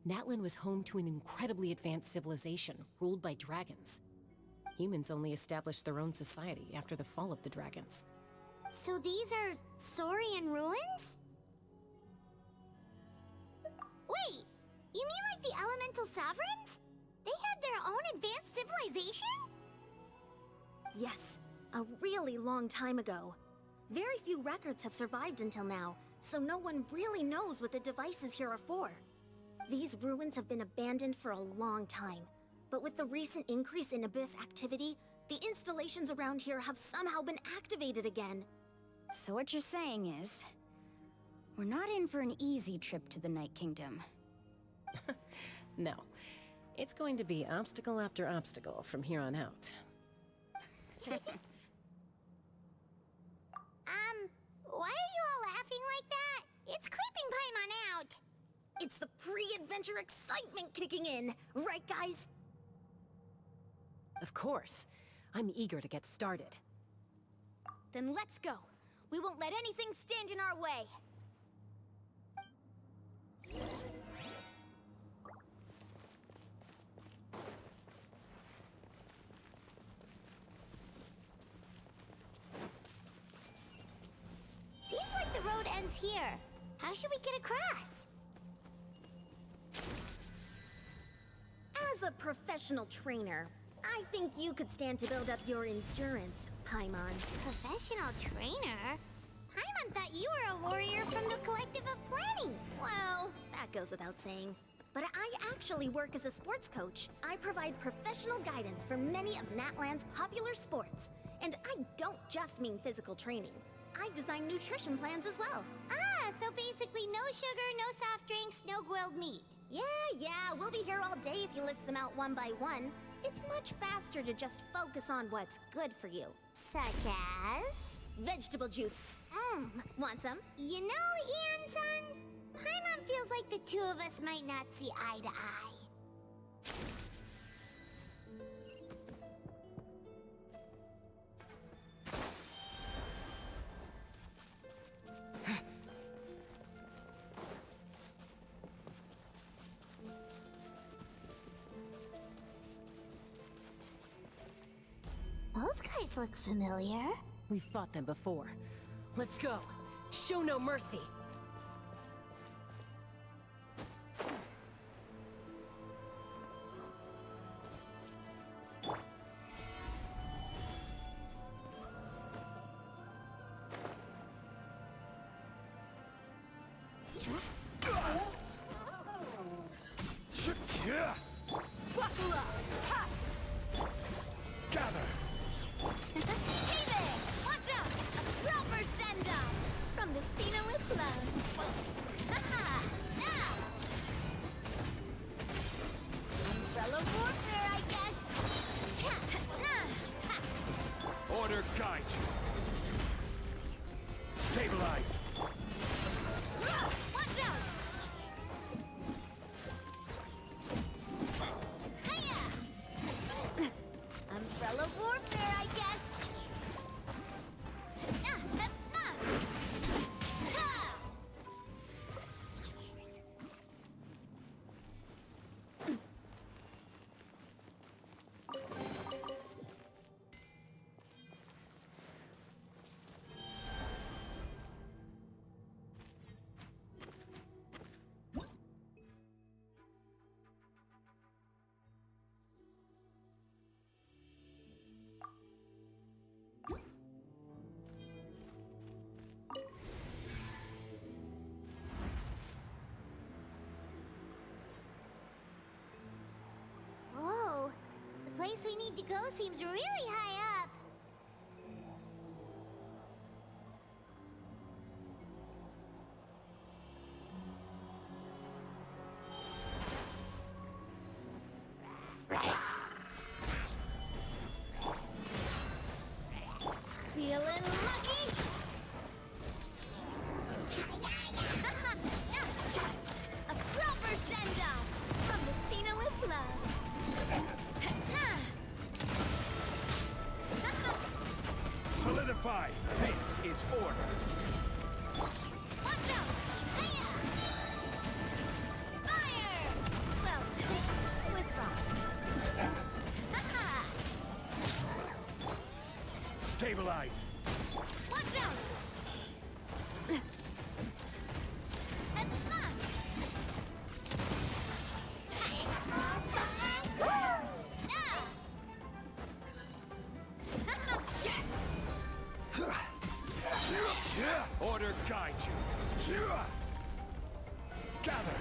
Natlan was home to an incredibly advanced civilization ruled by dragons. Humans only established their own society after the fall of the dragons. So these are Saurian ruins? Wait, you mean like the elemental sovereigns? They had their own advanced civilization? Yes, a really long time ago. Very few records have survived until now, so no one really knows what the devices here are for. These ruins have been abandoned for a long time, but with the recent increase in Abyss activity, the installations around here have somehow been activated again. So what you're saying is, we're not in for an easy trip to the Night Kingdom. No. It's going to be obstacle after obstacle from here on out. Why are you all laughing like that? It's creeping Paimon out. It's the pre-adventure excitement kicking in, right guys? Of course. I'm eager to get started. Then let's go. We won't let anything stand in our way. Seems like the road ends here. How should we get across? As a professional trainer, I think you could stand to build up your endurance, Paimon. Professional trainer? Paimon thought you were a warrior from the Collective of Planning. Well, that goes without saying. But I actually work as a sports coach. I provide professional guidance for many of Natlan's popular sports. And I don't just mean physical training. I design nutrition plans as well. Ah, so basically no sugar, no soft drinks, no grilled meat. Yeah, we'll be here all day if you list them out one by one. It's much faster to just focus on what's good for you. Such as? Vegetable juice. Want some? You know, Ian-san, Paimon feels like the two of us might not see eye to eye. Those guys look familiar. We've fought them before. Let's go. Show no mercy. Buckle up! Ha! Gather! Hey there! Watch out! A proper send-off! From the Spina with love. Ha-ha! Now! Umbrella warfare, I guess! Cha! Nah! Ha! Order guide you. Stabilize. Watch out! Hiya! Umbrella warfare, I guess. place we need to go seems really high up. Feeling lucky? A proper send-off from the Spina with love. Solidify! This is order! Watch out! Hiya! Fire! Well, with rocks. Stabilize! Watch out! Order guide you! Gather!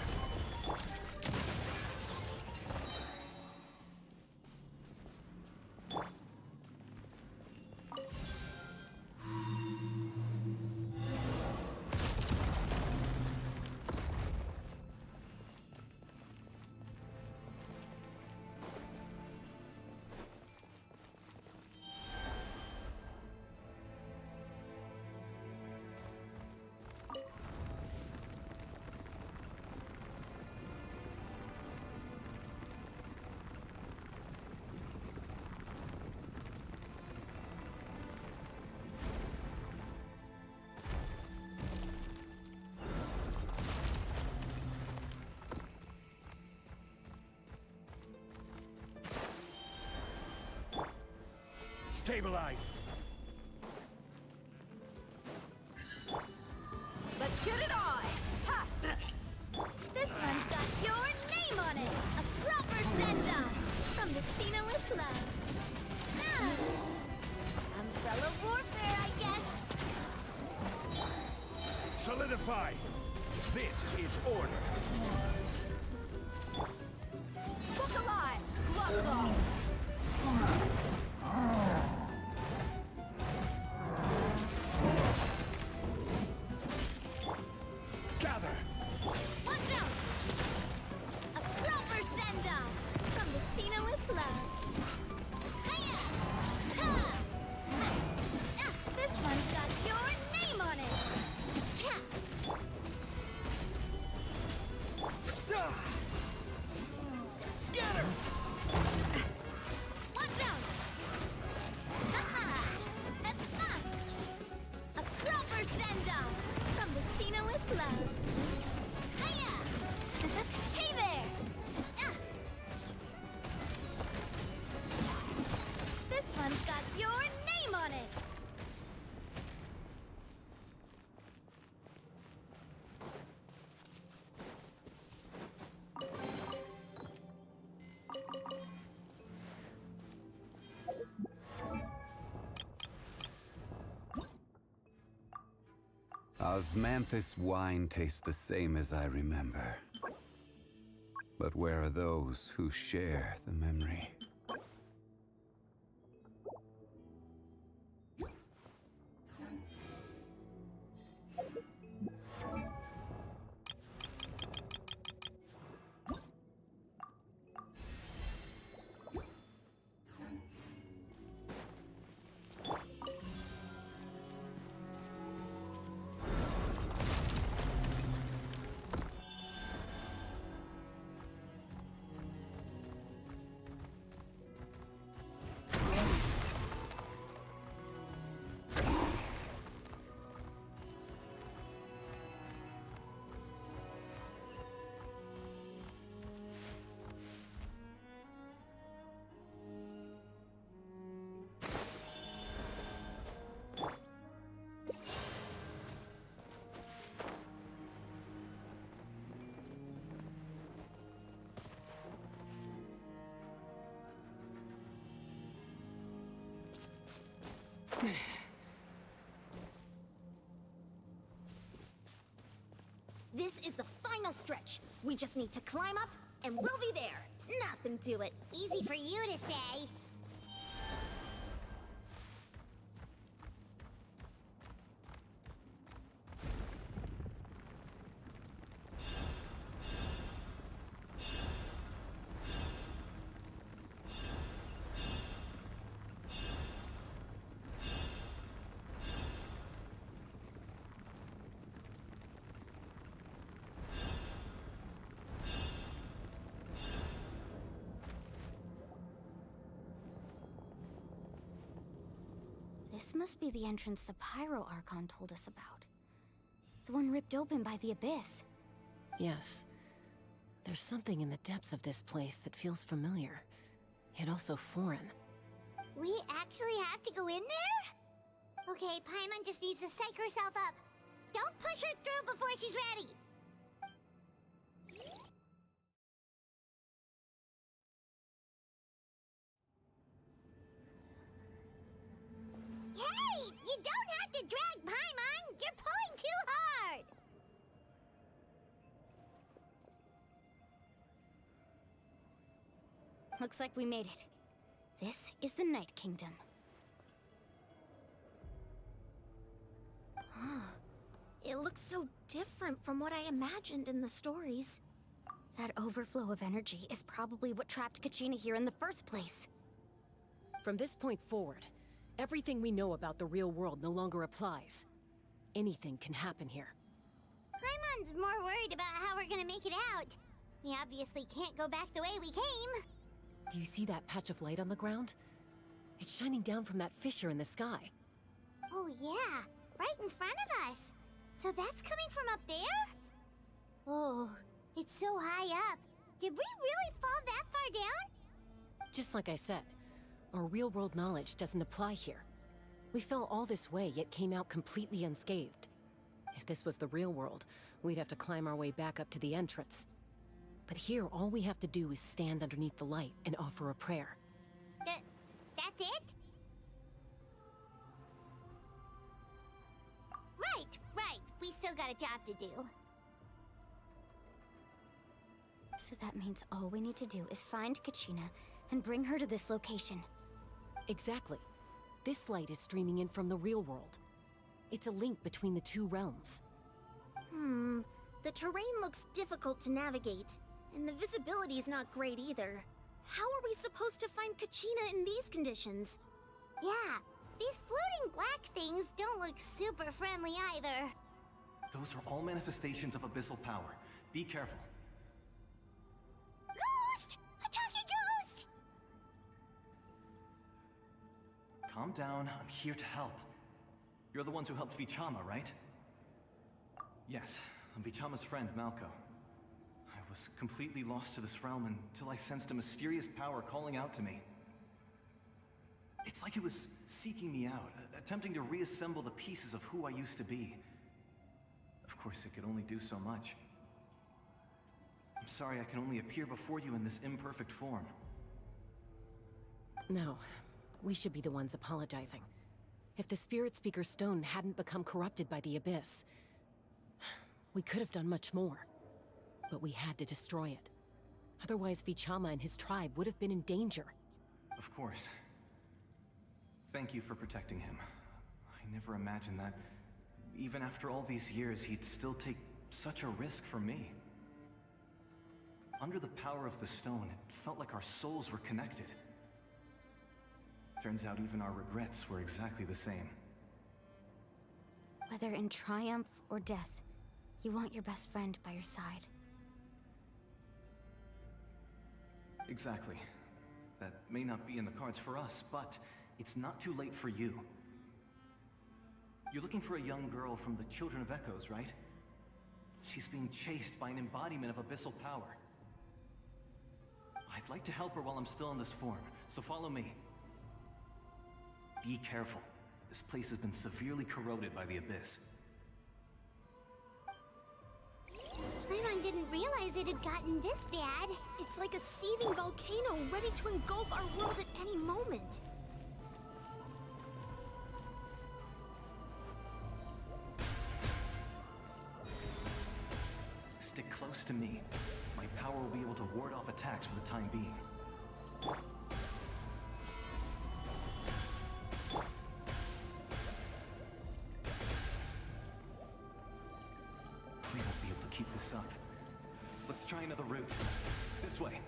Stabilize! Let's get it on! Ha! This one's got your name on it! A proper send-off from the Spina with love. Umbrella warfare, I guess. Solidify! This is order! Book alive! Gloves off! Gather! Watch out! A proper send-off from the Spina with love. Hiya! Ha! This one's got your name on it. Cha! Scatter! Watch out! A proper send-off from the Spina with love. Hiya! Hey there! This one's got your name on it. Osmanthus wine tastes the same as I remember. But where are those who share the memory? This is the final stretch. We just need to climb up, and we'll be there. Nothing to it. Easy for you to say. This must be the entrance the Pyro Archon told us about. The one ripped open by the Abyss. Yes. There's something in the depths of this place that feels familiar, yet also foreign. We actually have to go in there? Okay, Paimon just needs to psych herself up. Don't push her through before she's ready. Hey! You don't have to drag Paimon! You're pulling too hard! Looks like we made it. This is the Night Kingdom. It looks so different from what I imagined in the stories. That overflow of energy is probably what trapped Kachina here in the first place. From this point forward, everything we know about the real world no longer applies. Anything can happen here. Paimon's more worried about how we're gonna make it out. We obviously can't go back the way we came. Do you see that patch of light on the ground? It's shining down from that fissure in the sky. Oh yeah, right in front of us. So that's coming from up there? Oh, it's so high up. Did we really fall that far down? Just like I said, our real-world knowledge doesn't apply here. We fell all this way, yet came out completely unscathed. If this was the real world, we'd have to climb our way back up to the entrance. But here, all we have to do is stand underneath the light and offer a prayer. That's it? Right. We still got a job to do. So that means all we need to do is find Kachina and bring her to this location. Exactly. This light is streaming in from the real world. It's a link between the two realms. The terrain looks difficult to navigate, and the visibility's not great either. How are we supposed to find Kachina in these conditions? Yeah, these floating black things don't look super friendly either. Those are all manifestations of abyssal power. Be careful. Ghost! A talking ghost! Calm down, I'm here to help. You're the ones who helped Vichama, right? Yes, I'm Vichama's friend, Malko. I was completely lost to this realm until I sensed a mysterious power calling out to me. It's like it was seeking me out, attempting to reassemble the pieces of who I used to be. Of course, it could only do so much. I'm sorry I can only appear before you in this imperfect form. No, we should be the ones apologizing. If the Spirit Speaker Stone hadn't become corrupted by the Abyss, we could have done much more. But we had to destroy it. Otherwise, Vichama and his tribe would have been in danger. Of course. Thank you for protecting him. I never imagined that, even after all these years, he'd still take such a risk for me. Under the power of the stone, it felt like our souls were connected. Turns out even our regrets were exactly the same. Whether in triumph or death, you want your best friend by your side. Exactly. That may not be in the cards for us, but it's not too late for you. You're looking for a young girl from the Children of Echoes, right? She's being chased by an embodiment of abyssal power. I'd like to help her while I'm still in this form, so follow me. Be careful. This place has been severely corroded by the Abyss. Paimon didn't realize it had gotten this bad. It's like a seething volcano ready to engulf our world at any moment. Stick close to me. My power will be able to ward off attacks for the time being. We won't be able to keep this up. Let's try another route. This way.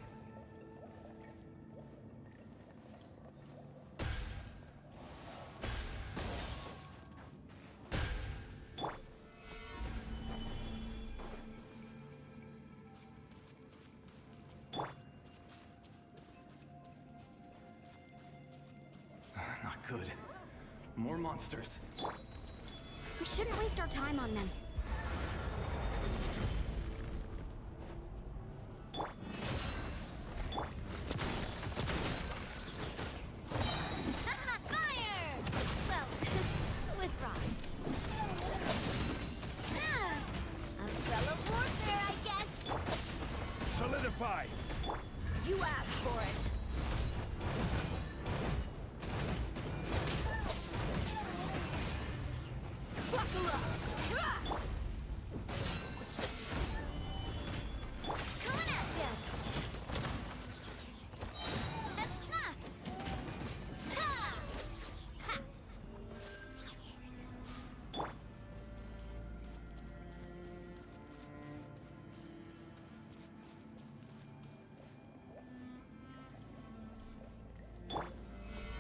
Not good. More monsters. We shouldn't waste our time on them. Fire! Well, with rocks. Umbrella warfare, I guess. Solidify! You asked for it. Buckle up! Coming at ya!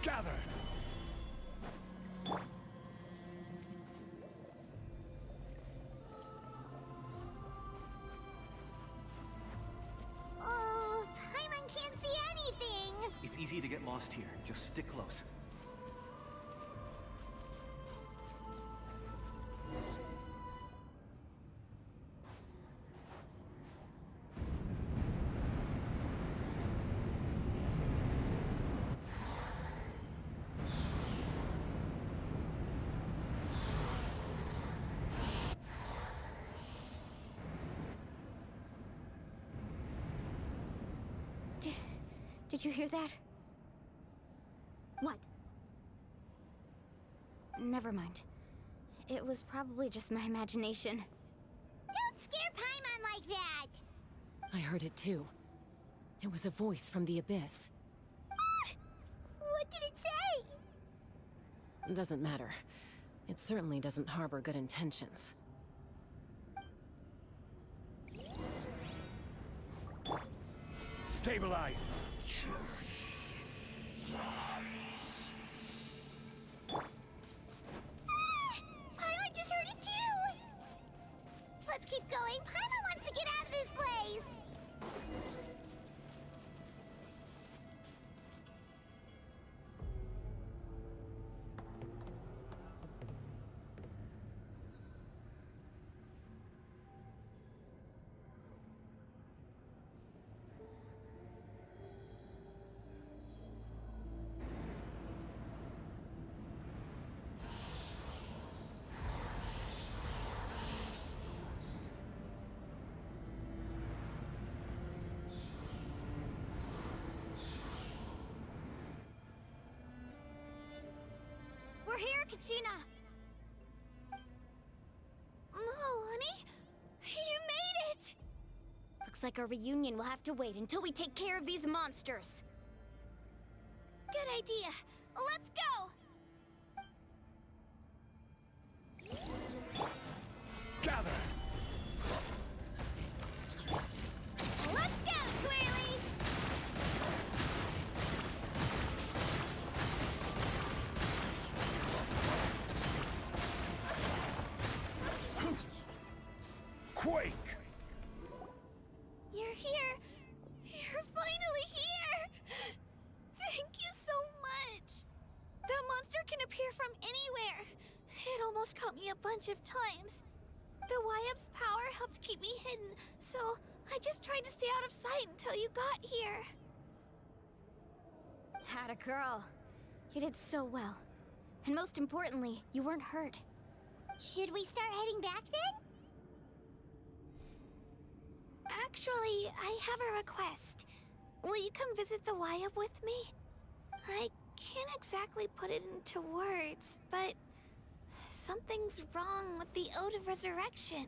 Gather! Oh, Paimon can't see anything! It's easy to get lost here. Just stick close. Did you hear that? What? Never mind. It was probably just my imagination. Don't scare Paimon like that! I heard it too. It was a voice from the abyss. What did it say? Doesn't matter. It certainly doesn't harbor good intentions. Stabilize! Paimon just heard it too! Let's keep going. Paimon wants to get out of this place! We're here, Kachina! Oh, honey? You made it! Looks like our reunion will have to wait until we take care of these monsters. Good idea. Let's go! Gather! Let's go, Twirly! Quake! You're here. You're finally here. Thank you so much. That monster can appear from anywhere. It almost caught me a bunch of times. The Wyab's power helped keep me hidden, so I just tried to stay out of sight until you got here. Atta girl. You did so well. And most importantly, you weren't hurt. Should we start heading back then? Actually, I have a request. Will you come visit the Wyab with me? I can't exactly put it into words, but something's wrong with the Ode of Resurrection.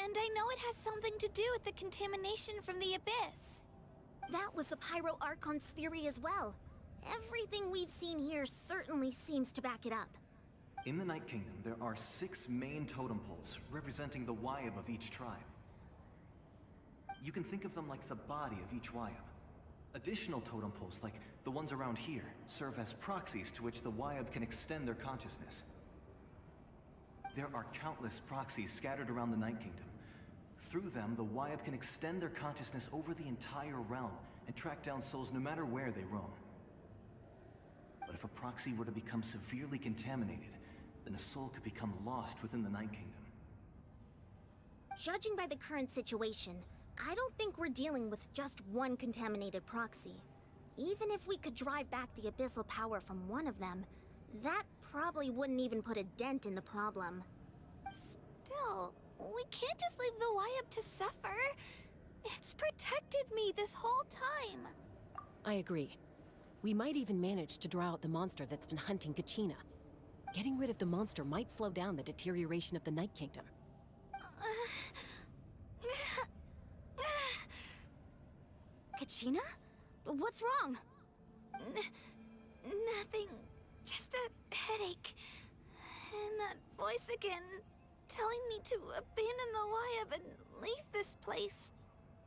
And I know it has something to do with the contamination from the Abyss. That was the Pyro Archon's theory as well. Everything we've seen here certainly seems to back it up. In the Night Kingdom, there are 6 main totem poles representing the Wyab of each tribe. You can think of them like the body of each Wyab. Additional totem poles, like the ones around here, serve as proxies to which the Wyab can extend their consciousness. There are countless proxies scattered around the Night Kingdom. Through them, the Wyab can extend their consciousness over the entire realm and track down souls no matter where they roam. But if a proxy were to become severely contaminated, then a soul could become lost within the Night Kingdom. Judging by the current situation, I don't think we're dealing with just one contaminated proxy. Even if we could drive back the abyssal power from one of them, that probably wouldn't even put a dent in the problem. Still, we can't just leave the Wyab to suffer. It's protected me this whole time. I agree. We might even manage to draw out the monster that's been hunting Kachina. Getting rid of the monster might slow down the deterioration of the Night Kingdom. Kachina? What's wrong? Nothing. Just a headache. And that voice again, telling me to abandon the Wyab and leave this place.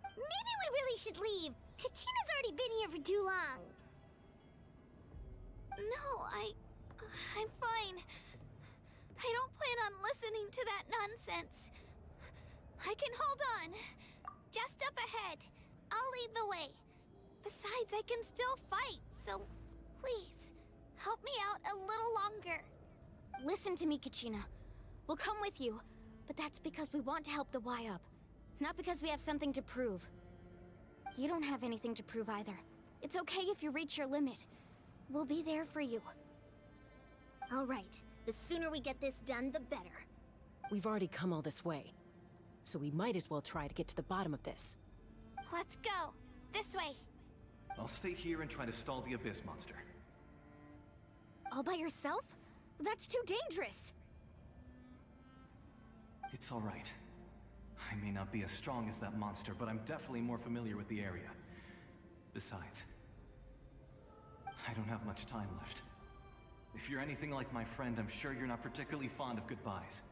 Maybe we really should leave. Kachina's already been here for too long. No, I'm fine. I don't plan on listening to that nonsense. I can hold on. Just up ahead. I'll lead the way. Besides, I can still fight, so please, help me out a little longer. Listen to me, Kachina. We'll come with you, but that's because we want to help the Wyab, not because we have something to prove. You don't have anything to prove either. It's okay if you reach your limit. We'll be there for you. All right. The sooner we get this done, the better. We've already come all this way, so we might as well try to get to the bottom of this. Let's go. This way. I'll stay here and try to stall the Abyss monster. All by yourself? That's too dangerous. It's all right. I may not be as strong as that monster, but I'm definitely more familiar with the area. Besides, I don't have much time left. If you're anything like my friend, I'm sure you're not particularly fond of goodbyes.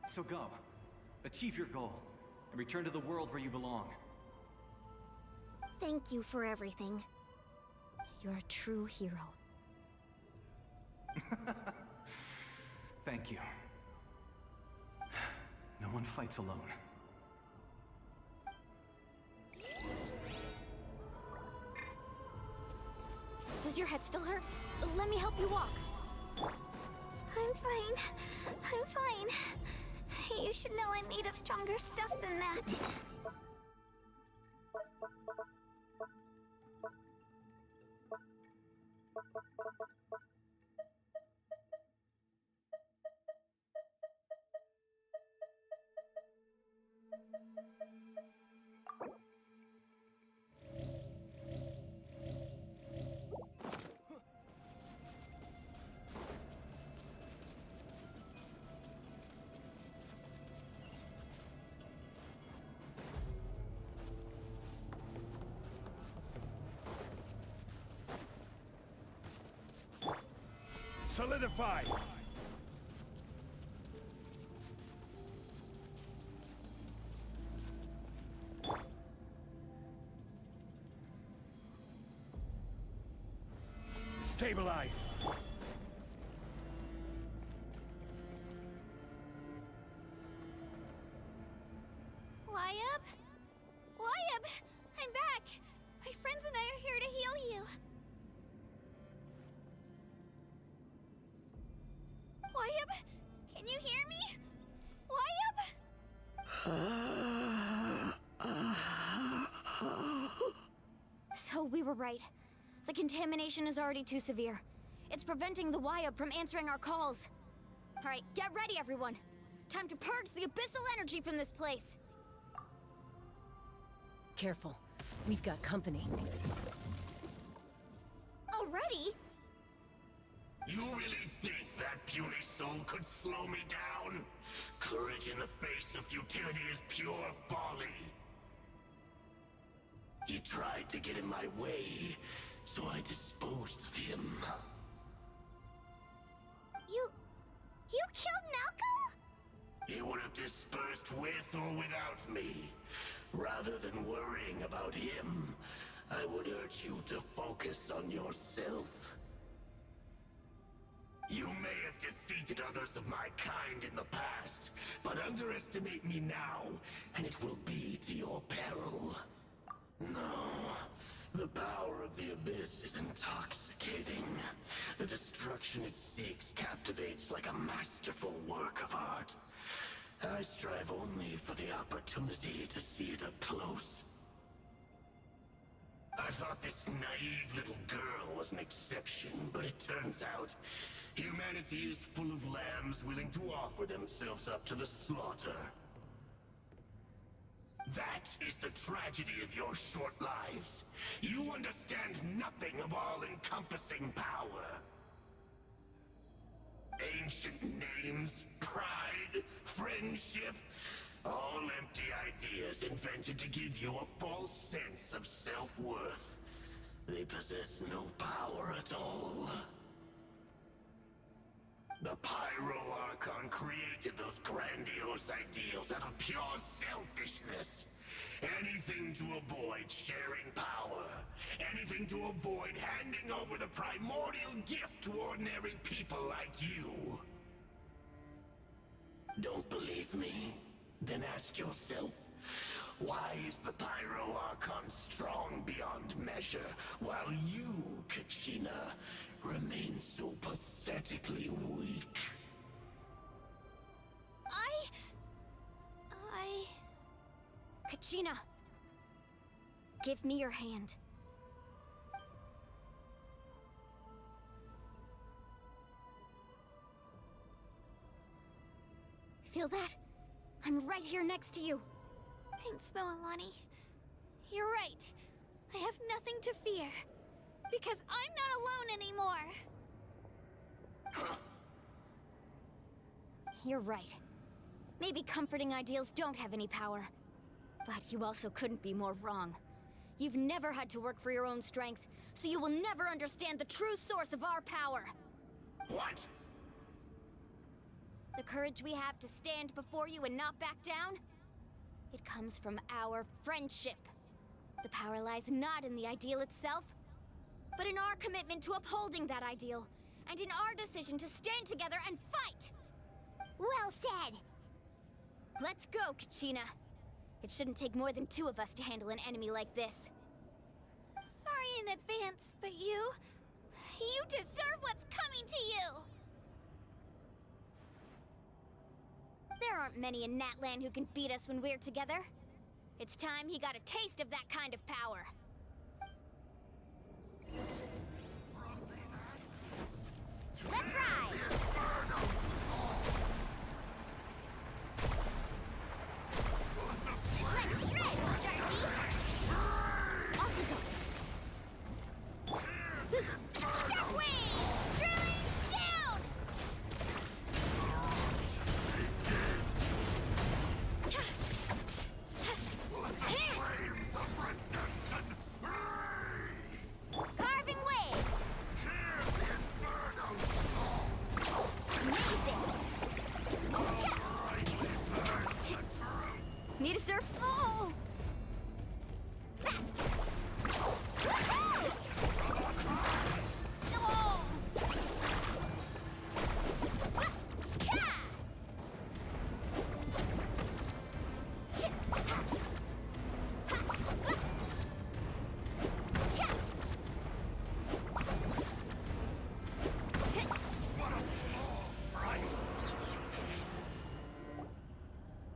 So go. Achieve your goal, and return to the world where you belong. Thank you for everything. You're a true hero. Thank you. No one fights alone. Does your head still hurt? Let me help you walk. I'm fine. I'm fine. You should know I'm made of stronger stuff than that. Solidify! Stabilize! Wyab? Wyab! I'm back! My friends and I are here to heal you. Wyab? Can you hear me? Wyab? So we were right. The contamination is already too severe. It's preventing the Wyab from answering our calls. Alright, get ready everyone. Time to purge the abyssal energy from this place. Careful. We've got company. Already? You really think that puny soul could slow me down? Courage in the face of futility is pure folly. He tried to get in my way, so I disposed of him. You killed Malco? He would have dispersed with or without me. Rather than worrying about him, I would urge you to focus on yourself. You may have defeated others of my kind in the past, but underestimate me now, and it will be to your peril. No, The power of the Abyss is intoxicating. The destruction it seeks captivates like a masterful work of art. I strive only for the opportunity to see it up close. I thought this naive little girl was an exception, but it turns out humanity is full of lambs willing to offer themselves up to the slaughter. That is the tragedy of your short lives. You understand nothing of all-encompassing power. Ancient names, pride, friendship, all empty ideas invented to give you a false sense of self-worth. They possess no power at all. The Pyro Archon created those grandiose ideals out of pure selfishness. Anything to avoid sharing power. Anything to avoid handing over the primordial gift to ordinary people like you. Don't believe me? Then ask yourself, why is the Pyro Archon strong beyond measure, while you, Kachina, remain so pathetically weak? Kachina! Give me your hand. Feel that? I'm right here next to you. Thanks, Moalani. You're right. I have nothing to fear. Because I'm not alone anymore. You're right. Maybe comforting ideals don't have any power. But you also couldn't be more wrong. You've never had to work for your own strength, so you will never understand the true source of our power. What? The courage we have to stand before you and not back down? It comes from our friendship. The power lies not in the ideal itself, but in our commitment to upholding that ideal, and in our decision to stand together and fight! Well said! Let's go, Kachina. It shouldn't take more than 2 of us to handle an enemy like this. Sorry in advance, but you deserve what's coming to you! There aren't many in Natlan who can beat us when we're together. It's time he got a taste of that kind of power. Let's ride! Let's shred, Sharky! Off you go! Shockwave! Drilling down! Carving waves! Amazing! Need a surf? Oh! Faster!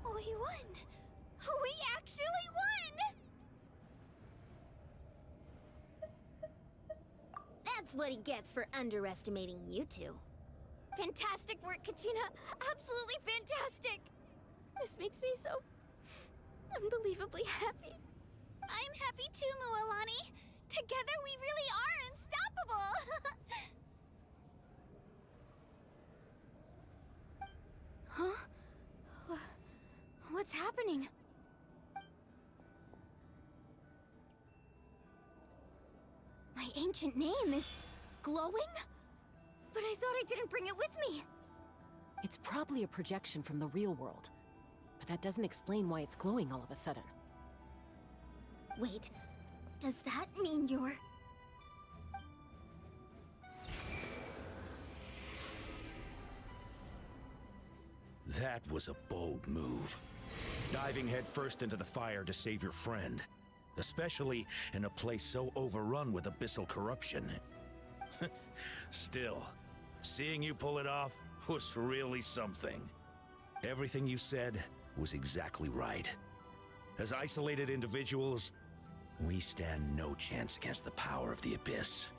We won! We actually won! That's what he gets for underestimating you two. Fantastic work, Kachina! Absolutely fantastic! This makes me so unbelievably happy. I'm happy too, Moalani. Together we really are unstoppable! Huh? What's happening? My ancient name is glowing? But I thought I didn't bring it with me. It's probably a projection from the real world. But that doesn't explain why it's glowing all of a sudden. Wait, does that mean you're... That was a bold move. Diving headfirst into the fire to save your friend. especially in a place so overrun with abyssal corruption. Still, seeing you pull it off was really something. Everything you said was exactly right. As isolated individuals, we stand no chance against the power of the Abyss.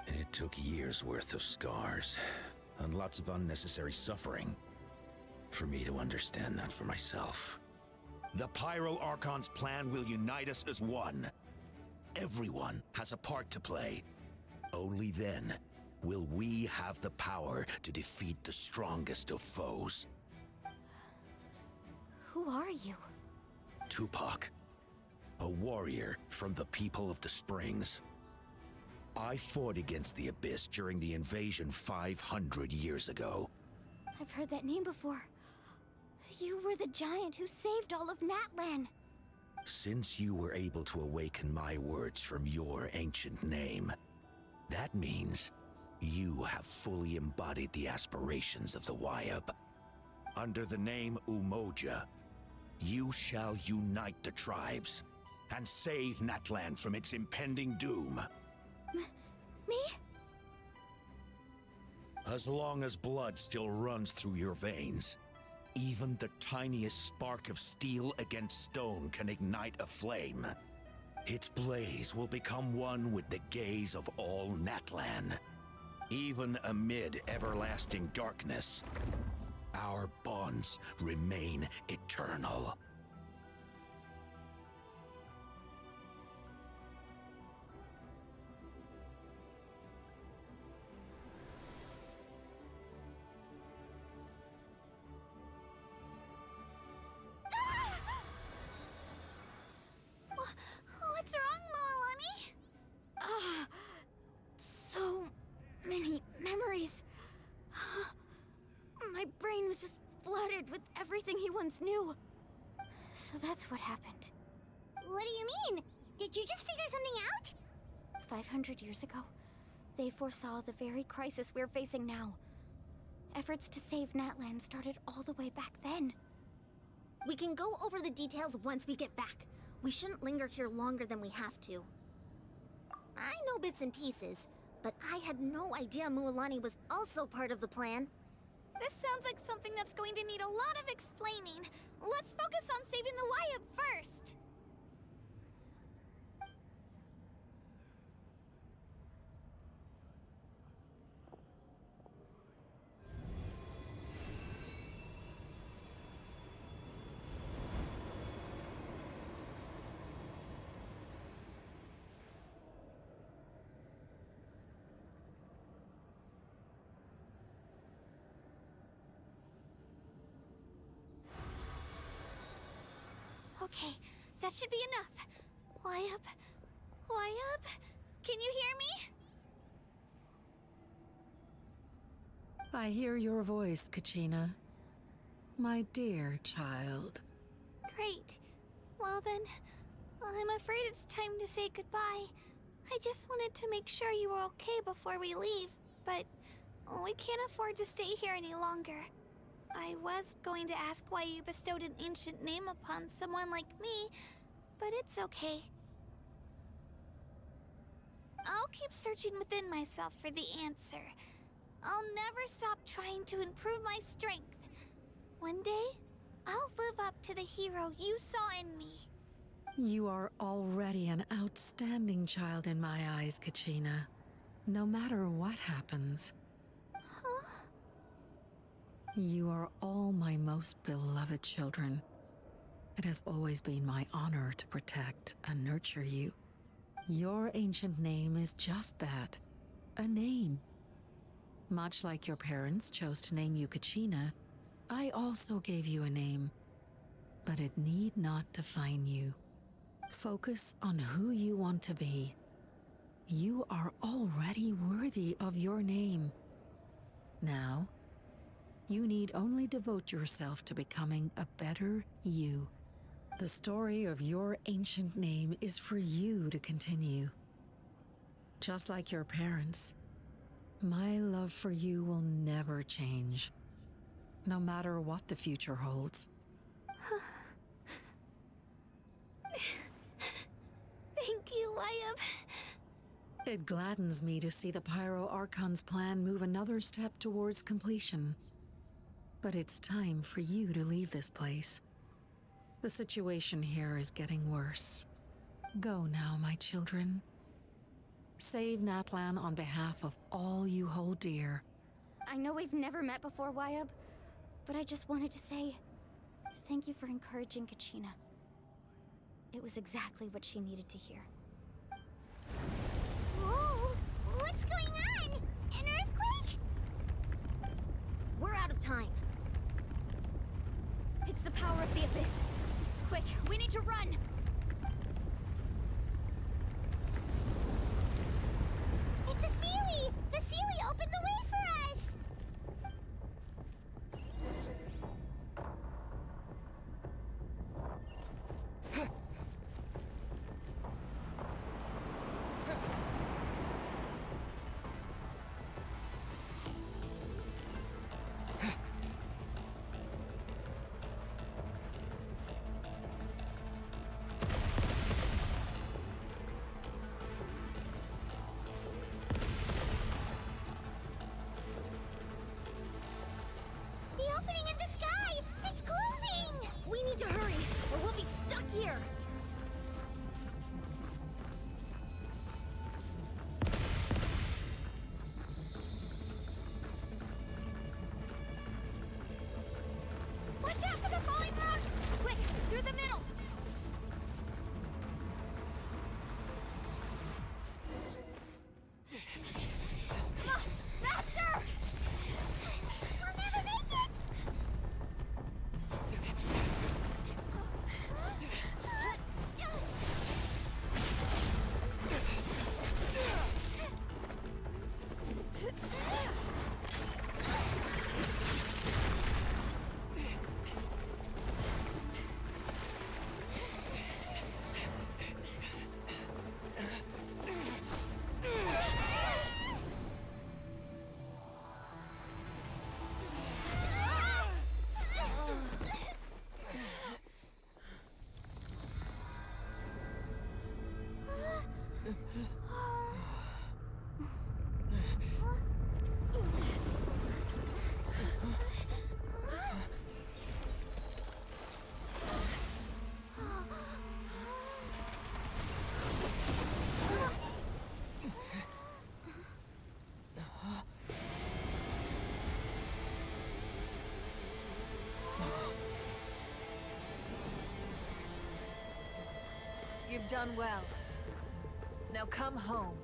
It took years' worth of scars and lots of unnecessary suffering for me to understand that for myself. The Pyro Archon's plan will unite us as one. Everyone has a part to play. Only then will we have the power to defeat the strongest of foes. Who are you? Tupac, a warrior from the people of the Springs. I fought against the Abyss during the invasion 500 years ago. I've heard that name before. You were the giant who saved all of Natlan. Since you were able to awaken my words from your ancient name, that means you have fully embodied the aspirations of the Wyab. Under the name Umoja, you shall unite the tribes and save Natlan from its impending doom. Me? As long as blood still runs through your veins, even the tiniest spark of steel against stone can ignite a flame. Its blaze will become one with the gaze of all Natlan. Even amid everlasting darkness, our bonds remain eternal. What's wrong, Moalani? Ah, so many memories. My brain was just flooded with everything he once knew. So that's what happened. What do you mean? Did you just figure something out? 500 years ago, they foresaw the very crisis we're facing now. Efforts to save Natlan started all the way back then. We can go over the details once we get back. We shouldn't linger here longer than we have to. I know bits and pieces, but I had no idea Mualani was also part of the plan. This sounds like something that's going to need a lot of explaining. Let's focus on saving the Wyab first. Okay, that should be enough. Wyab? Wyab? Can you hear me? I hear your voice, Kachina. My dear child. Great. Well then, I'm afraid it's time to say goodbye. I just wanted to make sure you were okay before we leave, but we can't afford to stay here any longer. I was going to ask why you bestowed an ancient name upon someone like me, but it's okay. I'll keep searching within myself for the answer. I'll never stop trying to improve my strength. One day, I'll live up to the hero you saw in me. You are already an outstanding child in my eyes, Kachina. No matter what happens. Huh? You are all my most beloved children. It has always been my honor to protect and nurture you. Your ancient name is just that, a name. Much like your parents chose to name you Kachina, I also gave you a name, but it need not define you. Focus on who you want to be. You are already worthy of your name. Now, you need only devote yourself to becoming a better you. The story of your ancient name is for you to continue. Just like your parents, my love for you will never change, no matter what the future holds. Thank you, Wyatt. It gladdens me to see the Pyro Archon's plan move another step towards completion. But it's time for you to leave this place. The situation here is getting worse. Go now, my children. Save Natlan on behalf of all you hold dear. I know we've never met before, Wyatt, but I just wanted to say thank you for encouraging Kachina. It was exactly what she needed to hear. Whoa! What's going on? An earthquake? We're out of time. It's the power of the Abyss. Quick, we need to run! It's a Seelie! The Seelie opened the way for us! The opening in the sky! It's closing! We need to hurry, or we'll be stuck here! Watch out for the falling rocks! Quick, through the middle! Come on, faster! We'll never make it! You've done well. Now come home.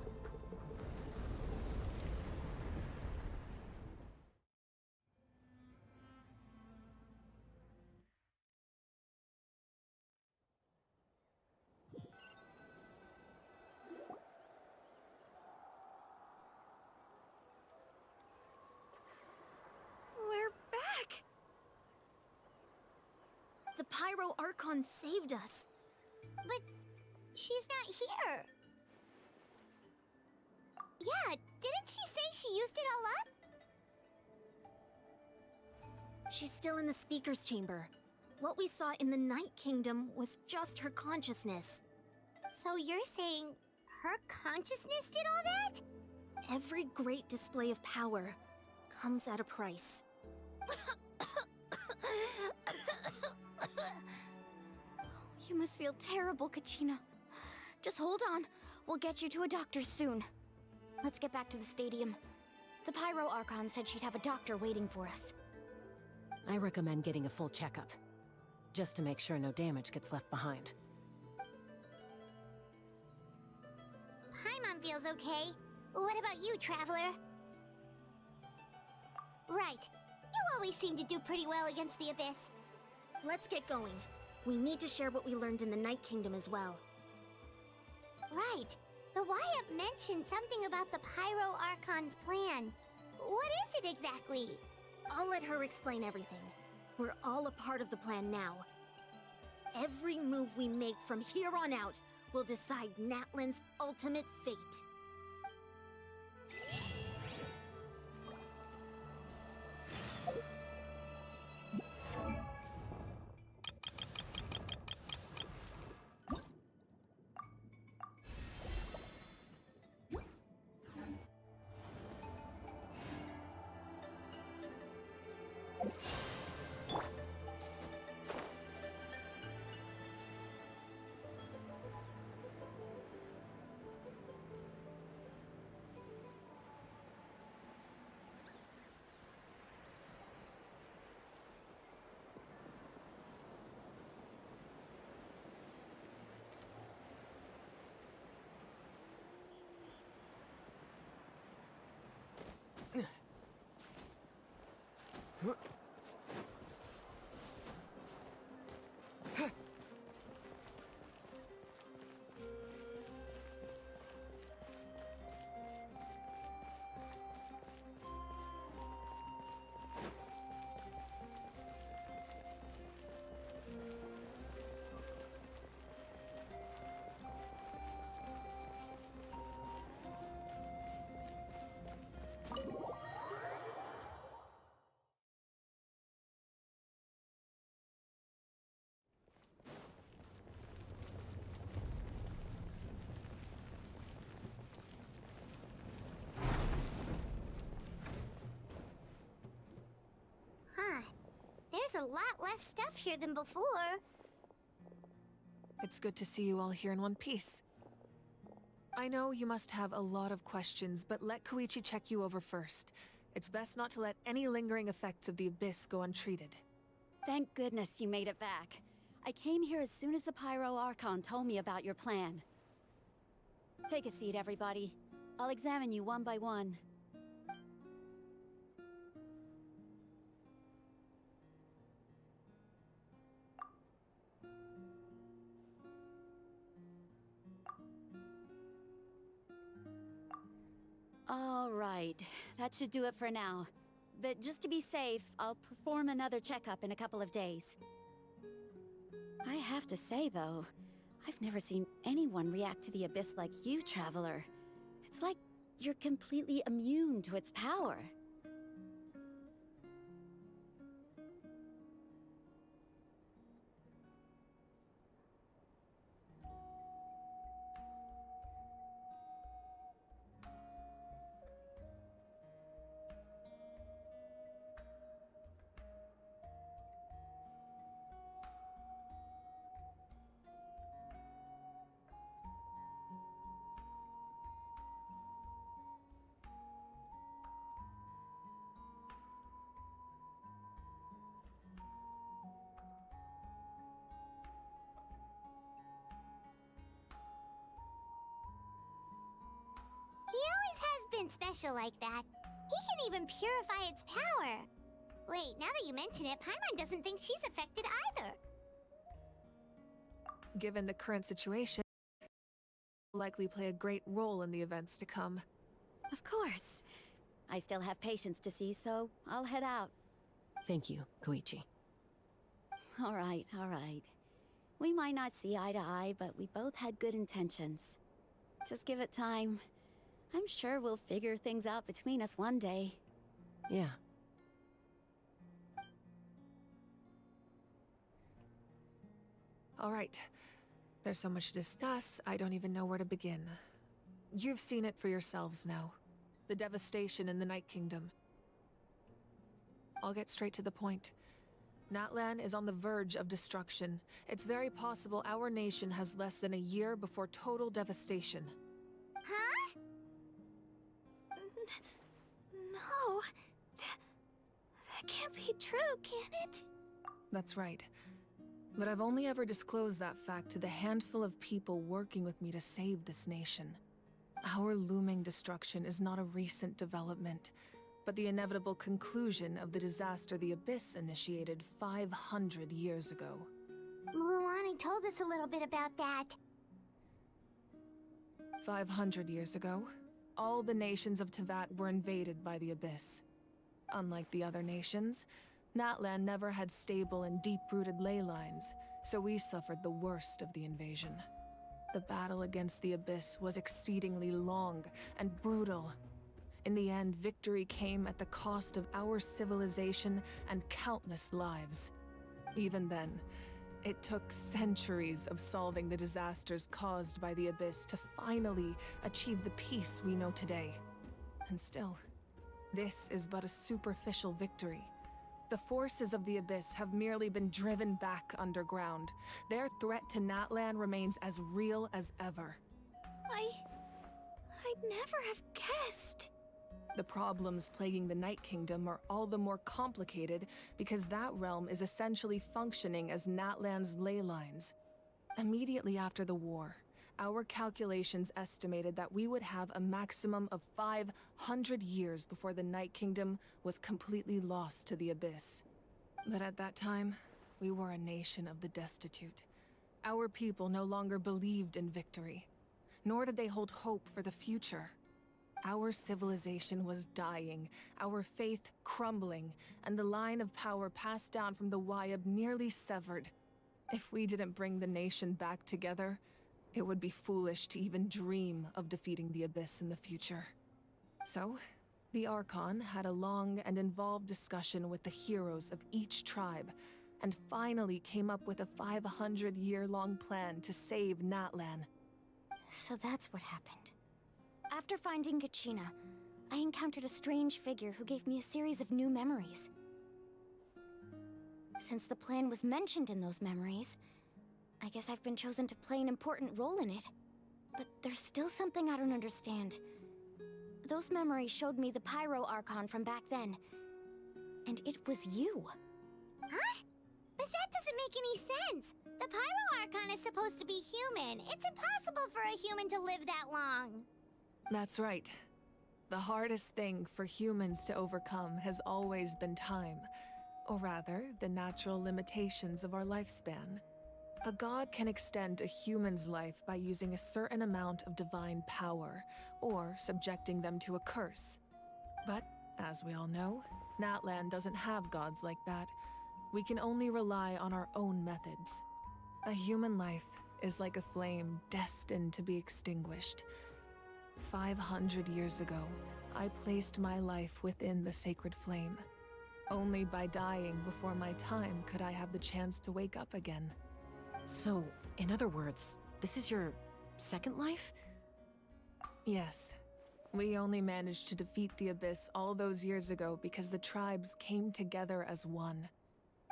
We're back! The Pyro Archon saved us. But she's not here. Yeah, didn't she say she used it all up? She's still in the speaker's chamber. What we saw in the Night Kingdom was just her consciousness. So you're saying her consciousness did all that? Every great display of power comes at a price. You must feel terrible, Kachina. Just hold on. We'll get you to a doctor soon. Let's get back to the stadium. The Pyro Archon said she'd have a doctor waiting for us. I recommend getting a full checkup, just to make sure no damage gets left behind. Paimon feels okay. What about you, Traveler? Right. You always seem to do pretty well against the Abyss. Let's get going. We need to share what we learned in the Night Kingdom as well. Right. The Wyatt mentioned something about the Pyro Archon's plan. What is it exactly? I'll let her explain everything. We're all a part of the plan now. Every move we make from here on out will decide Natlan's ultimate fate. Huh. There's a lot less stuff here than before. It's good to see you all here in one piece. I know you must have a lot of questions, but let Koichi check you over first. It's best not to let any lingering effects of the Abyss go untreated. Thank goodness you made it back. I came here as soon as the Pyro Archon told me about your plan. Take a seat, everybody. I'll examine you one by one. All right, that should do it for now. But just to be safe, I'll perform another checkup in a couple of days. I have to say, though, I've never seen anyone react to the Abyss like you, Traveler. It's like you're completely immune to its power. He always has been special like that. He can even purify its power. Wait, now that you mention it, Paimon doesn't think she's affected either. Given the current situation, will likely play a great role in the events to come. Of course. I still have patients to see, so I'll head out. Thank you, Koichi. All right, all right. We might not see eye to eye, but we both had good intentions. Just give it time. I'm sure we'll figure things out between us one day. Yeah. All right. There's so much to discuss, I don't even know where to begin. You've seen it for yourselves now. The devastation in the Night Kingdom. I'll get straight to the point. Natlan is on the verge of destruction. It's very possible our nation has less than a year before total devastation. Huh? No. That can't be true, can it? That's right. But I've only ever disclosed that fact to the handful of people working with me to save this nation. Our looming destruction is not a recent development, but the inevitable conclusion of the disaster the Abyss initiated 500 years ago. Mualani told us a little bit about that. 500 years ago, all the nations of Teyvat were invaded by the Abyss. Unlike the other nations, Natlan never had stable and deep-rooted ley lines, so we suffered the worst of the invasion. The battle against the Abyss was exceedingly long and brutal. In the end, victory came at the cost of our civilization and countless lives. Even then, it took centuries of solving the disasters caused by the Abyss to finally achieve the peace we know today. And still, this is but a superficial victory. The forces of the Abyss have merely been driven back underground. Their threat to Natlan remains as real as ever. I'd never have guessed. The problems plaguing the Night Kingdom are all the more complicated because that realm is essentially functioning as Natlan's ley lines. Immediately after the war, Our calculations estimated that we would have a maximum of 500 years before the Night Kingdom was completely lost to the abyss. But at that time, we were a nation of the destitute. Our people no longer believed in victory, nor did they hold hope for the future. Our civilization was dying, our faith crumbling, and the line of power passed down from the Wyab nearly severed. If we didn't bring the nation back together, it would be foolish to even dream of defeating the Abyss in the future. So, the Archon had a long and involved discussion with the heroes of each tribe, and finally came up with a 500-year-long plan to save Natlan. So that's what happened. After finding Kachina, I encountered a strange figure who gave me a series of new memories. Since the plan was mentioned in those memories, I guess I've been chosen to play an important role in it. But there's still something I don't understand. Those memories showed me the Pyro Archon from back then. And it was you. Huh? But that doesn't make any sense. The Pyro Archon is supposed to be human. It's impossible for a human to live that long. That's right. The hardest thing for humans to overcome has always been time. Or rather, the natural limitations of our lifespan. A god can extend a human's life by using a certain amount of divine power, or subjecting them to a curse. But, as we all know, Natlan doesn't have gods like that. We can only rely on our own methods. A human life is like a flame destined to be extinguished. 500 years ago, I placed my life within the sacred flame. Only by dying before my time could I have the chance to wake up again. So, in other words, this is your second life? Yes. We only managed to defeat the Abyss all those years ago because the tribes came together as one.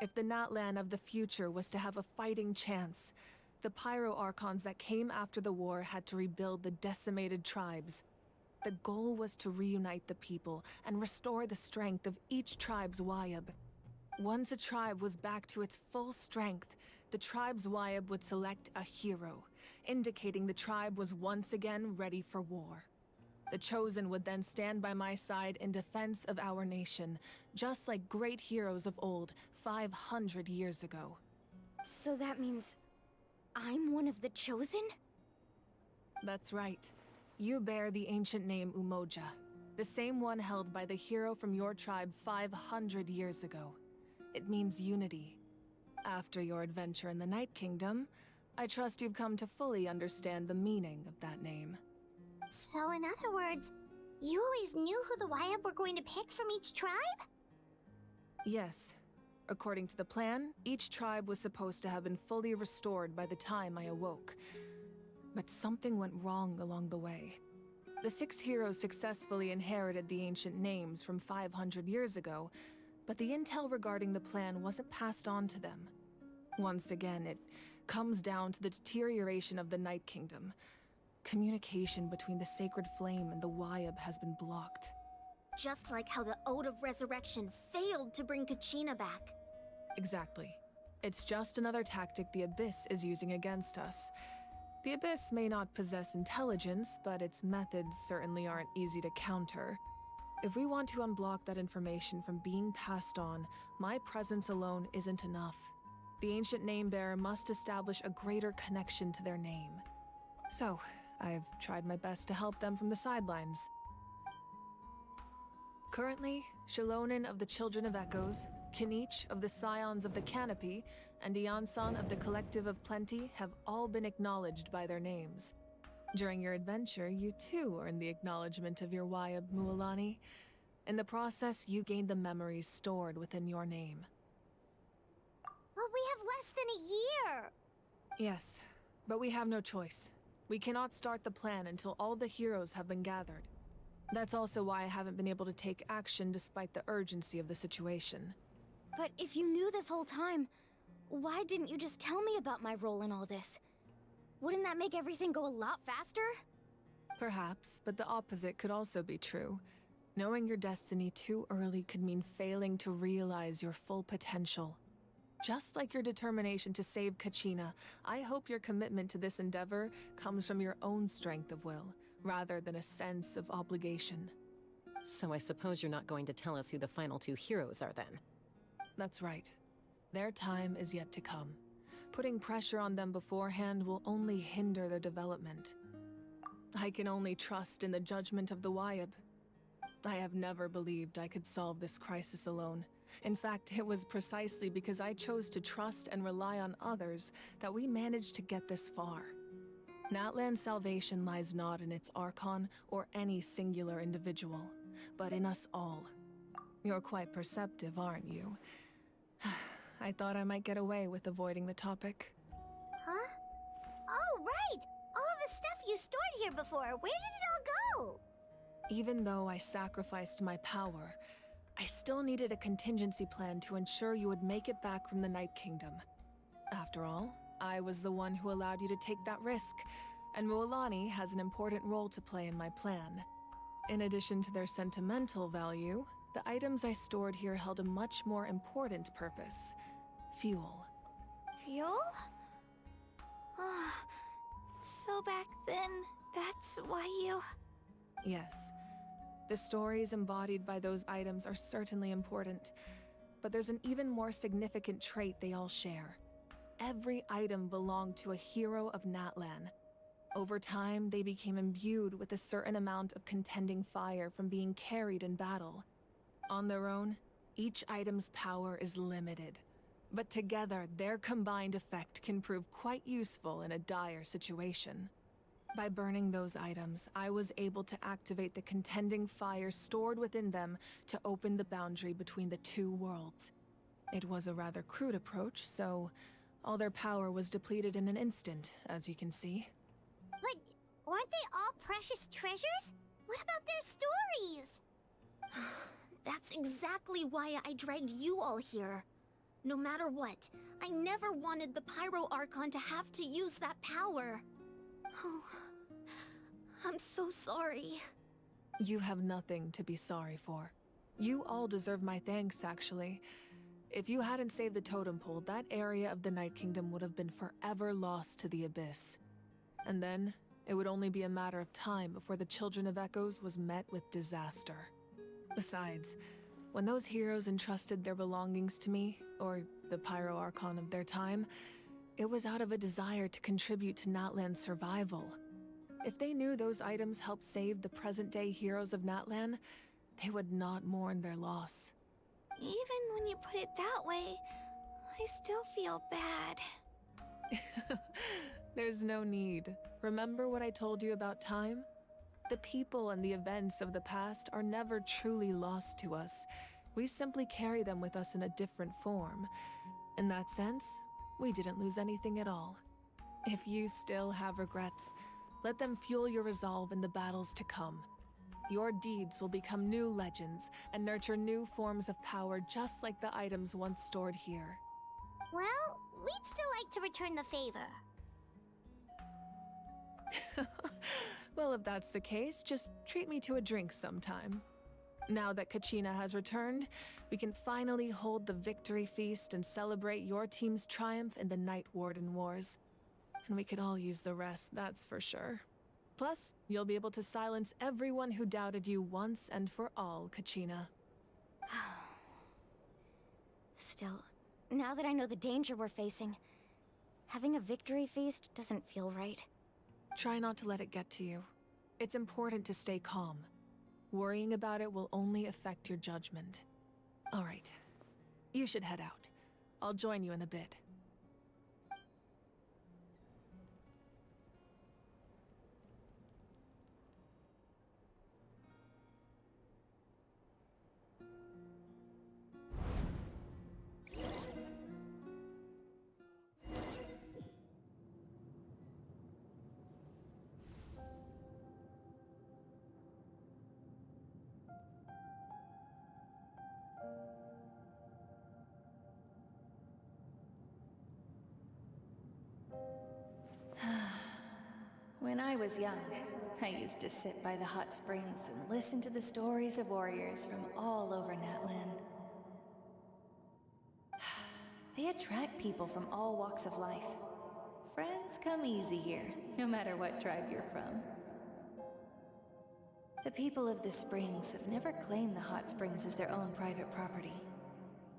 If the Natlan of the future was to have a fighting chance, the Pyro Archons that came after the war had to rebuild the decimated tribes. The goal was to reunite the people and restore the strength of each tribe's Wyab. Once a tribe was back to its full strength, the tribe's Wyab would select a hero, indicating the tribe was once again ready for war. The Chosen would then stand by my side in defense of our nation, just like great heroes of old 500 years ago. So that means I'm one of the Chosen? That's right. You bear the ancient name Umoja, the same one held by the hero from your tribe 500 years ago. It means unity. After your adventure in the Night Kingdom, I trust you've come to fully understand the meaning of that name. So in other words, you always knew who the Wyab were going to pick from each tribe? Yes. According to the plan, each tribe was supposed to have been fully restored by the time I awoke. But something went wrong along the way. The 6 heroes successfully inherited the ancient names from 500 years ago, but the intel regarding the plan wasn't passed on to them. Once again, it comes down to the deterioration of the Night Kingdom. Communication between the Sacred Flame and the Wyab has been blocked. Just like how the Ode of Resurrection failed to bring Kachina back. Exactly. It's just another tactic the Abyss is using against us. The Abyss may not possess intelligence, but its methods certainly aren't easy to counter. If we want to unblock that information from being passed on, my presence alone isn't enough. The ancient name-bearer must establish a greater connection to their name. So, I've tried my best to help them from the sidelines. Currently, Shilonin of the Children of Echoes, Kinich of the Scions of the Canopy, and Iansan of the Collective of Plenty have all been acknowledged by their names. During your adventure, you too earned the acknowledgement of your Wyab, Mualani. In the process, you gained the memories stored within your name. Well, we have less than a year! Yes, but we have no choice. We cannot start the plan until all the heroes have been gathered. That's also why I haven't been able to take action despite the urgency of the situation. But if you knew this whole time, why didn't you just tell me about my role in all this? Wouldn't that make everything go a lot faster? Perhaps, but the opposite could also be true. Knowing your destiny too early could mean failing to realize your full potential. Just like your determination to save Kachina, I hope your commitment to this endeavor comes from your own strength of will, rather than a sense of obligation. So I suppose you're not going to tell us who the final two heroes are then? That's right. Their time is yet to come. Putting pressure on them beforehand will only hinder their development. I can only trust in the judgment of the Wyab. I have never believed I could solve this crisis alone. In fact, it was precisely because I chose to trust and rely on others that we managed to get this far. Natlan's salvation lies not in its Archon or any singular individual, but in us all. You're quite perceptive, aren't you? I thought I might get away with avoiding the topic. Huh? Oh, right! All the stuff you stored here before, where did it all go? Even though I sacrificed my power, I still needed a contingency plan to ensure you would make it back from the Night Kingdom. After all, I was the one who allowed you to take that risk, and Mualani has an important role to play in my plan. In addition to their sentimental value, the items I stored here held a much more important purpose: fuel. Fuel? Ah, so back then, that's why you... Yes. The stories embodied by those items are certainly important, but there's an even more significant trait they all share. Every item belonged to a hero of Natlan. Over time, they became imbued with a certain amount of contending fire from being carried in battle. On their own, each item's power is limited, but together, their combined effect can prove quite useful in a dire situation. By burning those items, I was able to activate the contending fire stored within them to open the boundary between the two worlds. It was a rather crude approach, so all their power was depleted in an instant, as you can see. But weren't they all precious treasures? What about their stories? That's exactly why I dragged you all here. No matter what, I never wanted the Pyro Archon to have to use that power. Oh, I'm so sorry. You have nothing to be sorry for. You all deserve my thanks, actually. If you hadn't saved the totem pole, that area of the Night Kingdom would have been forever lost to the Abyss. And then, it would only be a matter of time before the Children of Echoes was met with disaster. Besides, when those heroes entrusted their belongings to me, or the Pyro Archon of their time, it was out of a desire to contribute to Natlan's survival. If they knew those items helped save the present-day heroes of Natlan, they would not mourn their loss. Even when you put it that way, I still feel bad. There's no need. Remember what I told you about time? The people and the events of the past are never truly lost to us. We simply carry them with us in a different form. In that sense, we didn't lose anything at all. If you still have regrets, let them fuel your resolve in the battles to come. Your deeds will become new legends and nurture new forms of power just like the items once stored here. Well, we'd still like to return the favor. Well, if that's the case, just treat me to a drink sometime. Now that Kachina has returned, we can finally hold the victory feast and celebrate your team's triumph in the Night Warden Wars. And we could all use the rest, that's for sure. Plus, you'll be able to silence everyone who doubted you once and for all, Kachina. Still, now that I know the danger we're facing, having a victory feast doesn't feel right. Try not to let it get to you. It's important to stay calm. Worrying about it will only affect your judgment. All right. You should head out. I'll join you in a bit. When I was young, I used to sit by the hot springs and listen to the stories of warriors from all over Natlan. They They attract people from all walks of life. Friends come easy here, no matter what tribe you're from. The people of the Springs have never claimed the hot springs as their own private property.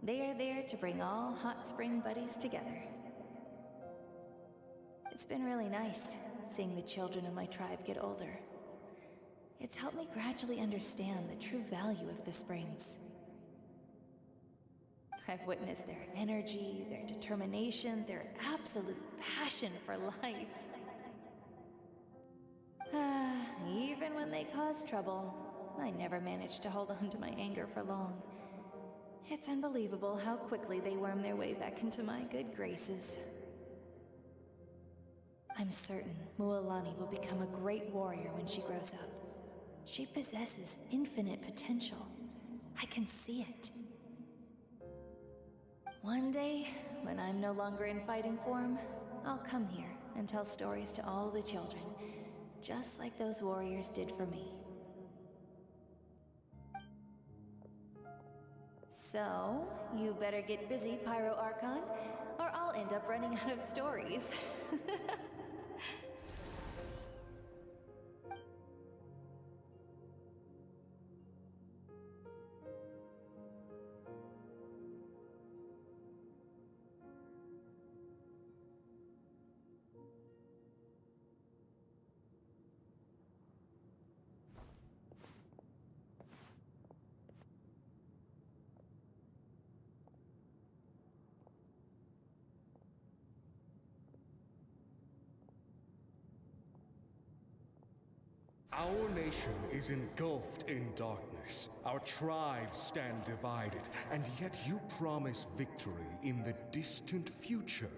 They are there to bring all hot spring buddies together. It's been really nice, seeing the children of my tribe get older. It's helped me gradually understand the true value of the springs. I've witnessed their energy, their determination, their absolute passion for life. Even when they cause trouble, I never managed to hold on to my anger for long. It's unbelievable how quickly they worm their way back into my good graces. I'm certain Mualani will become a great warrior when she grows up. She possesses infinite potential. I can see it. One day, when I'm no longer in fighting form, I'll come here and tell stories to all the children, just like those warriors did for me. So, you better get busy, Pyro Archon, or I'll end up running out of stories. Our nation is engulfed in darkness. Our tribes stand divided, and yet you promise victory in the distant future.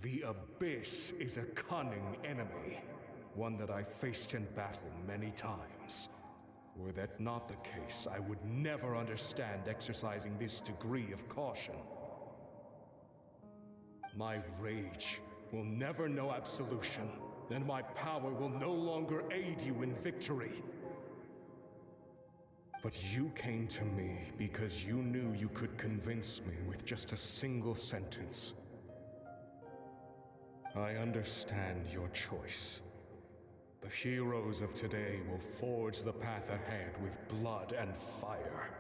The Abyss is a cunning enemy, one that I faced in battle many times. Were that not the case, I would never understand exercising this degree of caution. My rage will never know absolution, and my power will no longer aid you in victory. But you came to me because you knew you could convince me with just a single sentence. I understand your choice. The heroes of today will forge the path ahead with blood and fire.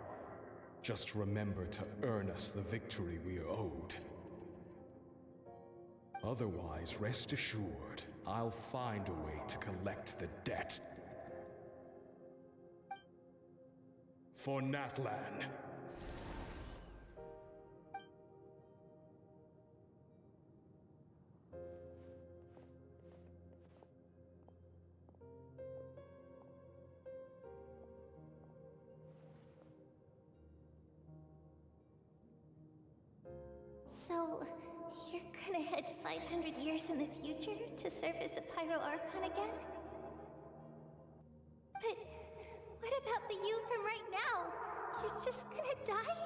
Just remember to earn us the victory we are owed. Otherwise, rest assured, I'll find a way to collect the debt. For Natlan. So, you're gonna head 500 years in the future to serve as the Pyro Archon again? But what about the you from right now? You're just gonna die?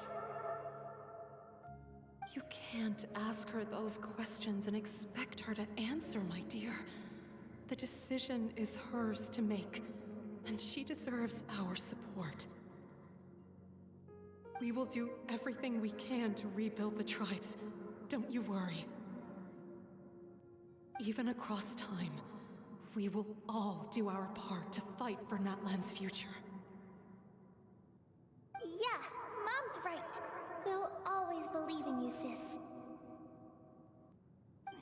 You can't ask her those questions and expect her to answer, my dear. The decision is hers to make, and she deserves our support. We will do everything we can to rebuild the tribes. Don't you worry. Even across time, we will all do our part to fight for Natlan's future. Yeah, Mom's right. We'll always believe in you, sis.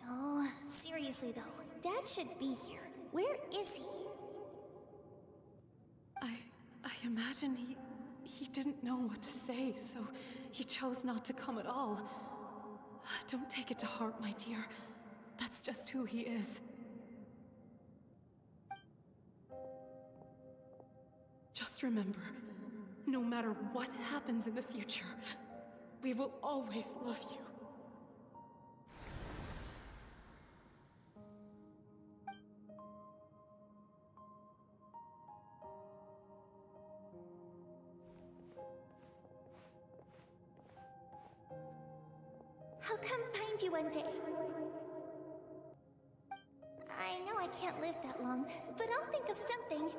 Oh, seriously though, Dad should be here. Where is he? I imagine he didn't know what to say, so he chose not to come at all. Don't take it to heart, my dear. That's just who he is. Just remember, no matter what happens in the future, we will always love you. I'll come find you one day. I know I can't live that long, but I'll think of something.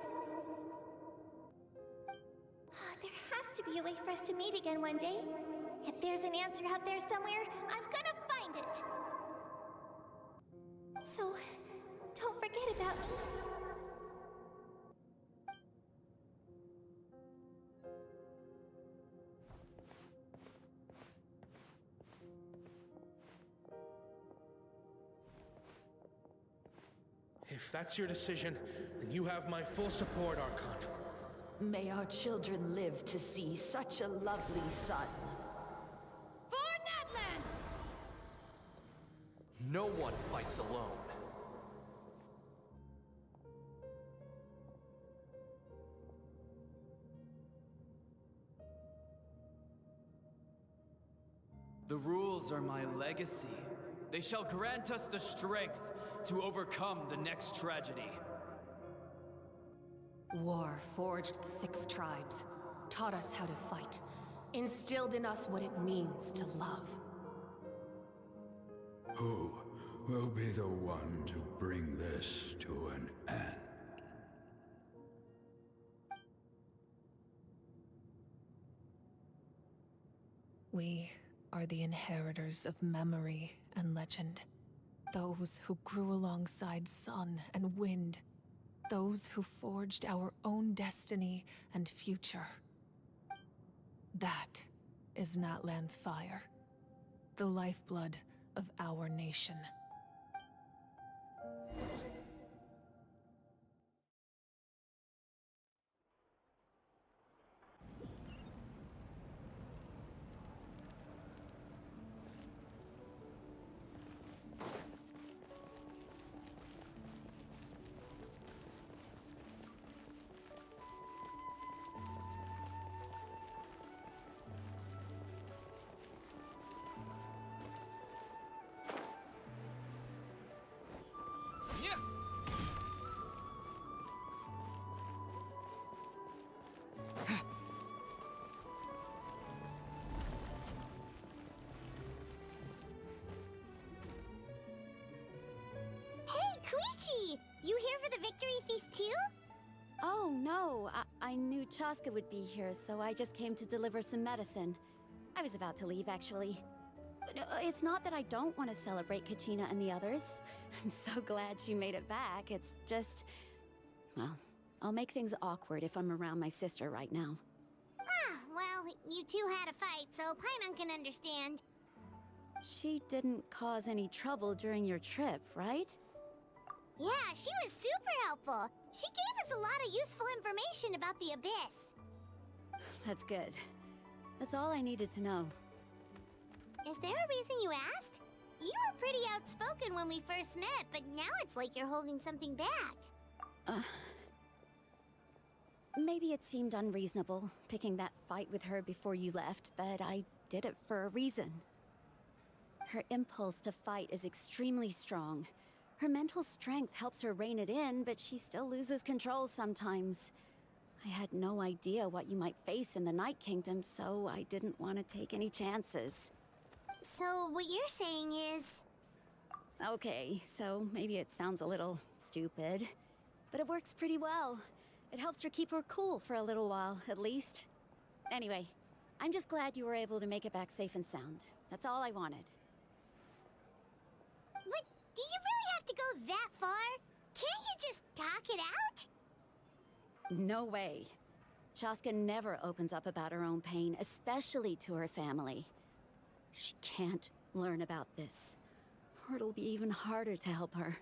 There has to be a way for us to meet again one day. If there's an answer out there somewhere, I'm gonna find it. So, don't forget about me. If that's your decision, then you have my full support, Archon. May our children live to see such a lovely son. For Natlan! No one fights alone. The rules are my legacy. They shall grant us the strength to overcome the next tragedy. War forged the 6 tribes, taught us how to fight, instilled in us what it means to love. Who will be the one to bring this to an end? We are the inheritors of memory and legend. Those who grew alongside sun and wind. Those who forged our own destiny and future. That is Natlan's fire. The lifeblood of our nation. Hey, Koichi! You here for the victory feast too? Oh, no. I knew Chaska would be here, so I just came to deliver some medicine. I was about to leave, actually. But, it's not that I don't want to celebrate Kachina and the others. I'm so glad she made it back. It's just... well, I'll make things awkward if I'm around my sister right now. Ah, well, you two had a fight, so Paimon can understand. She didn't cause any trouble during your trip, right? Yeah, she was super helpful. She gave us a lot of useful information about the Abyss. That's good. That's all I needed to know. Is there a reason you asked? You were pretty outspoken when we first met, but now it's like you're holding something back. Maybe it seemed unreasonable, picking that fight with her before you left, but I did it for a reason. Her impulse to fight is extremely strong. Her mental strength helps her rein it in, but she still loses control sometimes. I had no idea what you might face in the Night Kingdom, so I didn't want to take any chances. So what you're saying is... Okay, so maybe it sounds a little stupid, but it works pretty well. It helps her keep her cool for a little while, at least. Anyway, I'm just glad you were able to make it back safe and sound. That's all I wanted. But do you really have to go that far? Can't you just talk it out? No way. Chaska never opens up about her own pain, especially to her family. She can't learn about this, or it'll be even harder to help her.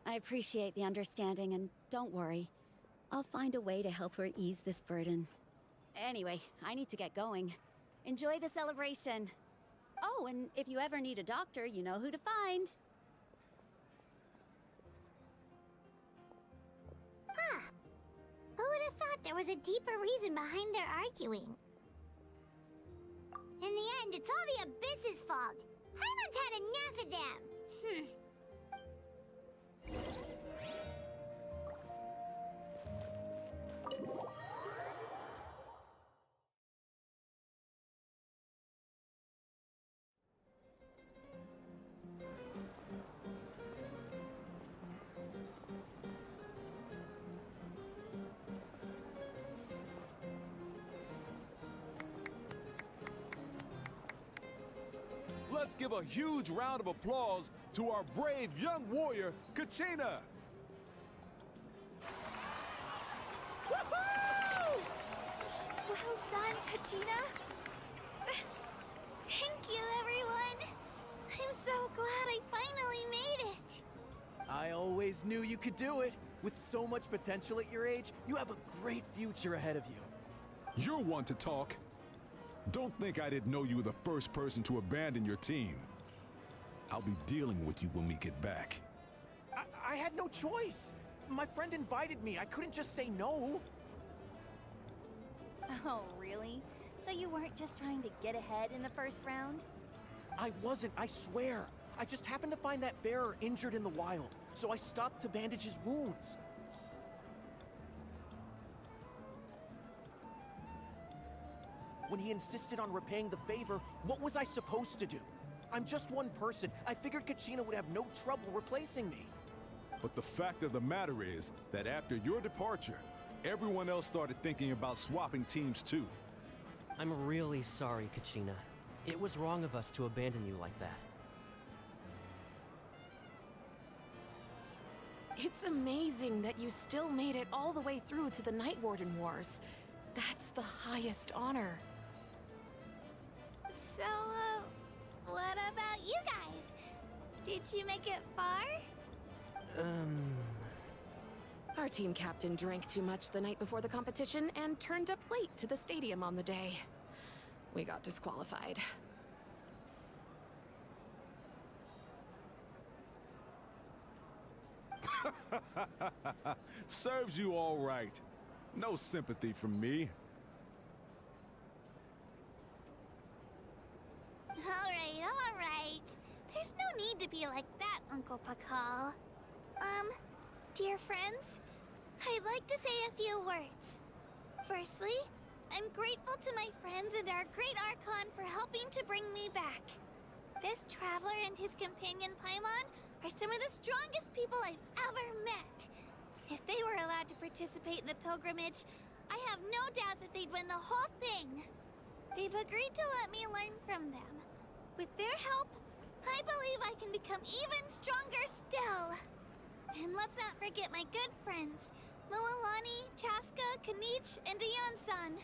I appreciate the understanding, and don't worry. I'll find a way to help her ease this burden. Anyway, I need to get going. Enjoy the celebration. Oh, and if you ever need a doctor, you know who to find. Huh. Who would have thought there was a deeper reason behind their arguing? In the end, it's all the Abyss's fault. Paimon's had enough of them. let's give a huge round of applause to our brave young warrior, Kachina! Woohoo! Well done, Kachina. Thank you, everyone. I'm so glad I finally made it. I always knew you could do it. With so much potential at your age, you have a great future ahead of you. You're one to talk. Don't think I didn't know you were the first person to abandon your team. I'll be dealing with you when we get back. I had no choice. My friend invited me. I couldn't just say no. Oh, really? So you weren't just trying to get ahead in the first round? I wasn't, I swear. I just happened to find that bearer injured in the wild, so I stopped to bandage his wounds. When he insisted on repaying the favor, what was I supposed to do? I'm just one person. I figured Kachina would have no trouble replacing me. But the fact of the matter is that after your departure, everyone else started thinking about swapping teams too. I'm really sorry, Kachina. It was wrong of us to abandon you like that. It's amazing that you still made it all the way through to the Night Warden Wars. That's the highest honor. So, what about you guys? Did you make it far? Our team captain drank too much the night before the competition and turned up late to the stadium on the day. We got disqualified. Serves you all right. No sympathy from me. All right. There's no need to be like that, Uncle Pakal. Dear friends, I'd like to say a few words. Firstly, I'm grateful to my friends and our great Archon for helping to bring me back. This traveler and his companion Paimon are some of the strongest people I've ever met. If they were allowed to participate in the pilgrimage, I have no doubt that they'd win the whole thing. They've agreed to let me learn from them. With their help, I believe I can become even stronger still. And let's not forget my good friends, Moalani, Chaska, Kanich, and Dion-san.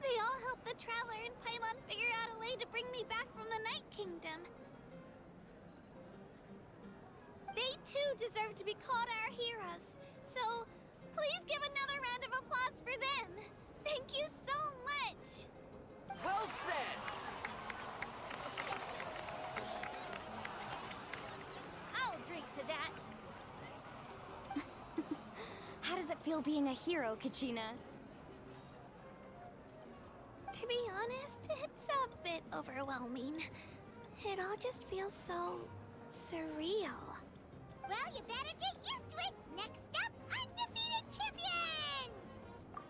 They all helped the Traveler and Paimon figure out a way to bring me back from the Night Kingdom. They too deserve to be called our heroes. So, please give another round of applause for them. Thank you so much. Well said! I'll drink to that. How does it feel being a hero, Kachina? To be honest, it's a bit overwhelming. It all just feels so surreal. Well, you better get used to it. Next up, undefeated champion!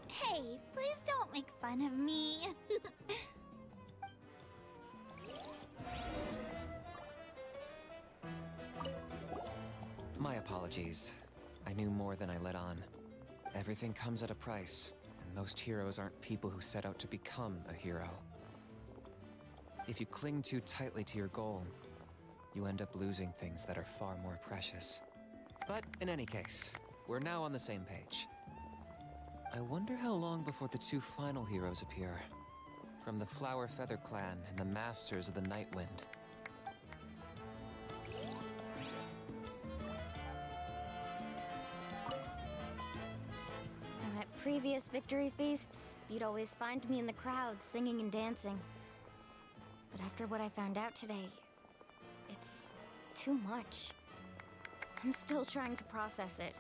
Hey, please don't make fun of me. My apologies. I knew more than I let on. Everything comes at a price, and most heroes aren't people who set out to become a hero. If you cling too tightly to your goal, you end up losing things that are far more precious. But in any case, we're now on the same page. I wonder how long before the two final heroes appear. From the Flower Feather Clan and the Masters of the Night Wind. At previous victory feasts, you'd always find me in the crowd singing and dancing. But after what I found out today, it's too much. I'm still trying to process it.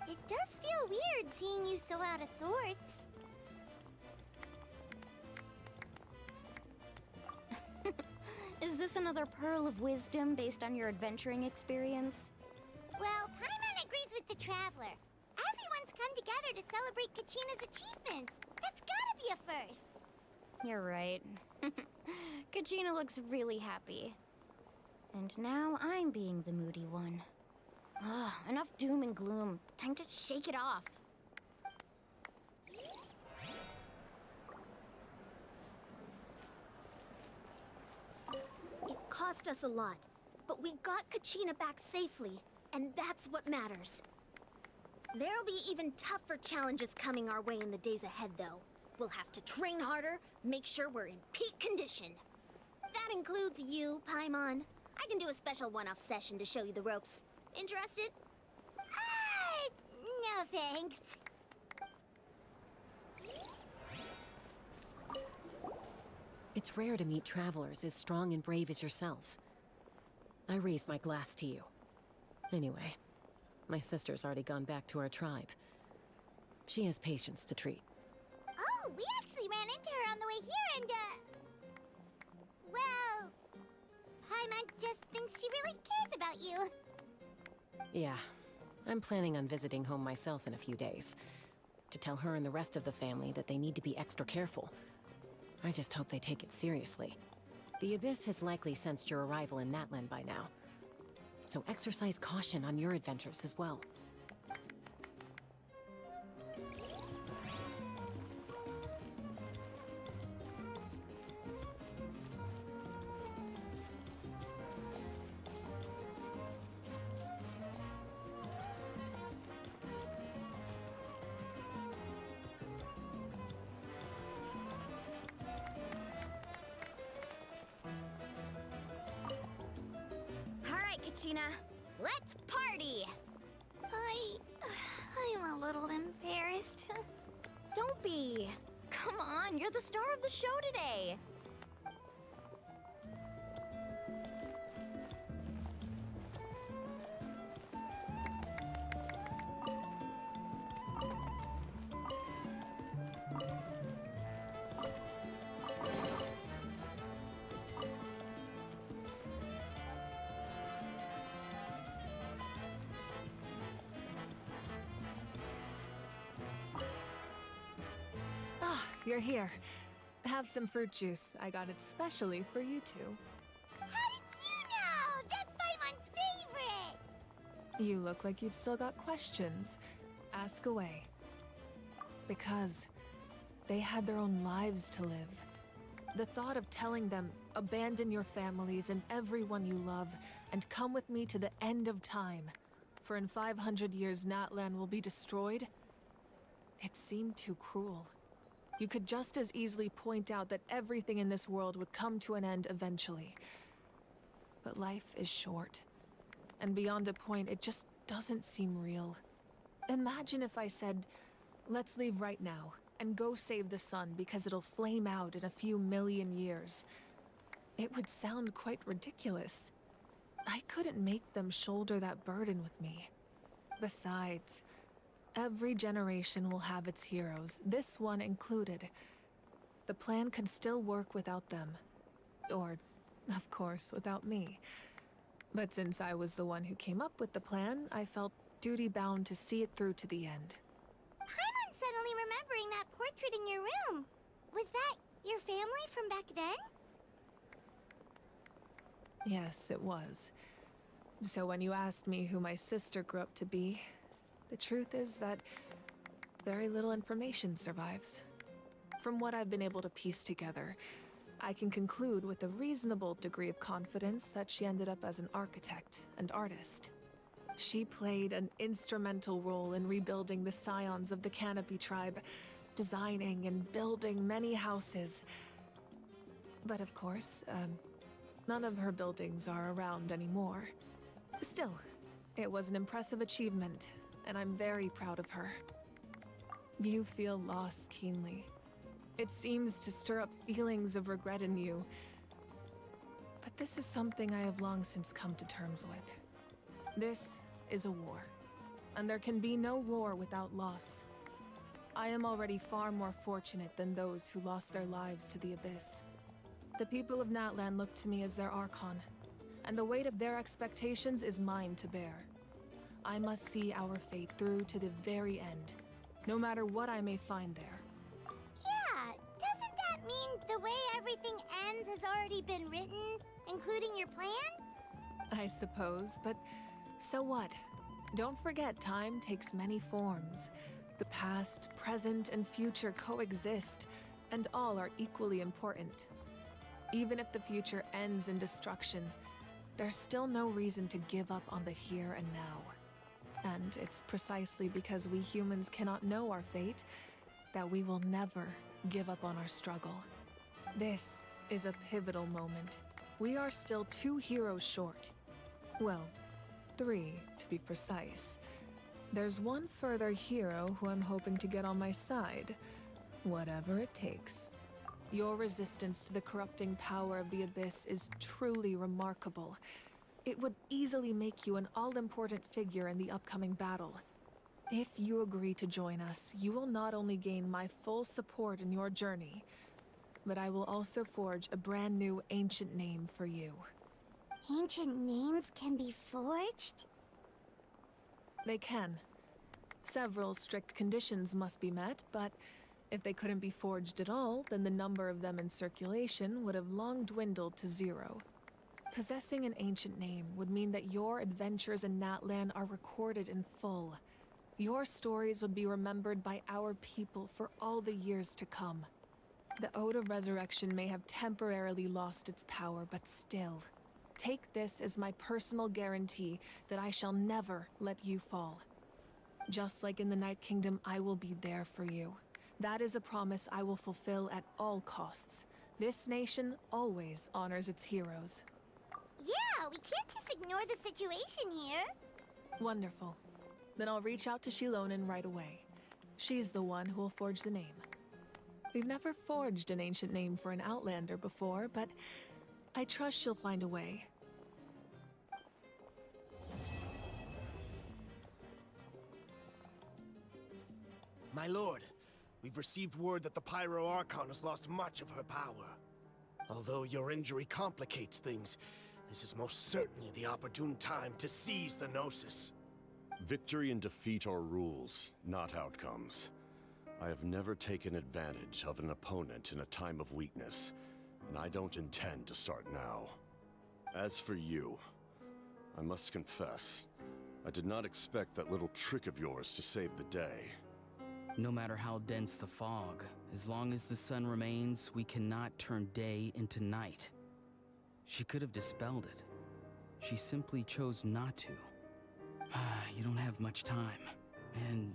It does feel weird seeing you so out of sorts. Is this another pearl of wisdom based on your adventuring experience? Well, Paimon agrees with the Traveler. Everyone's come together to celebrate Kachina's achievements. That's gotta be a first. You're right. Kachina looks really happy. And now I'm being the moody one. Ugh, enough doom and gloom. Time to shake it off. It cost us a lot, but we got Kachina back safely, and that's what matters. There'll be even tougher challenges coming our way in the days ahead, though. We'll have to train harder, make sure we're in peak condition. That includes you, Paimon. I can do a special one-off session to show you the ropes. Interested? No thanks. It's rare to meet travelers as strong and brave as yourselves. I raise my glass to you. Anyway, my sister's already gone back to our tribe. She has patients to treat. Oh, we actually ran into her on the way here and, well, Paimon just thinks she really cares about you. Yeah, I'm planning on visiting home myself in a few days. To tell her and the rest of the family that they need to be extra careful. I just hope they take it seriously. The Abyss has likely sensed your arrival in Natlan by now. So exercise caution on your adventures as well. Kachina, let's party! I'm a little embarrassed. Don't be. Come on, you're the star of the show today. You're here. Have some fruit juice. I got it specially for you two. How did you know? That's Paimon's favorite! You look like you've still got questions. Ask away. Because they had their own lives to live. The thought of telling them, abandon your families and everyone you love, and come with me to the end of time, for in 500 years Natlan will be destroyed, it seemed too cruel. You could just as easily point out that everything in this world would come to an end eventually. But life is short. And beyond a point, it just doesn't seem real. Imagine if I said, let's leave right now, and go save the sun because it'll flame out in a few million years. It would sound quite ridiculous. I couldn't make them shoulder that burden with me. Besides, every generation will have its heroes, this one included. The plan could still work without them. Or, of course, without me. But since I was the one who came up with the plan, I felt duty-bound to see it through to the end. Paimon's suddenly remembering that portrait in your room. Was that your family from back then? Yes, it was. So when you asked me who my sister grew up to be, the truth is that very little information survives. From what I've been able to piece together, I can conclude with a reasonable degree of confidence that she ended up as an architect and artist. She played an instrumental role in rebuilding the scions of the Canopy tribe, designing and building many houses. But of course, none of her buildings are around anymore. Still, it was an impressive achievement, and I'm very proud of her. You feel loss keenly. It seems to stir up feelings of regret in you. But this is something I have long since come to terms with. This is a war, and there can be no war without loss. I am already far more fortunate than those who lost their lives to the Abyss. The people of Natlan look to me as their Archon, and the weight of their expectations is mine to bear. I must see our fate through to the very end, no matter what I may find there. Yeah, doesn't that mean the way everything ends has already been written, including your plan? I suppose, but so what? Don't forget, time takes many forms. The past, present, and future coexist, and all are equally important. Even if the future ends in destruction, there's still no reason to give up on the here and now. And it's precisely because we humans cannot know our fate that we will never give up on our struggle. This is a pivotal moment. We are still 2 heroes short. Well, 3 to be precise. There's one further hero who I'm hoping to get on my side, whatever it takes. Your resistance to the corrupting power of the Abyss is truly remarkable. It would easily make you an all-important figure in the upcoming battle. If you agree to join us, you will not only gain my full support in your journey, but I will also forge a brand new ancient name for you. Ancient names can be forged? They can. Several strict conditions must be met, but if they couldn't be forged at all, then the number of them in circulation would have long dwindled to 0. Possessing an ancient name would mean that your adventures in Natlan are recorded in full. Your stories would be remembered by our people for all the years to come. The Ode of Resurrection may have temporarily lost its power, but still, take this as my personal guarantee that I shall never let you fall. Just like in the Night Kingdom, I will be there for you. That is a promise I will fulfill at all costs. This nation always honors its heroes. Yeah, we can't just ignore the situation here. Wonderful. Then I'll reach out to Shilonen right away. She's the one who will forge the name. We've never forged an ancient name for an Outlander before, but I trust she'll find a way. My lord, we've received word that the Pyro Archon has lost much of her power. Although your injury complicates things, this is most certainly the opportune time to seize the Gnosis. Victory and defeat are rules, not outcomes. I have never taken advantage of an opponent in a time of weakness, and I don't intend to start now. As for you, I must confess, I did not expect that little trick of yours to save the day. No matter how dense the fog, as long as the sun remains, we cannot turn day into night. She could have dispelled it. She simply chose not to. You don't have much time, and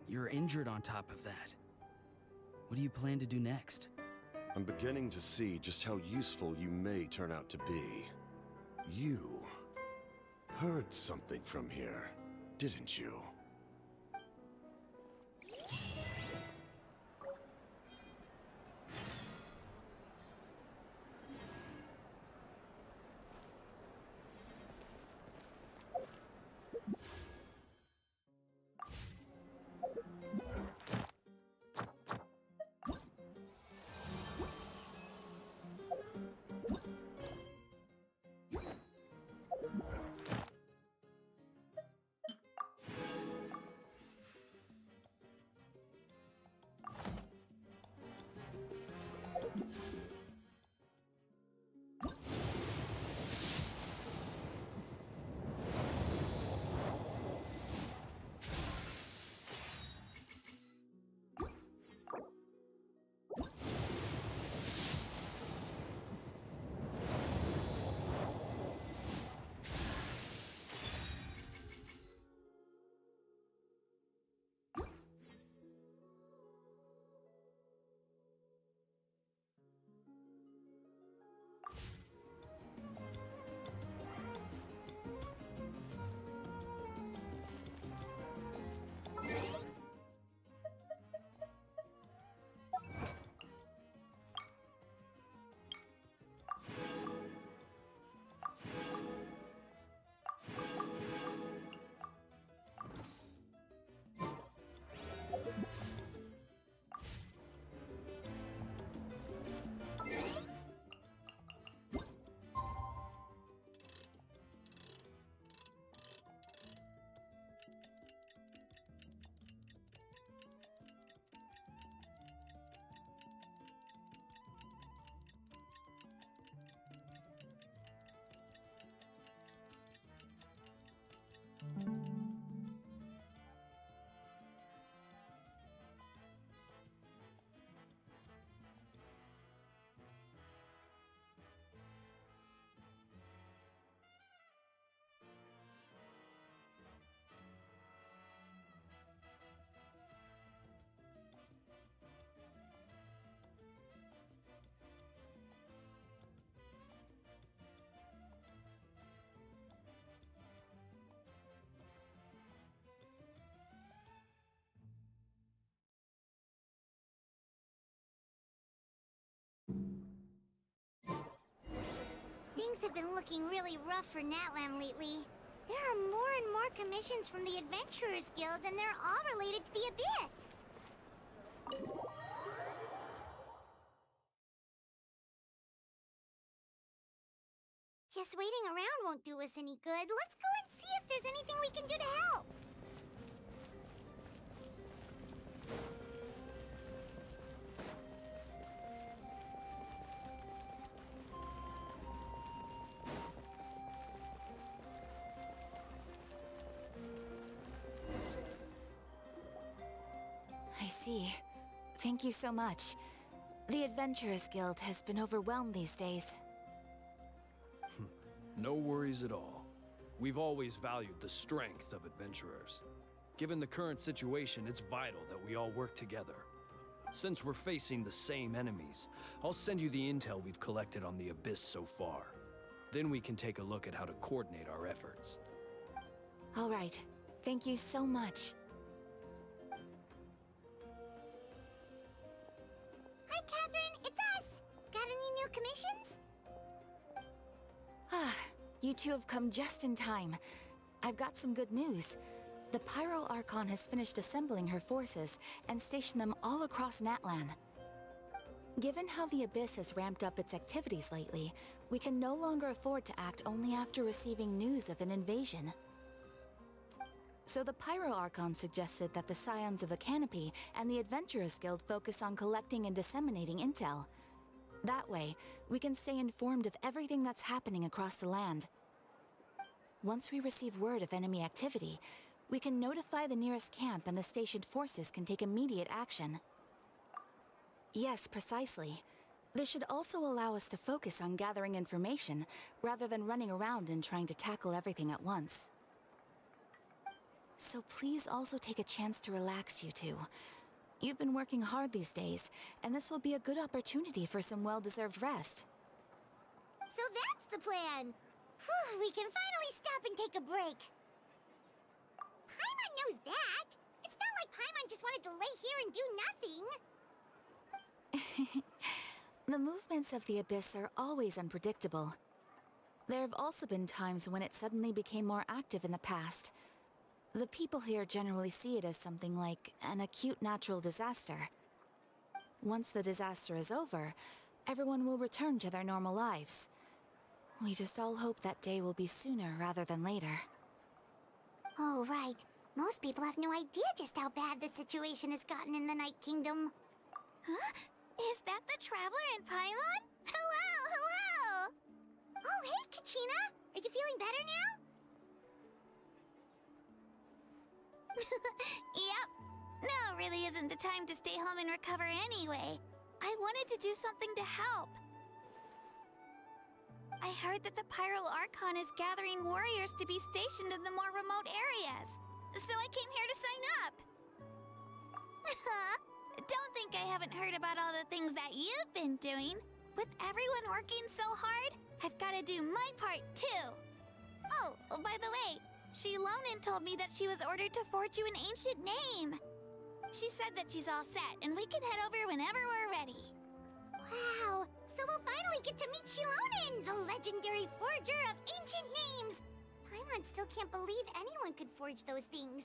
you're injured on top of that. What do you plan to do next? I'm beginning to see just how useful you may turn out to be. You heard something from here, didn't you? been looking really rough for Natlan lately. There are more and more commissions from the Adventurers Guild, and they're all related to the Abyss. Just waiting around won't do us any good. Let's go and see if there's anything we can do to help. I see. Thank you so much. The Adventurers Guild has been overwhelmed these days. No worries at all. We've always valued the strength of adventurers. Given the current situation, it's vital that we all work together. Since we're facing the same enemies, I'll send you the intel we've collected on the Abyss so far. Then we can take a look at how to coordinate our efforts. All right. Thank you so much. Hi, Catherine. It's us. Got any new commissions? You two have come just in time. I've got some good news. The Pyro Archon has finished assembling her forces and stationed them all across Natlan. Given how the Abyss has ramped up its activities lately, we can no longer afford to act only after receiving news of an invasion. So the Pyro Archon suggested that the Scions of the Canopy and the Adventurers Guild focus on collecting and disseminating intel. That way, we can stay informed of everything that's happening across the land. Once we receive word of enemy activity, we can notify the nearest camp and the stationed forces can take immediate action. Yes, precisely. This should also allow us to focus on gathering information rather than running around and trying to tackle everything at once. So please also take a chance to relax, you two. You've been working hard these days, and this will be a good opportunity for some well-deserved rest. So that's the plan. Whew, we can finally stop and take a break. Paimon knows that. It's not like Paimon just wanted to lay here and do nothing. The movements of the Abyss are always unpredictable. There have also been times when it suddenly became more active in the past. The people here generally see it as something like an acute natural disaster. Once the disaster is over, everyone will return to their normal lives. We just all hope that day will be sooner rather than later. Oh, right. Most people have no idea just how bad the situation has gotten in the Night Kingdom. Huh? Is that the Traveler and Paimon? Hello, hello! Oh, hey, Kachina! Are you feeling better now? Yep. Now really isn't the time to stay home and recover anyway. I wanted to do something to help. I heard that the Pyro Archon is gathering warriors to be stationed in the more remote areas. So I came here to sign up. Don't think I haven't heard about all the things that you've been doing. With everyone working so hard, I've got to do my part too. Oh, by the way, Shilonen told me that she was ordered to forge you an ancient name. She said that she's all set, and we can head over whenever we're ready. Wow, so we'll finally get to meet Shilonen, the legendary forger of ancient names. Paimon still can't believe anyone could forge those things.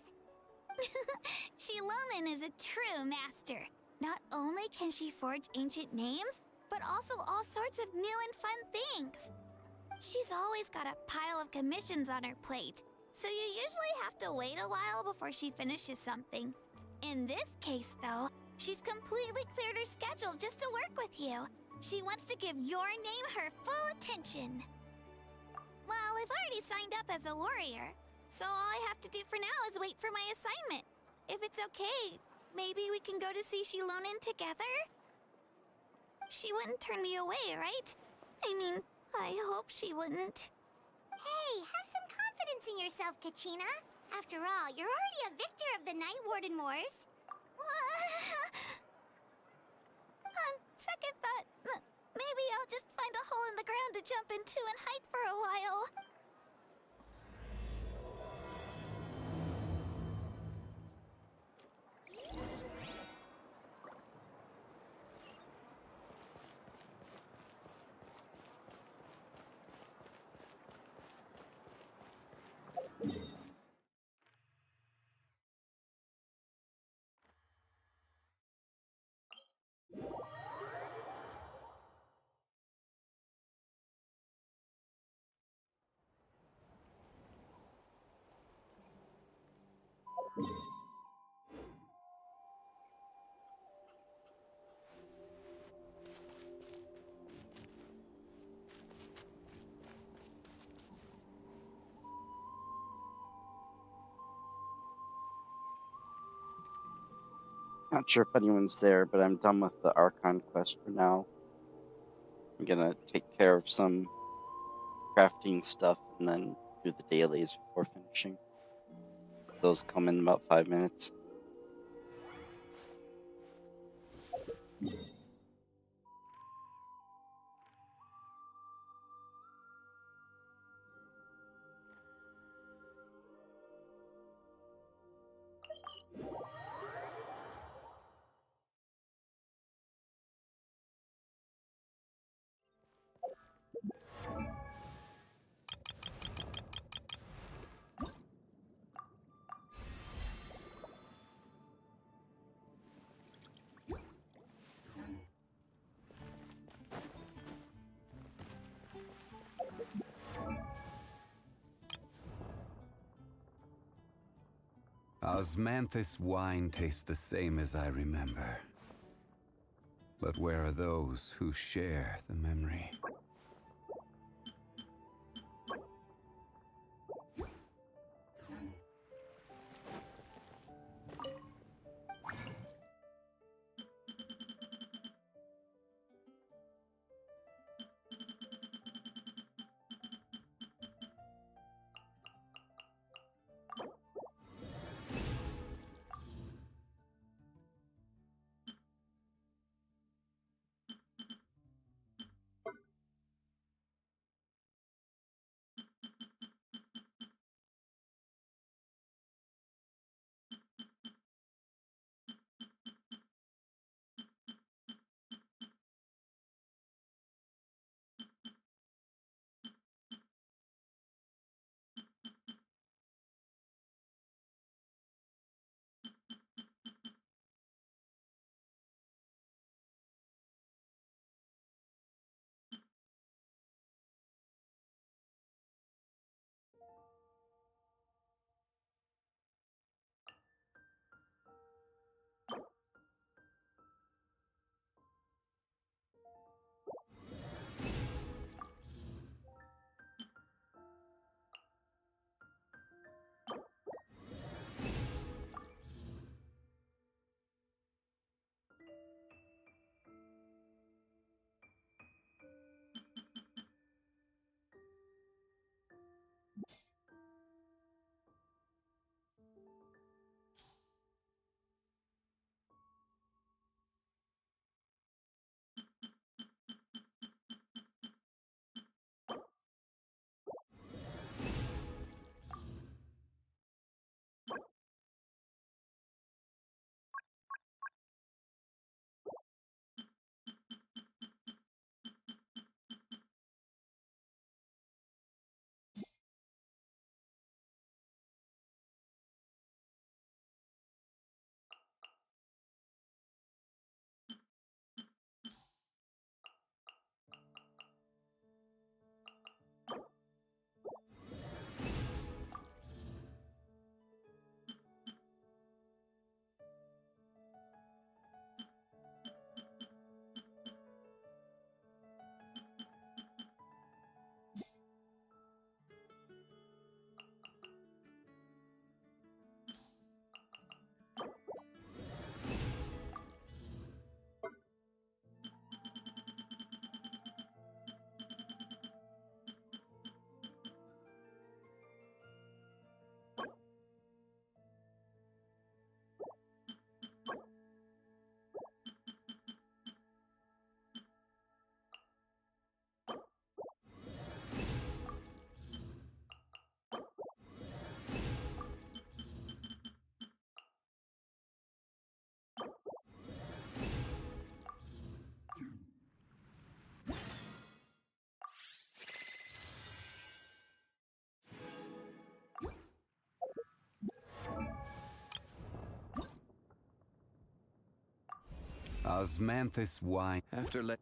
Shilonen is a true master. Not only can she forge ancient names, but also all sorts of new and fun things. She's always got a pile of commissions on her plate, so you usually have to wait a while before she finishes something. In this case, though, she's completely cleared her schedule just to work with you. She wants to give your name her full attention. Well, I've already signed up as a warrior, so all I have to do for now is wait for my assignment. If it's okay, maybe we can go to see Shilonen together? She wouldn't turn me away, right? I mean, I hope she wouldn't. Hey, have some confidence in yourself, Kachina. After all, you're already a victor of the Night Warden Wars. On second thought, maybe I'll just find a hole in the ground to jump into and hide for a while. Not sure if anyone's there, but I'm done with the Archon quest for now. I'm gonna take care of some crafting stuff and then do the dailies before finishing. Those come in about 5 minutes. Osmanthus wine tastes the same as I remember. But where are those who share the memory? Osmanthus wine. After let.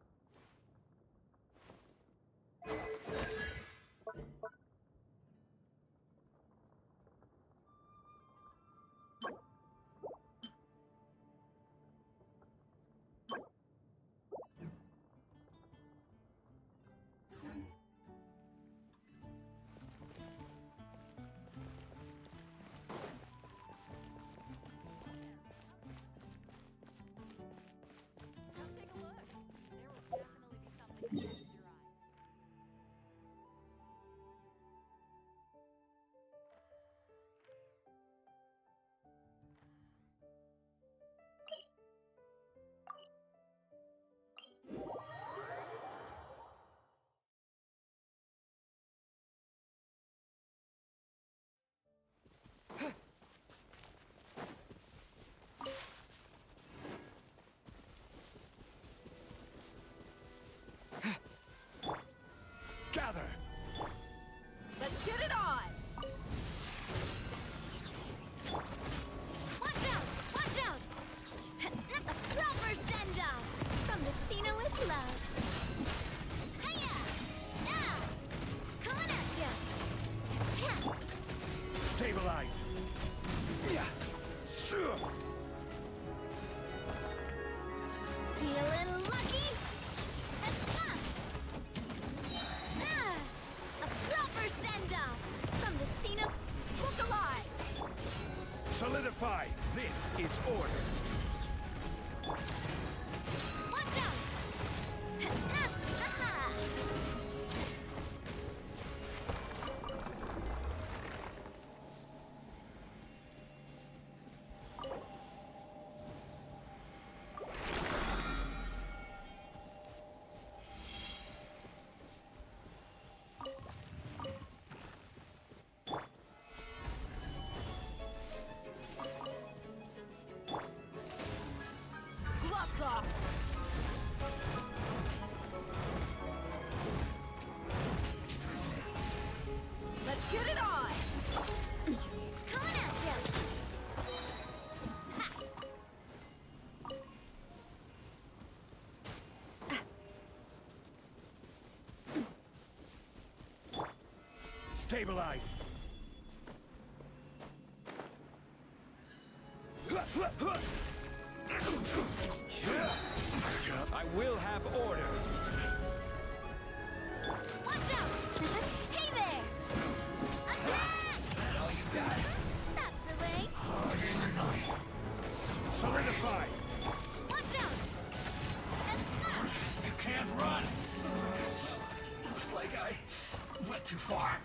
Solidify! This is order! Watch out! Gloves off! Let's get it on! Coming at ya! Stabilize! I will have order! Watch out! Hey there! Attack! That all you got? That's the way. Solidify! Watch out! You can't run! Looks like I went too far.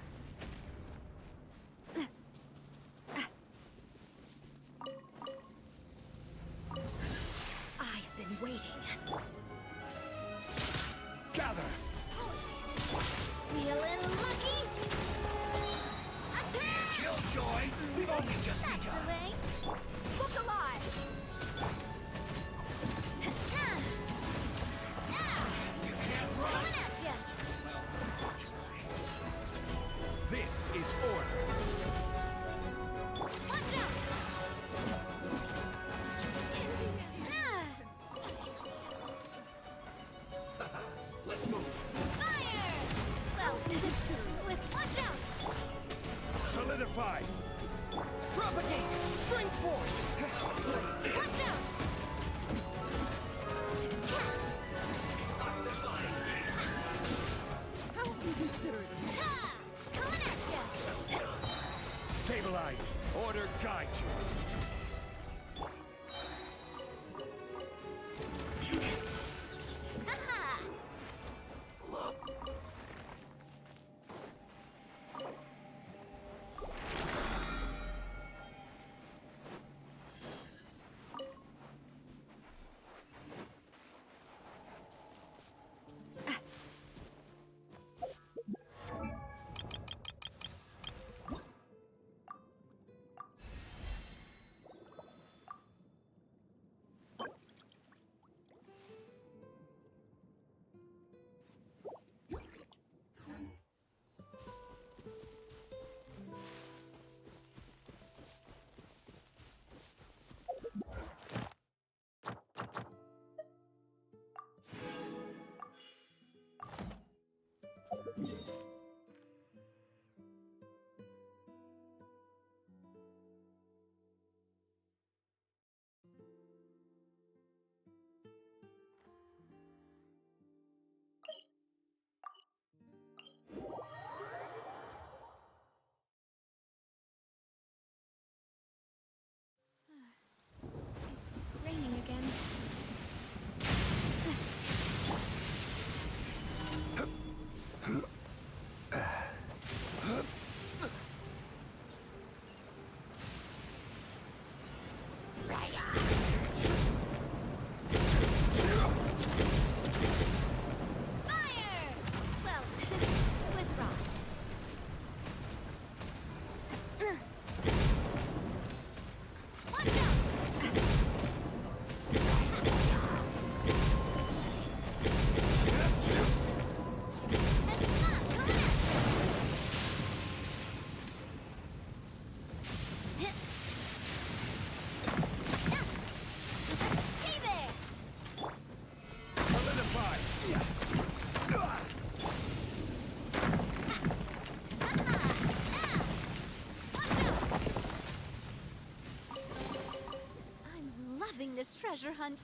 I've been waiting. Gather! Be a little lucky. Attack! Killjoy! We've only just That's begun. the way. Look alive! You can't run! Coming at ya! This is order! Watch out! Let's move! Fire! Well, with watch out! Solidify! Propagate! Spring forth! Watch out! How inconsiderate of you! Ha! Coming at ya! Stabilize! Order guide you! Ha-ha! It's raining again. Fire! Well, with rocks. Watch out! Hey there! Solidify! I'm loving this treasure hunt.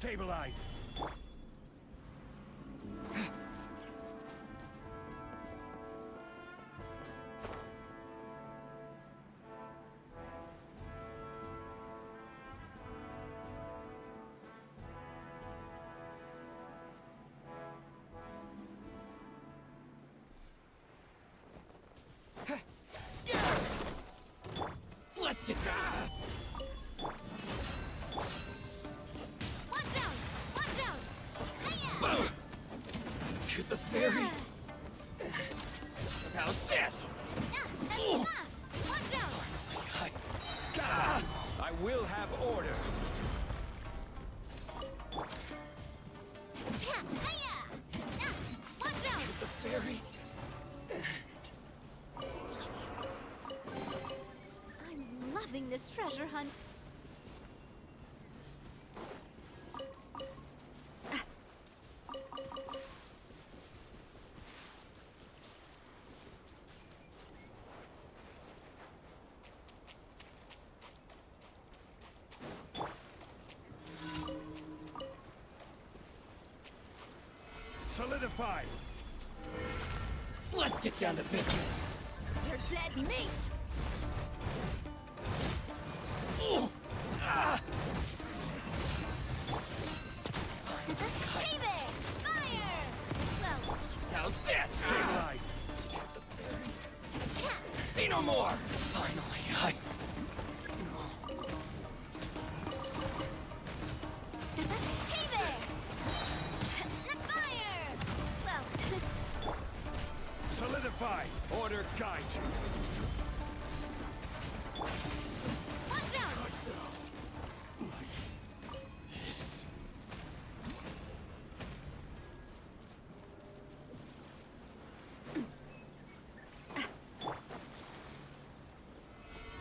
Stabilize! Let's get down to business. Watch out! Watch out! Boom! To the ferry. How's this? Watch out! I will have order. Watch out! The ferry. I'm loving this treasure hunt. Solidify! Let's get down to business. You're dead meat! Hey there! Fire! Well, How's this? Stabilize! See no more! Finally, hey there! Fire! Well, Solidify! Order guide you! watch out! this.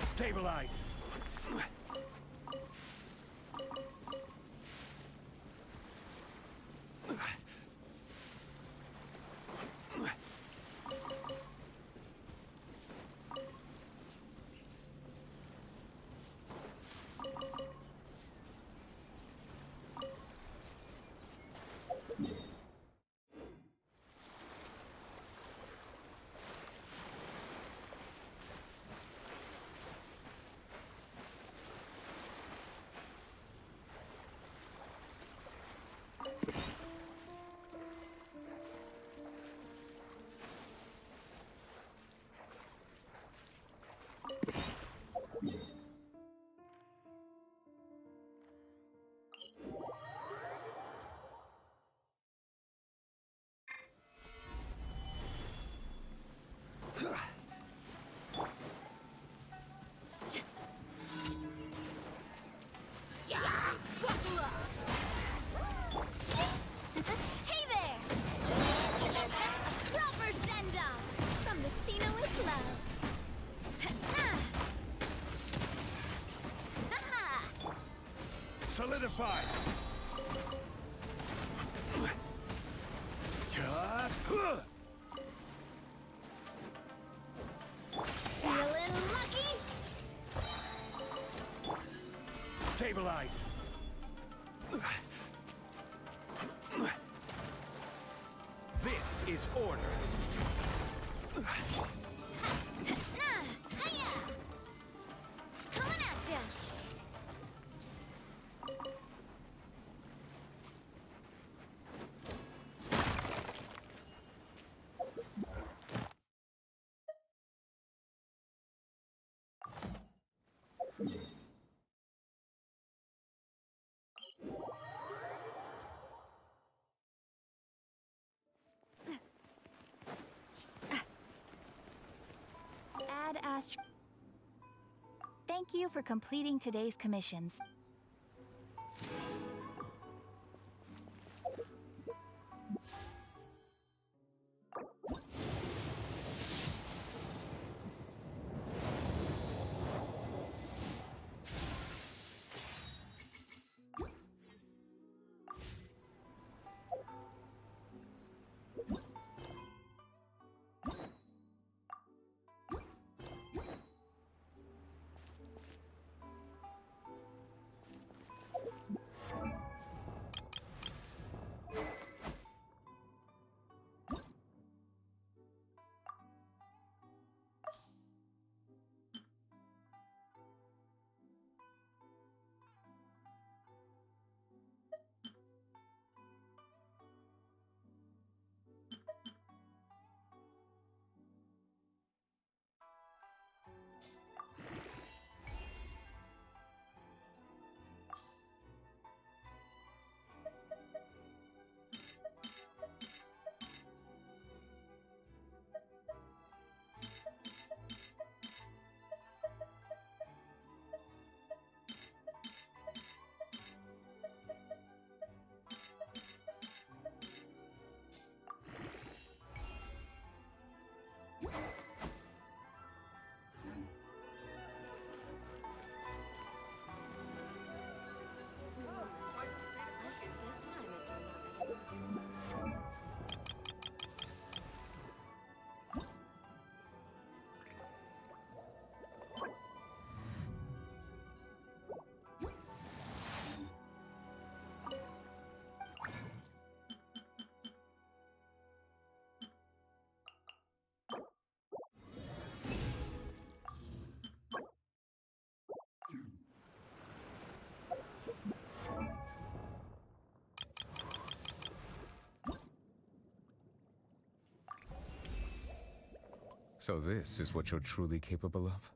Stabilize! Hey there! Proper send-off from the Spino with love. Solidify! Feeling lucky? Stabilize! This is order. Coming at ya! Ad Astra. Thank you for completing today's commissions. So this is what you're truly capable of?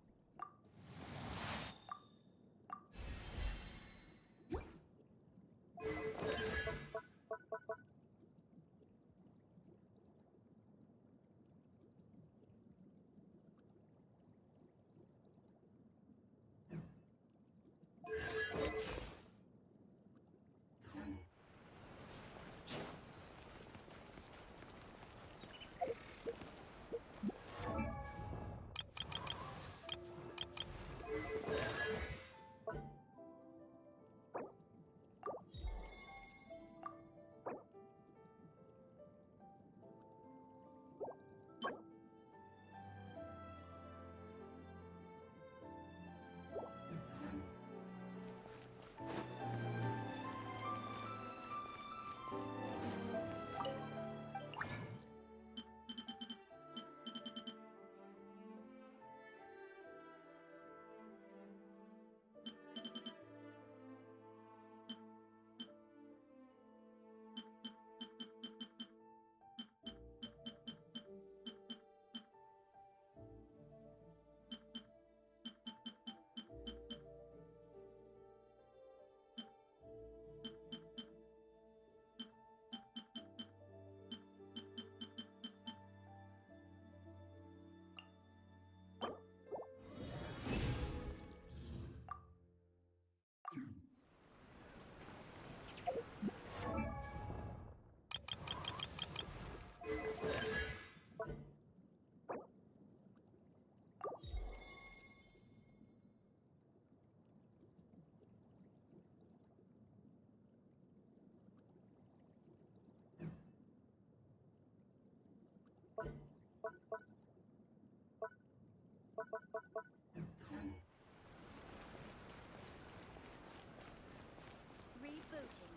Rebooting.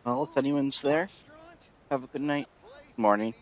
Well, if anyone's there, have a good night. Morning.